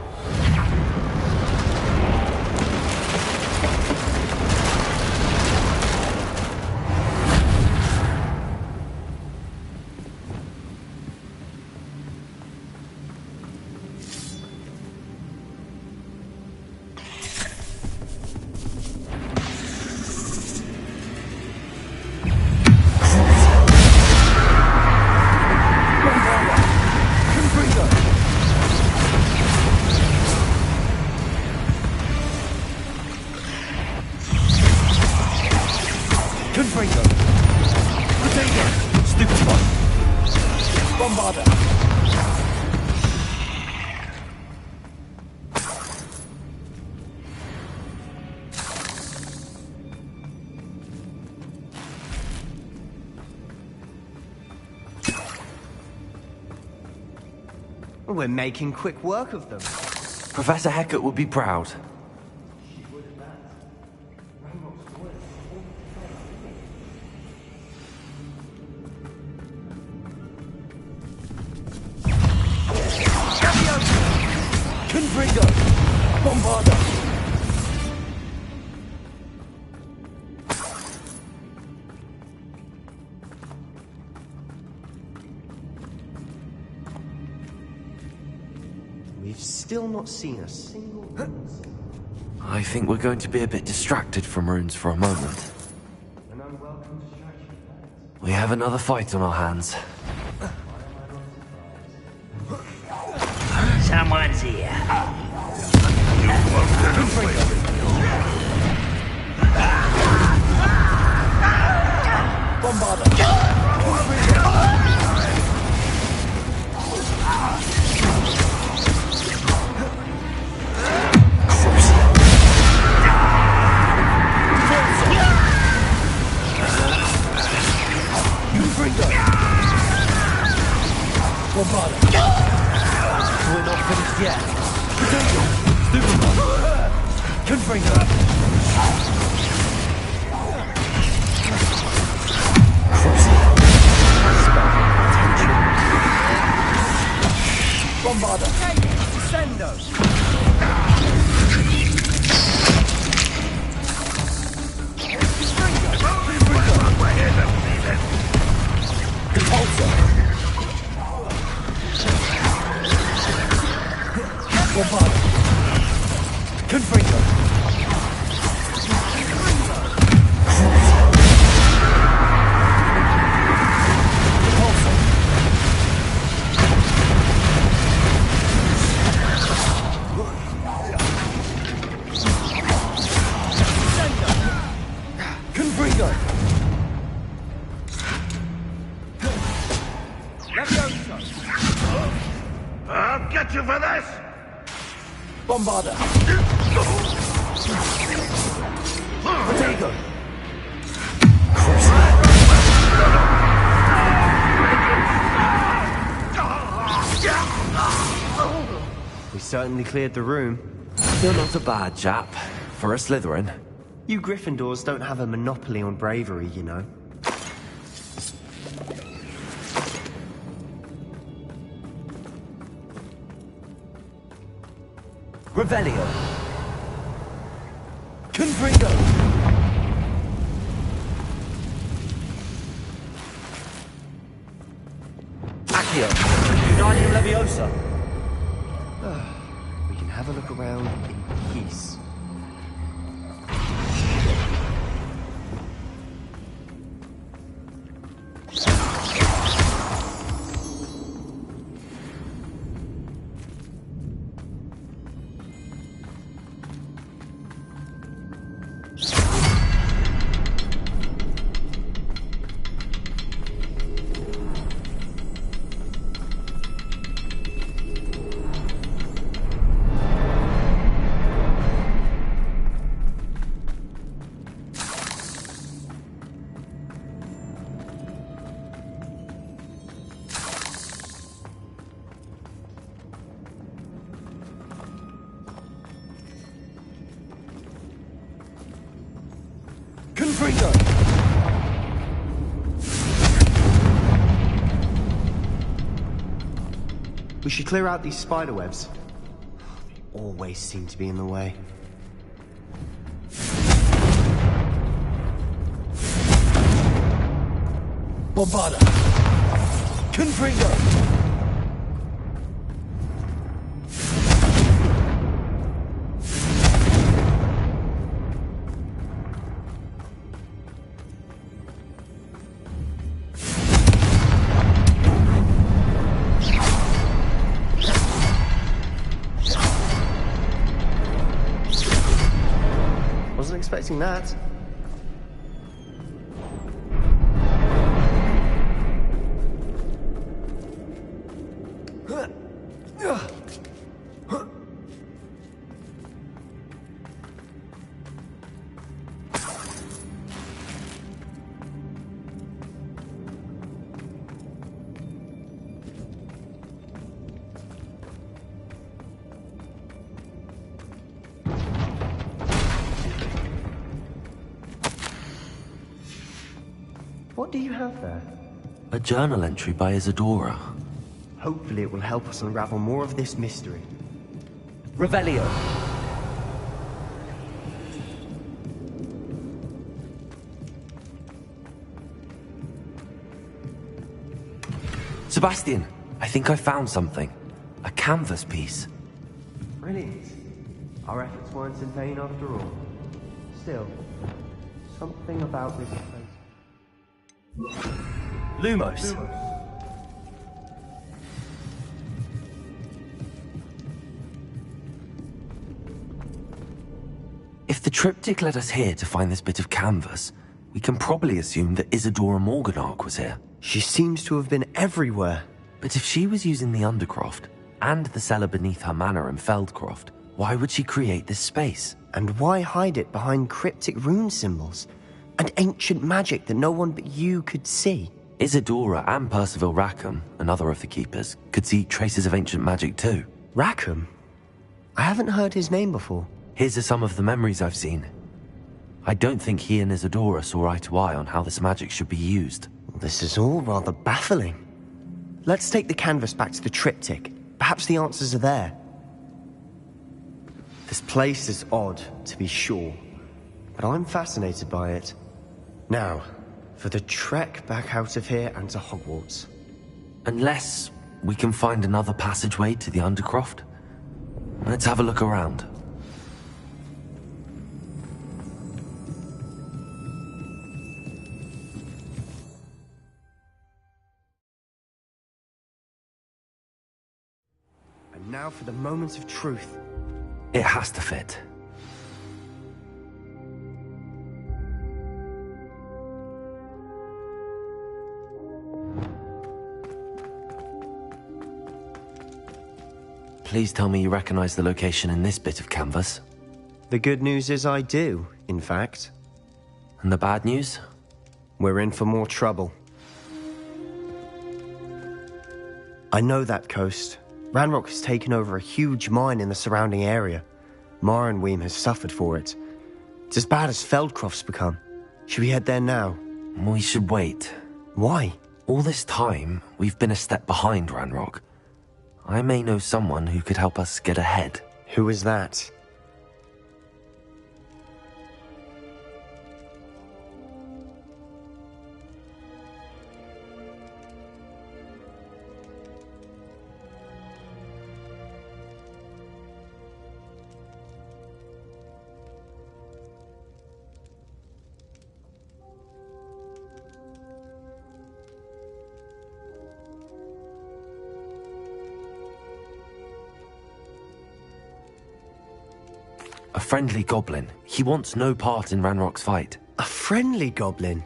Confringo! Potato! Stupefy! Bombarda! We're making quick work of them. Professor Hecat would be proud. Confringo! Bombarda! We've still not seen a single... I think we're going to be a bit distracted from runes for a moment. We have another fight on our hands. Someone's here. We're not finished yet. Confringo! That Leviosa! Bombarda! Confringo! Confringo! I'll get you for this! Bombarda! Potato! We certainly cleared the room. You're not a bad chap. For a Slytherin. You Gryffindors don't have a monopoly on bravery, you know. Revelio! Confringo! Accio! Uniting Leviosa! We can have a look around in peace. Confringo! We should clear out these spider webs. They always seem to be in the way. Bombarda! Confringo! Wasn't expecting that. What do you have there? A journal entry by Isadora. Hopefully it will help us unravel more of this mystery. Revelio! Sebastian, I think I found something. A canvas piece. Brilliant. Our efforts weren't in vain after all. Still, something about this place. Lumos! If the triptych led us here to find this bit of canvas, we can probably assume that Isadora Morganach was here. She seems to have been everywhere. But if she was using the Undercroft, and the cellar beneath her manor in Feldcroft, why would she create this space? And why hide it behind cryptic rune symbols? And ancient magic that no one but you could see? Isadora and Percival Rackham, another of the Keepers, could see traces of ancient magic too. Rackham? I haven't heard his name before. His are some of the memories I've seen. I don't think he and Isadora saw eye to eye on how this magic should be used. This is all rather baffling. Let's take the canvas back to the triptych. Perhaps the answers are there. This place is odd, to be sure, but I'm fascinated by it. Now, for the trek back out of here and to Hogwarts. Unless we can find another passageway to the Undercroft. Let's have a look around. And now for the moments of truth. It has to fit. Please tell me you recognize the location in this bit of canvas. The good news is I do, in fact. And the bad news? We're in for more trouble. I know that coast. Ranrock has taken over a huge mine in the surrounding area. Marenweem has suffered for it. It's as bad as Feldcroft's become. Should we head there now? We should wait. Why? All this time, we've been a step behind Ranrock. I may know someone who could help us get ahead. Who is that? A friendly goblin. He wants no part in Ranrock's fight. A friendly goblin?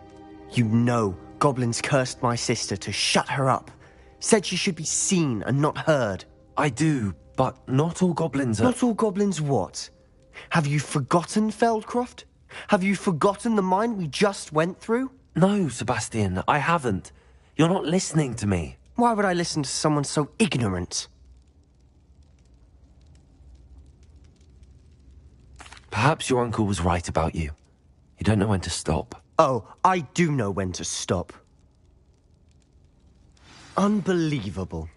You know, goblins cursed my sister to shut her up. Said she should be seen and not heard. I do, but not all goblins are... Not all goblins what? Have you forgotten Feldcroft? Have you forgotten the mine we just went through? No, Sebastian, I haven't. You're not listening to me. Why would I listen to someone so ignorant? Perhaps your uncle was right about you. You don't know when to stop. Oh, I do know when to stop. Unbelievable.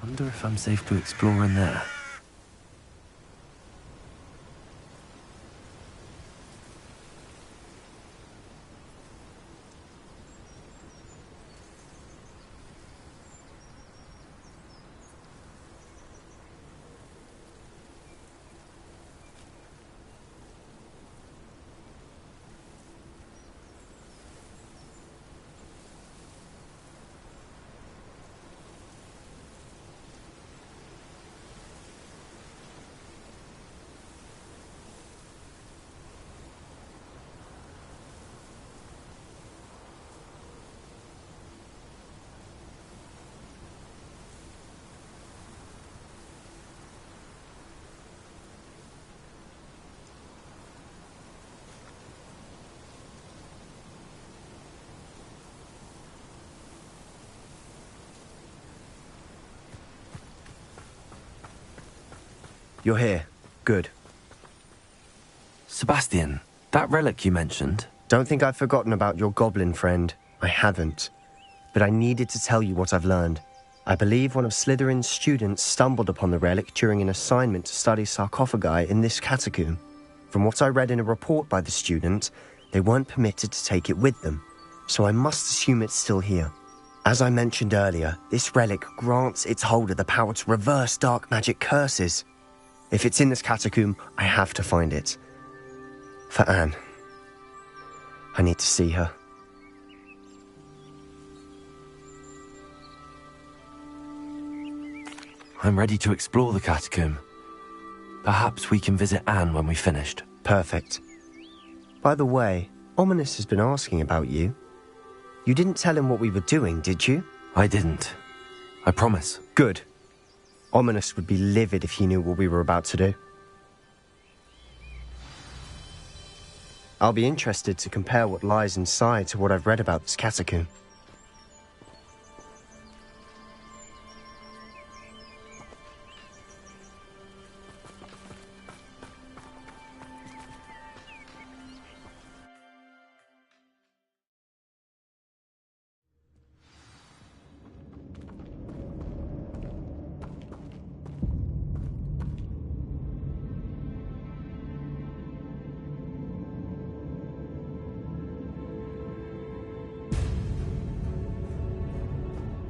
Wonder if I'm safe to explore in there. You're here. Good. Sebastian, that relic you mentioned... Don't think I've forgotten about your goblin friend. I haven't. But I needed to tell you what I've learned. I believe one of Slytherin's students stumbled upon the relic during an assignment to study sarcophagi in this catacomb. From what I read in a report by the student, they weren't permitted to take it with them, so I must assume it's still here. As I mentioned earlier, this relic grants its holder the power to reverse dark magic curses. If it's in this catacomb, I have to find it. For Anne. I need to see her. I'm ready to explore the catacomb. Perhaps we can visit Anne when we've finished. Perfect. By the way, Ominous has been asking about you. You didn't tell him what we were doing, did you? I didn't. I promise. Good. Ominous would be livid if he knew what we were about to do. I'll be interested to compare what lies inside to what I've read about this catacomb.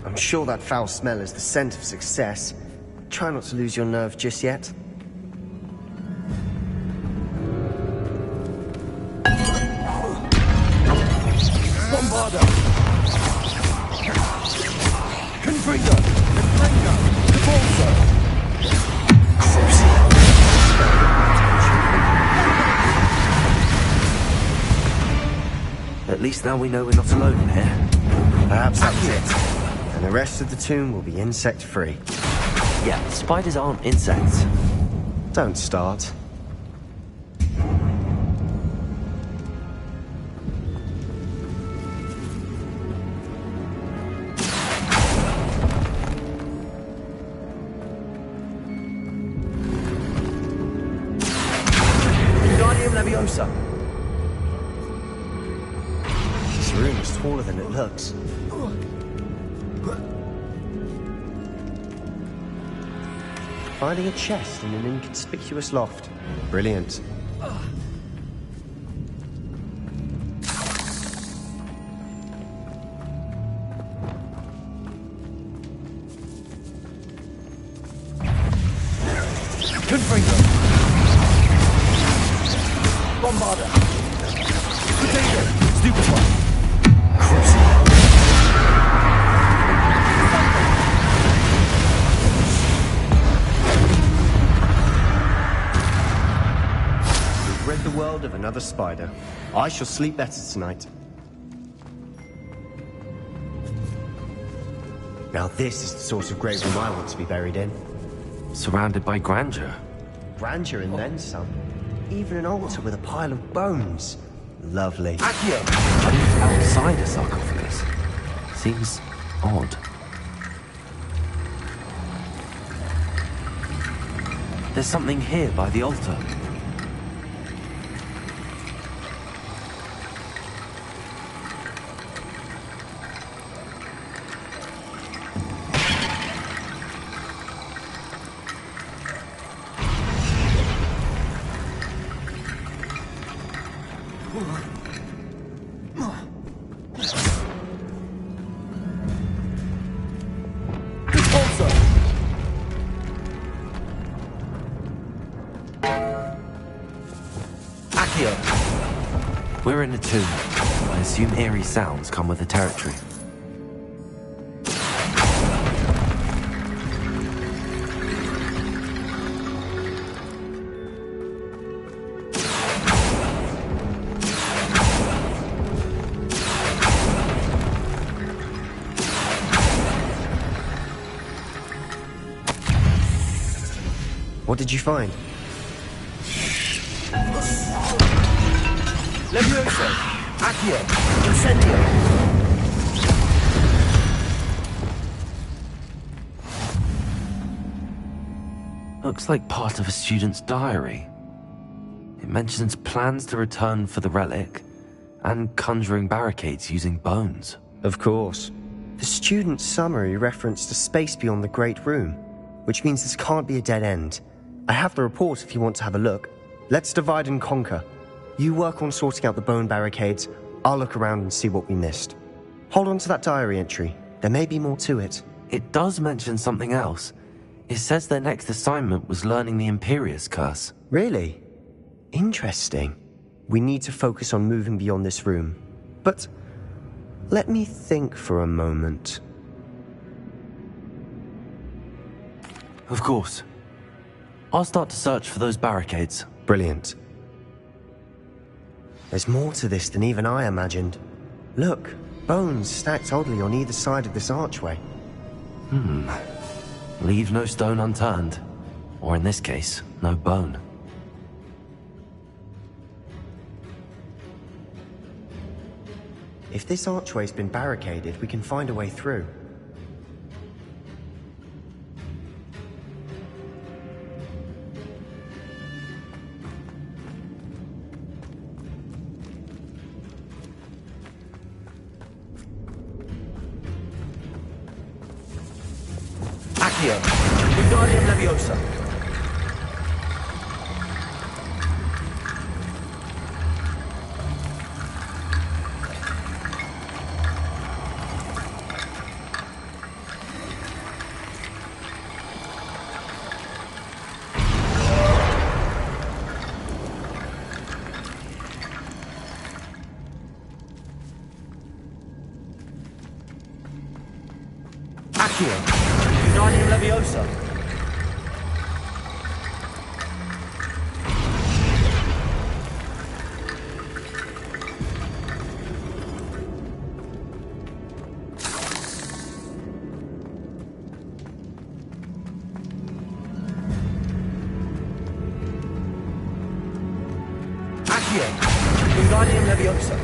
I'm sure that foul smell is the scent of success. Try not to lose your nerve just yet. Bombarda! Confringo! Confringo! Cabalso! At least now we know we're not alone in here. Perhaps that's it. And the rest of the tomb will be insect-free. Yeah, spiders aren't insects. Don't start. Wingardium Leviosa. This room is taller than it looks. Finding a chest in an inconspicuous loft. Brilliant. Confringo! Bombarda! Potato! Stupefy! Rid the world of another spider. I shall sleep better tonight. Now this is the sort of grave room I want to be buried in. Surrounded by grandeur. Grandeur and then some. Even an altar with a pile of bones. Lovely. Accio! Outside a sarcophagus. Seems odd. There's something here by the altar. We're in a tomb. I assume eerie sounds come with the territory. What did you find? Leviosa! Accio! Incendio! Looks like part of a student's diary. It mentions plans to return for the relic and conjuring barricades using bones. Of course. The student's summary referenced a space beyond the Great Room, which means this can't be a dead end. I have the report if you want to have a look. Let's divide and conquer. You work on sorting out the bone barricades. I'll look around and see what we missed. Hold on to that diary entry. There may be more to it. It does mention something else. It says their next assignment was learning the Imperius Curse. Really? Interesting. We need to focus on moving beyond this room. But let me think for a moment. Of course. I'll start to search for those barricades. Brilliant. There's more to this than even I imagined. Look, bones stacked oddly on either side of this archway. Leave no stone unturned. Or in this case, no bone. If this archway's been barricaded, we can find a way through. Accio. Wingardium Leviosa. Accio. Wingardium Leviosa. Accio. Wingardium Leviosa.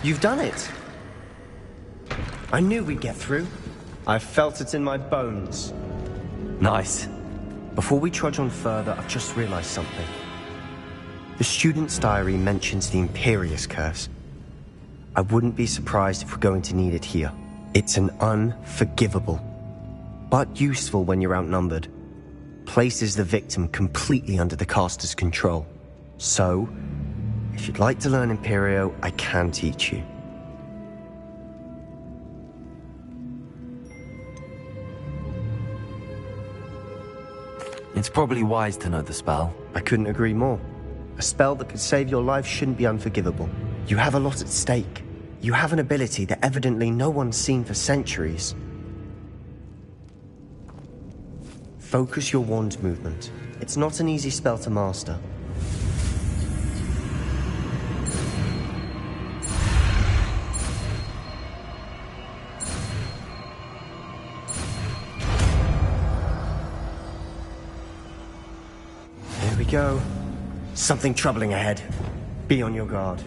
You've done it! I knew we'd get through. I felt it in my bones. Nice. Before we trudge on further, I've just realized something. The student's diary mentions the Imperius Curse. I wouldn't be surprised if we're going to need it here. It's an unforgivable, but useful when you're outnumbered. Places the victim completely under the caster's control. So, if you'd like to learn Imperio, I can teach you. It's probably wise to know the spell. I couldn't agree more. A spell that could save your life shouldn't be unforgivable. You have a lot at stake. You have an ability that evidently no one's seen for centuries. Focus your wand movement. It's not an easy spell to master. Here we go. Something troubling ahead. Be on your guard.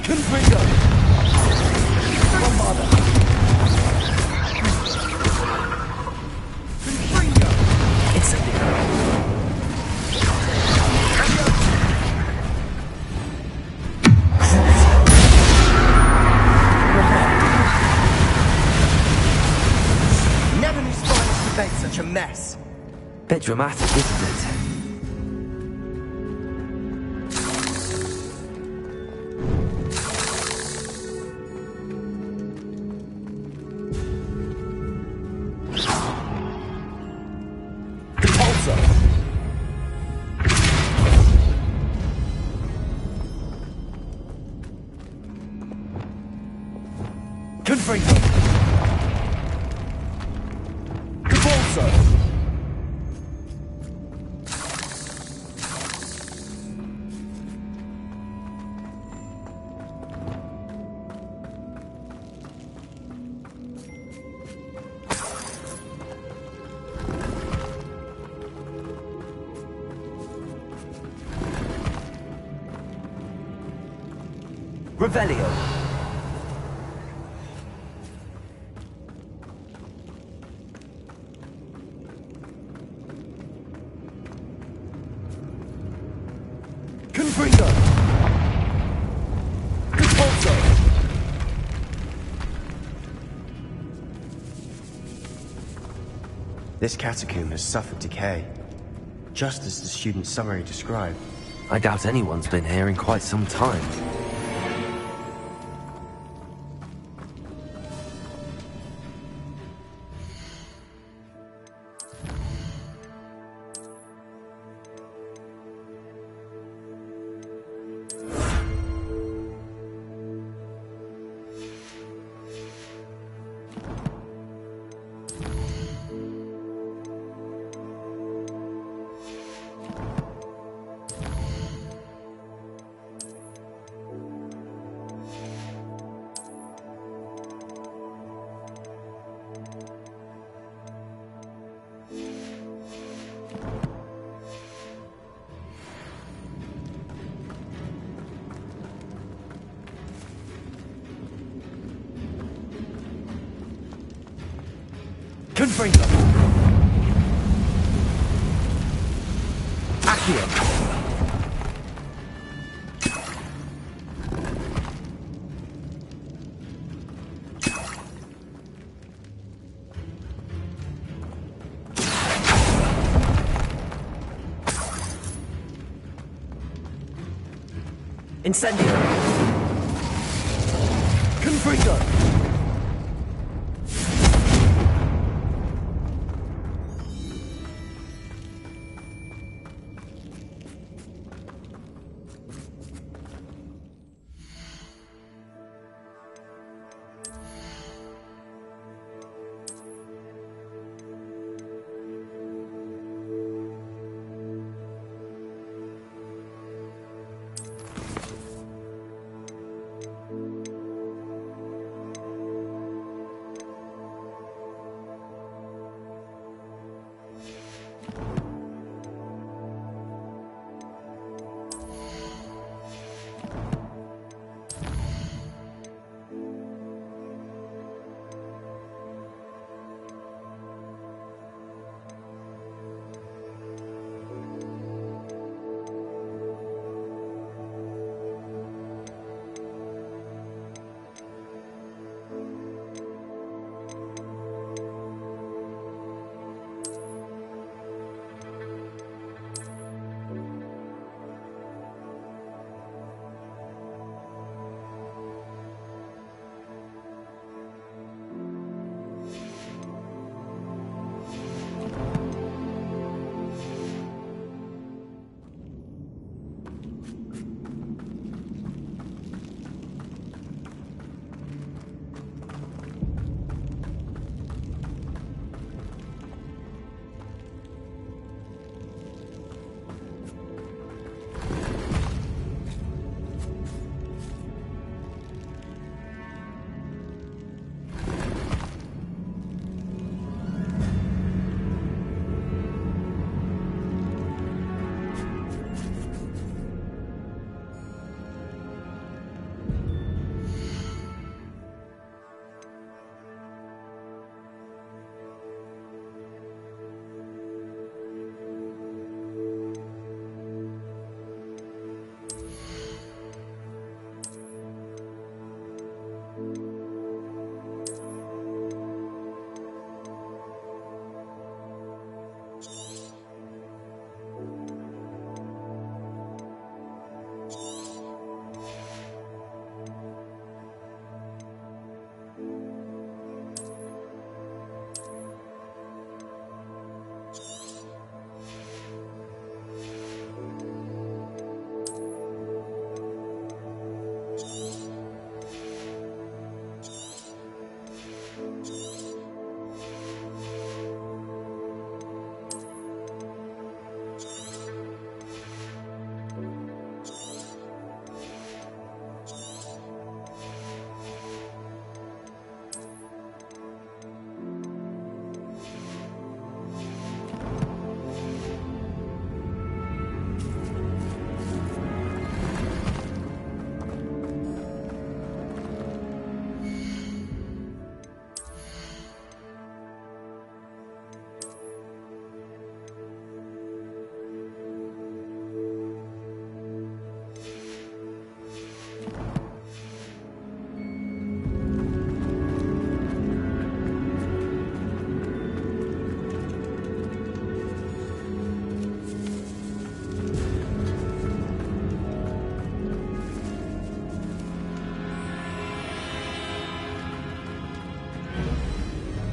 Confringo! Bombarda! Confringo! Incendio! Never knew spiders could make such a mess. Bit dramatic, isn't it? Confringo! Capulso! Revelio! Confringo! Capulso! This catacomb has suffered decay, just as the student summary described. I doubt anyone's been here in quite some time. Confringo! Accio! Incendio! Confringo!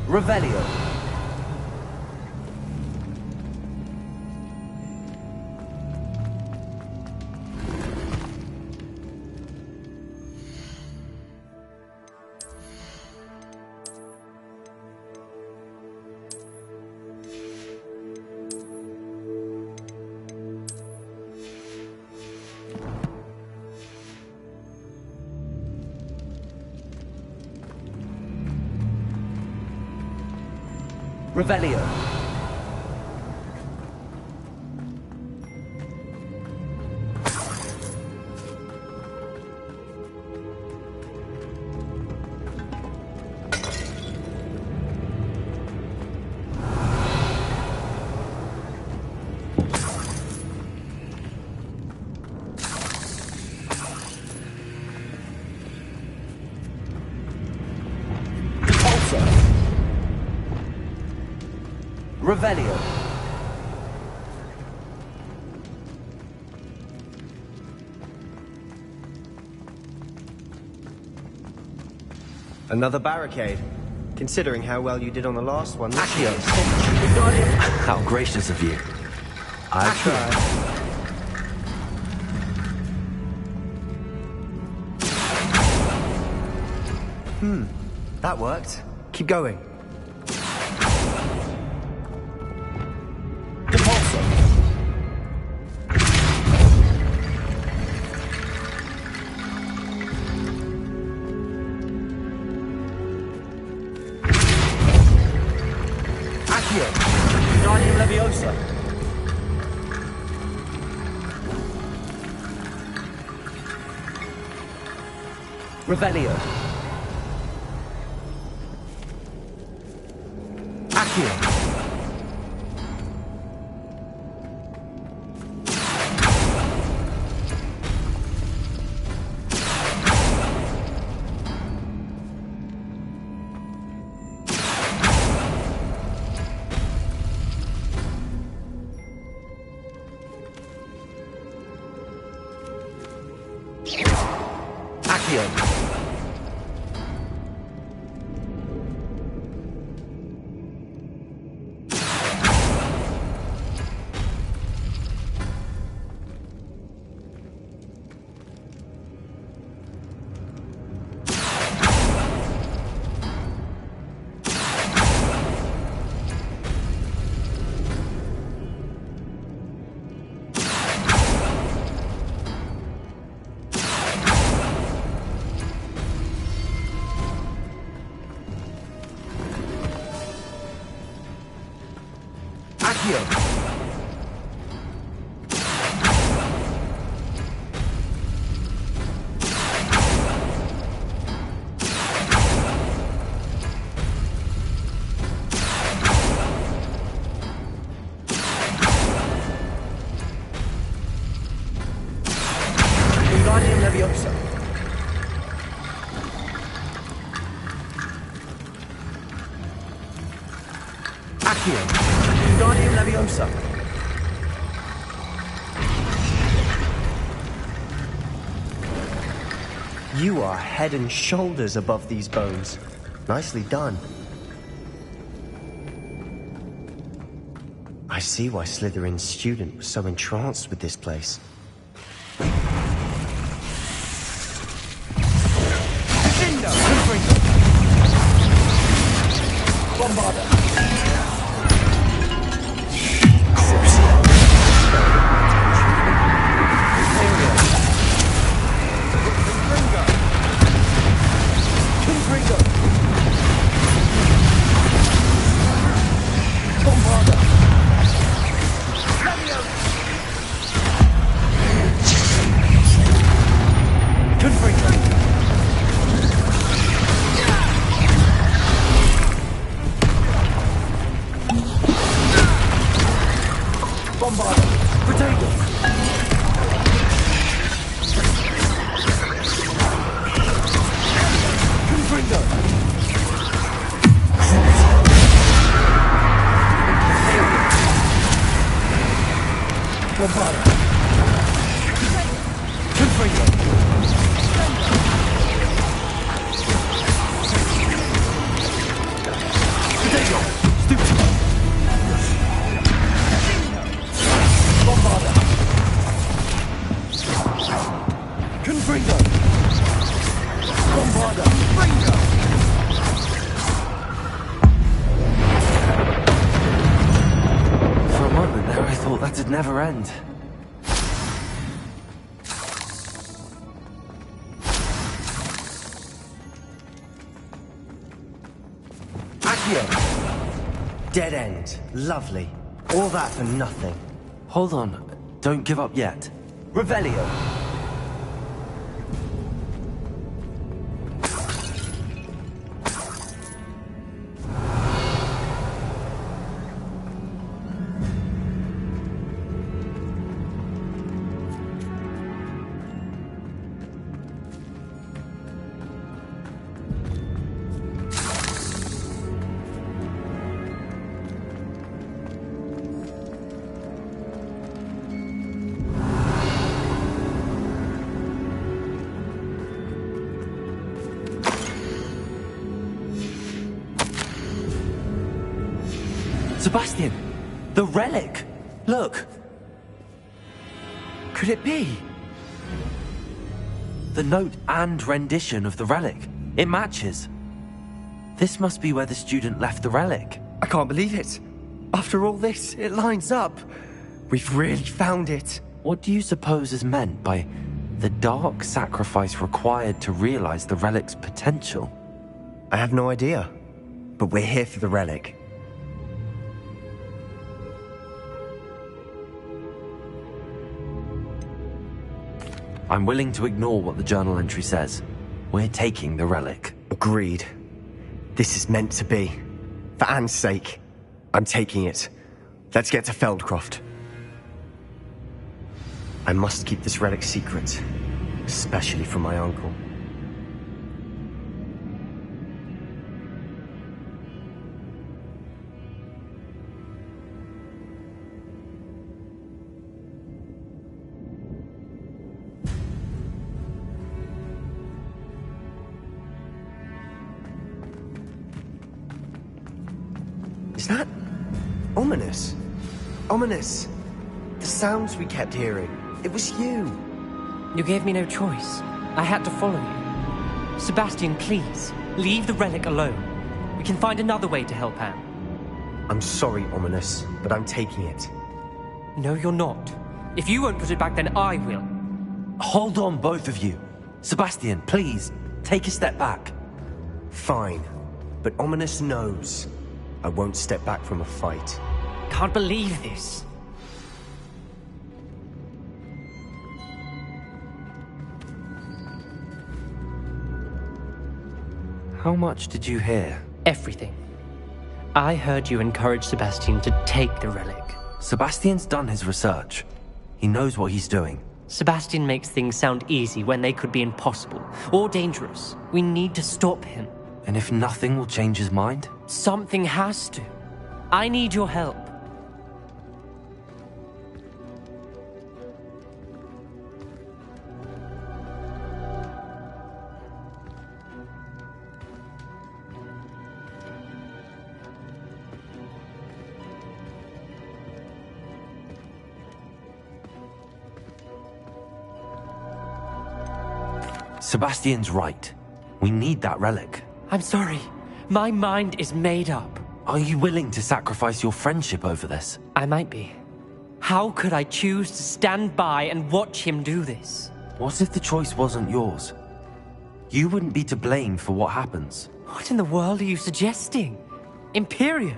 Revelio. Revelio. Revelio. Another barricade. Considering how well you did on the last one. Accio. How gracious of you. I tried. That worked. Keep going. Revelio. Accio. You are head and shoulders above these bones. Nicely done. I see why Slytherin's student was so entranced with this place. Bombarda. never end. Accio! Dead end. Lovely. All that for nothing. Hold on. Don't give up yet. Revelio! Sebastian! The relic! Look! Could it be? The note and rendition of the relic. It matches. This must be where the student left the relic. I can't believe it. After all this, it lines up. We've really found it. What do you suppose is meant by the dark sacrifice required to realize the relic's potential? I have no idea. But we're here for the relic. I'm willing to ignore what the journal entry says. We're taking the relic. Agreed. This is meant to be. For Anne's sake, I'm taking it. Let's get to Feldcroft. I must keep this relic secret, especially from my uncle. Is that ominous? Ominous. The sounds we kept hearing. It was you. You gave me no choice. I had to follow you. Sebastian, please, leave the relic alone. We can find another way to help Anne. I'm sorry, Ominous, but I'm taking it. No, you're not. If you won't put it back, then I will. Hold on, both of you. Sebastian, please, take a step back. Fine, but Ominous knows. I won't step back from a fight. Can't believe this. How much did you hear? Everything. I heard you encourage Sebastian to take the relic. Sebastian's done his research. He knows what he's doing. Sebastian makes things sound easy when they could be impossible or dangerous. We need to stop him. And if nothing will change his mind? Something has to. I need your help. Sebastian's right. We need that relic. I'm sorry. My mind is made up. Are you willing to sacrifice your friendship over this? I might be. How could I choose to stand by and watch him do this? What if the choice wasn't yours? You wouldn't be to blame for what happens. What in the world are you suggesting? Imperium?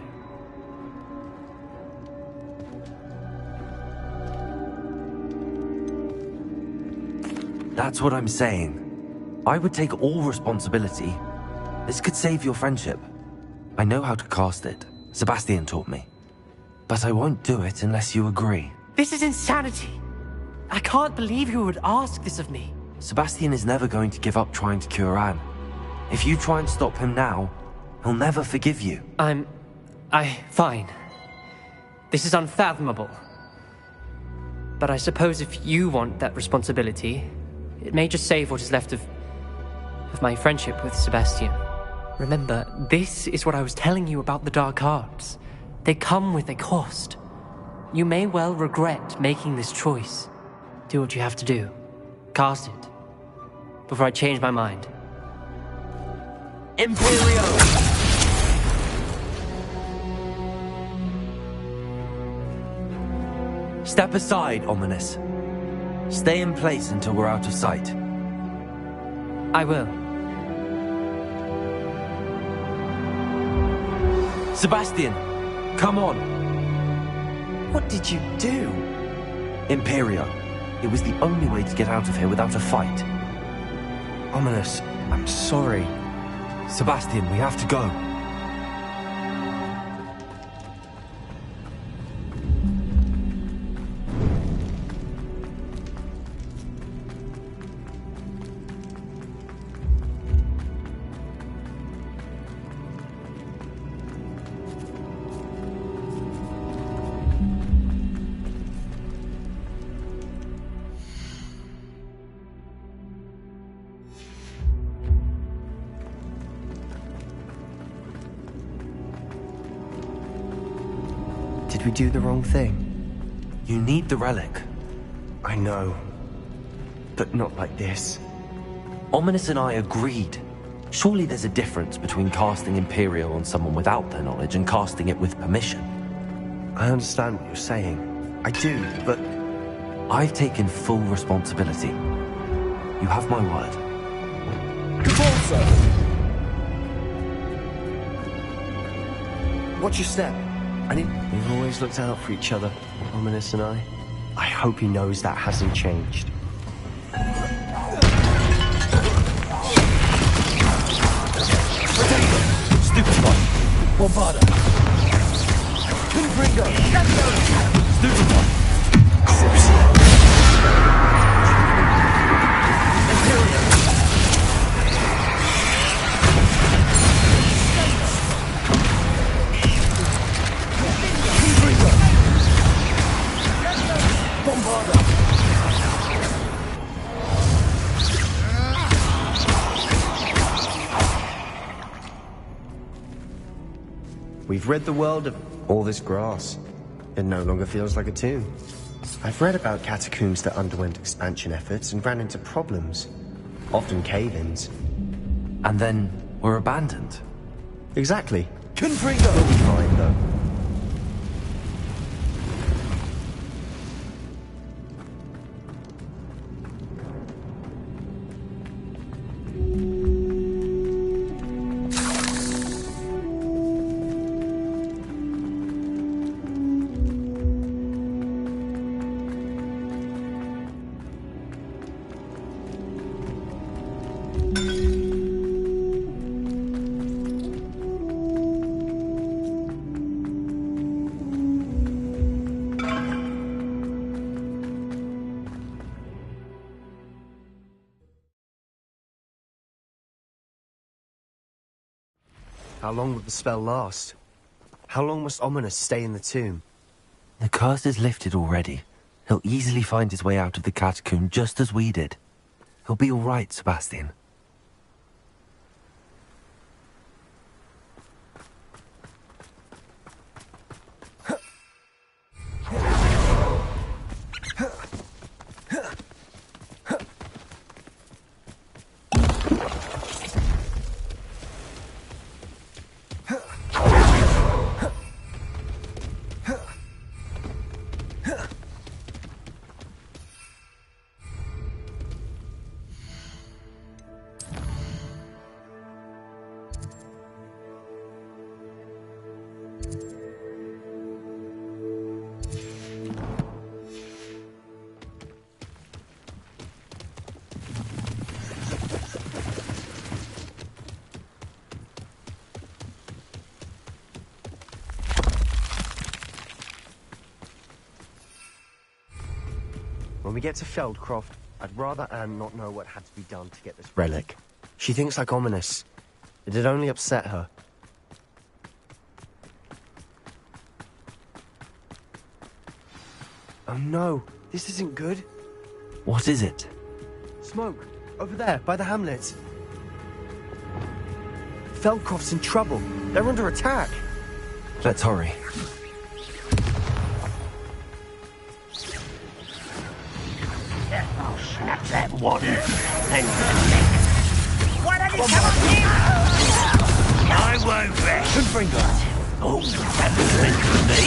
That's what I'm saying. I would take all responsibility. This could save your friendship. I know how to cast it. Sebastian taught me. But I won't do it unless you agree. This is insanity. I can't believe you would ask this of me. Sebastian is never going to give up trying to cure Anne. If you try and stop him now, he'll never forgive you. Fine. This is unfathomable. But I suppose if you want that responsibility, it may just save what is left of my friendship with Sebastian. Remember, this is what I was telling you about the dark arts. They come with a cost. You may well regret making this choice. Do what you have to do. Cast it. Before I change my mind. Imperio! Step aside, Ominous. Stay in place until we're out of sight. I will. Sebastian, come on. What did you do? Imperio. It was the only way to get out of here without a fight. Ominous, I'm sorry. Sebastian, we have to go. Did we do the wrong thing? You need the relic. I know. But not like this. Ominous and I agreed. Surely there's a difference between casting Imperial on someone without their knowledge and casting it with permission. I understand what you're saying. I do, but... I've taken full responsibility. You have my word. Watch your step. We've always looked out for each other, Ominous and I. I hope he knows that hasn't changed. Stupid one. Bombarda. Confringo. Stupid one. We've rid the world of all this grass. It no longer feels like a tomb. I've read about catacombs that underwent expansion efforts and ran into problems. Often cave-ins. And then were abandoned. Exactly. Confringo. We'll be fine, though. How long will the spell last? How long must Ominous stay in the tomb? The curse is lifted already. He'll easily find his way out of the catacomb just as we did. He'll be all right, Sebastian. When we get to Feldcroft, I'd rather Anne not know what had to be done to get this relic. She thinks like Ominous. It'd only upset her. Oh no, this isn't good. What is it? Smoke, over there, by the hamlet. Feldcroft's in trouble. They're under attack. Let's hurry. I'll snap that one and Why don't you come up here? I won't bet. Confringo. Oh, that was meant for me.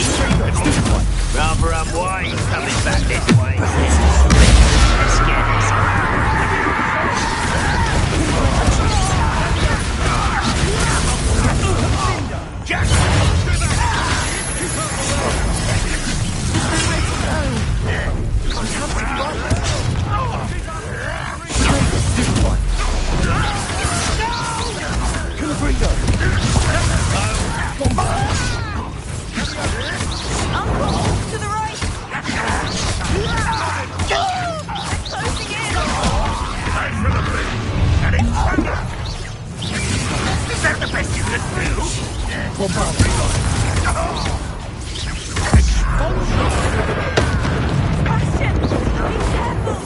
Rather unwise coming back this way. Let's get this. To the right! Closing in! Is that the best you can do? Bastion! Be careful!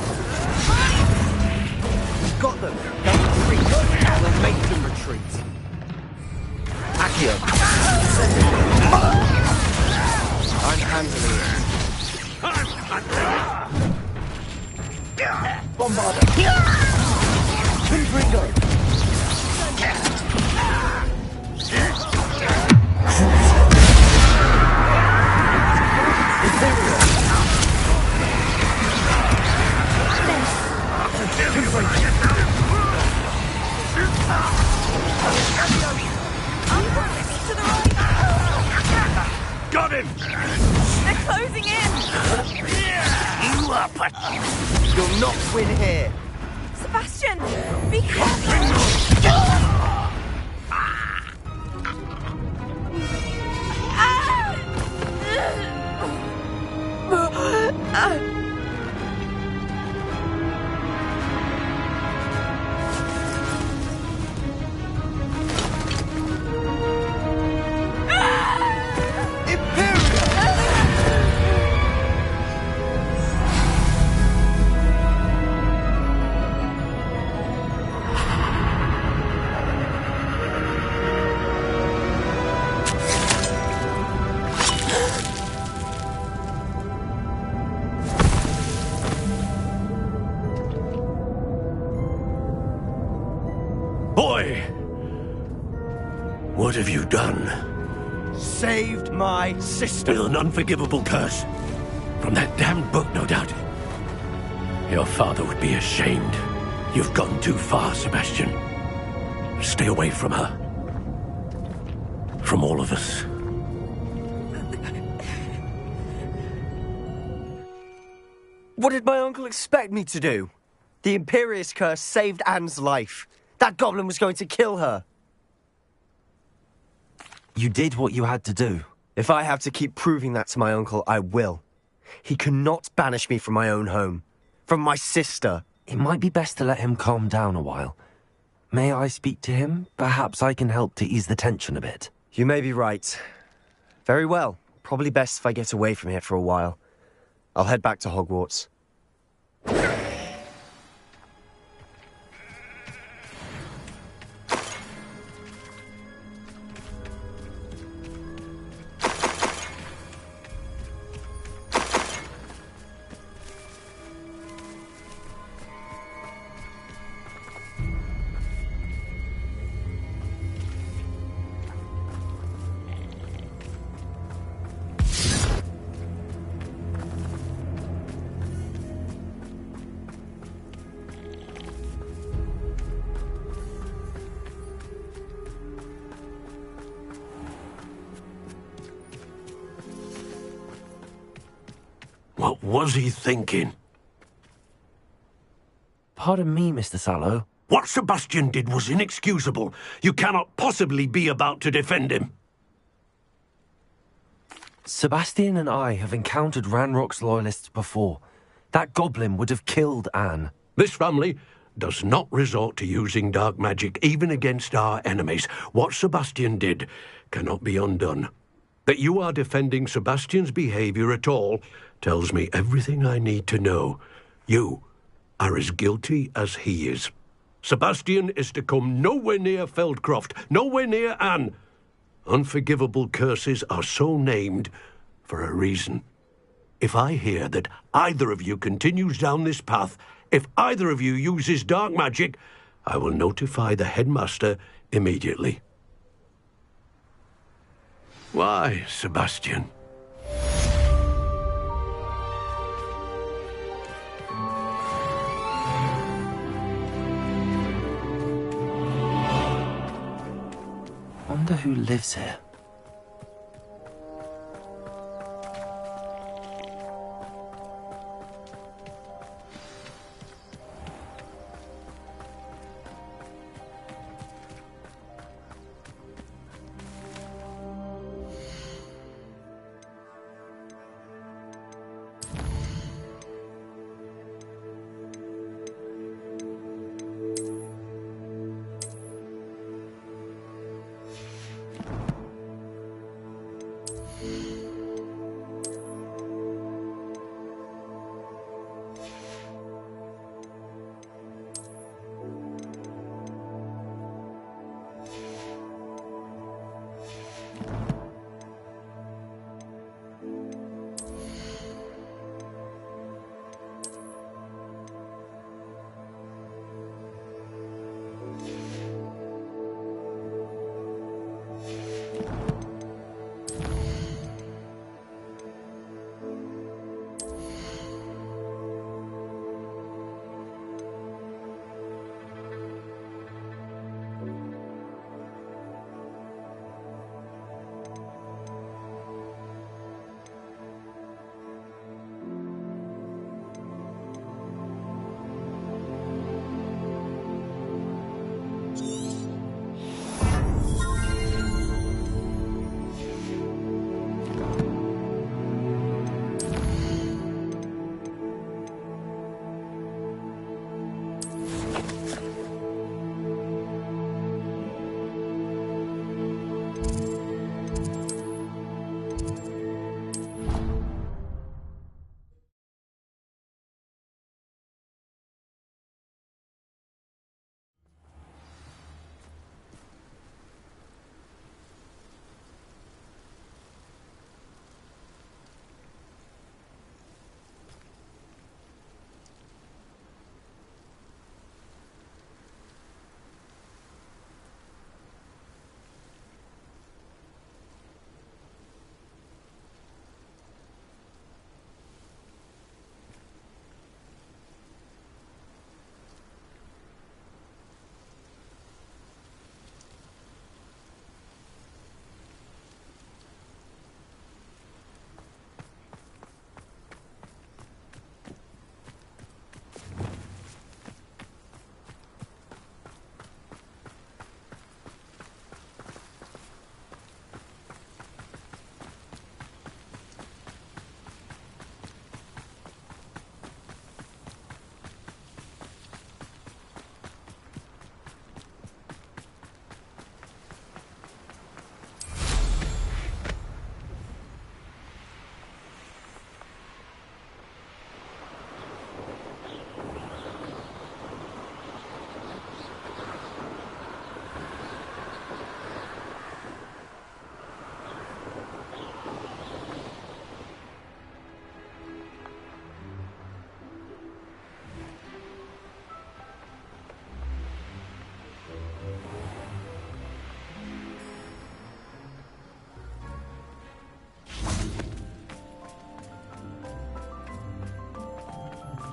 We've got them. They'll retreat. We'll make them retreat. Accio. I'm handling it. Bombarder. Confringo. Got him! They're closing in! You up? You'll not win here. Sebastian! Be careful! Boy! What have you done? Saved my sister. With an unforgivable curse. From that damned book, no doubt. Your father would be ashamed. You've gone too far, Sebastian. Stay away from her. From all of us. What did my uncle expect me to do? The Imperious curse saved Anne's life. That goblin was going to kill her. You did what you had to do. If I have to keep proving that to my uncle, I will. He cannot banish me from my own home. From my sister. It might be best to let him calm down a while. May I speak to him? Perhaps I can help to ease the tension a bit. You may be right. Very well. Probably best if I get away from here for a while. I'll head back to Hogwarts. What was he thinking? Pardon me, Mr. Sallow. What Sebastian did was inexcusable. You cannot possibly be about to defend him. Sebastian and I have encountered Ranrock's loyalists before. That goblin would have killed Anne. This family does not resort to using dark magic, even against our enemies. What Sebastian did cannot be undone. That you are defending Sebastian's behavior at all tells me everything I need to know. You are as guilty as he is. Sebastian is to come nowhere near Feldcroft, nowhere near Anne. Unforgivable curses are so named for a reason. If I hear that either of you continues down this path, if either of you uses dark magic, I will notify the headmaster immediately. Why, Sebastian? Wonder who lives here.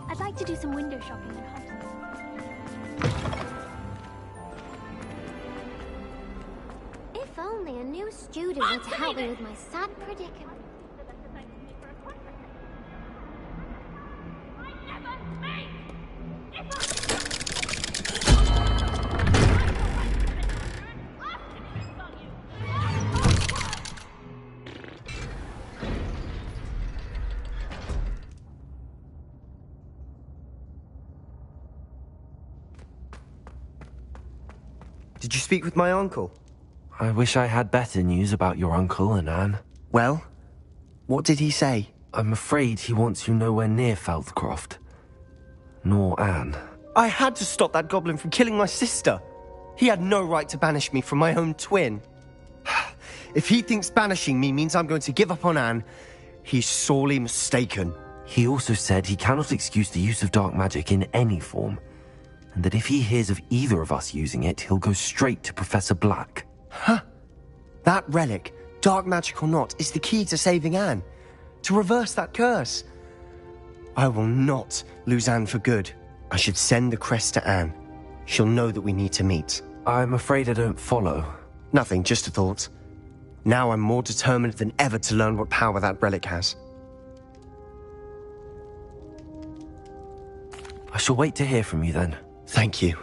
I'd like to do some window shopping in Hogwarts. If only a new student were to help me with my sad predicament. Did you speak with my uncle? I wish I had better news about your uncle and Anne. Well, what did he say? I'm afraid he wants you nowhere near Feldcroft. Nor Anne. I had to stop that goblin from killing my sister. He had no right to banish me from my own twin. If he thinks banishing me means I'm going to give up on Anne, he's sorely mistaken. He also said he cannot excuse the use of dark magic in any form, and that if he hears of either of us using it, he'll go straight to Professor Black. Huh? That relic dark magic or not, is the key to saving Anne. To reverse that curse. I will not lose Anne for good. I should send the crest to Anne. She'll know that we need to meet. I'm afraid I don't follow. Nothing, just a thought. Now I'm more determined than ever to learn what power that relic has. I shall wait to hear from you then. Thank you.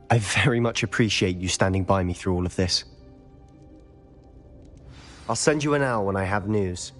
I very much appreciate you standing by me through all of this. I'll send you an owl when I have news.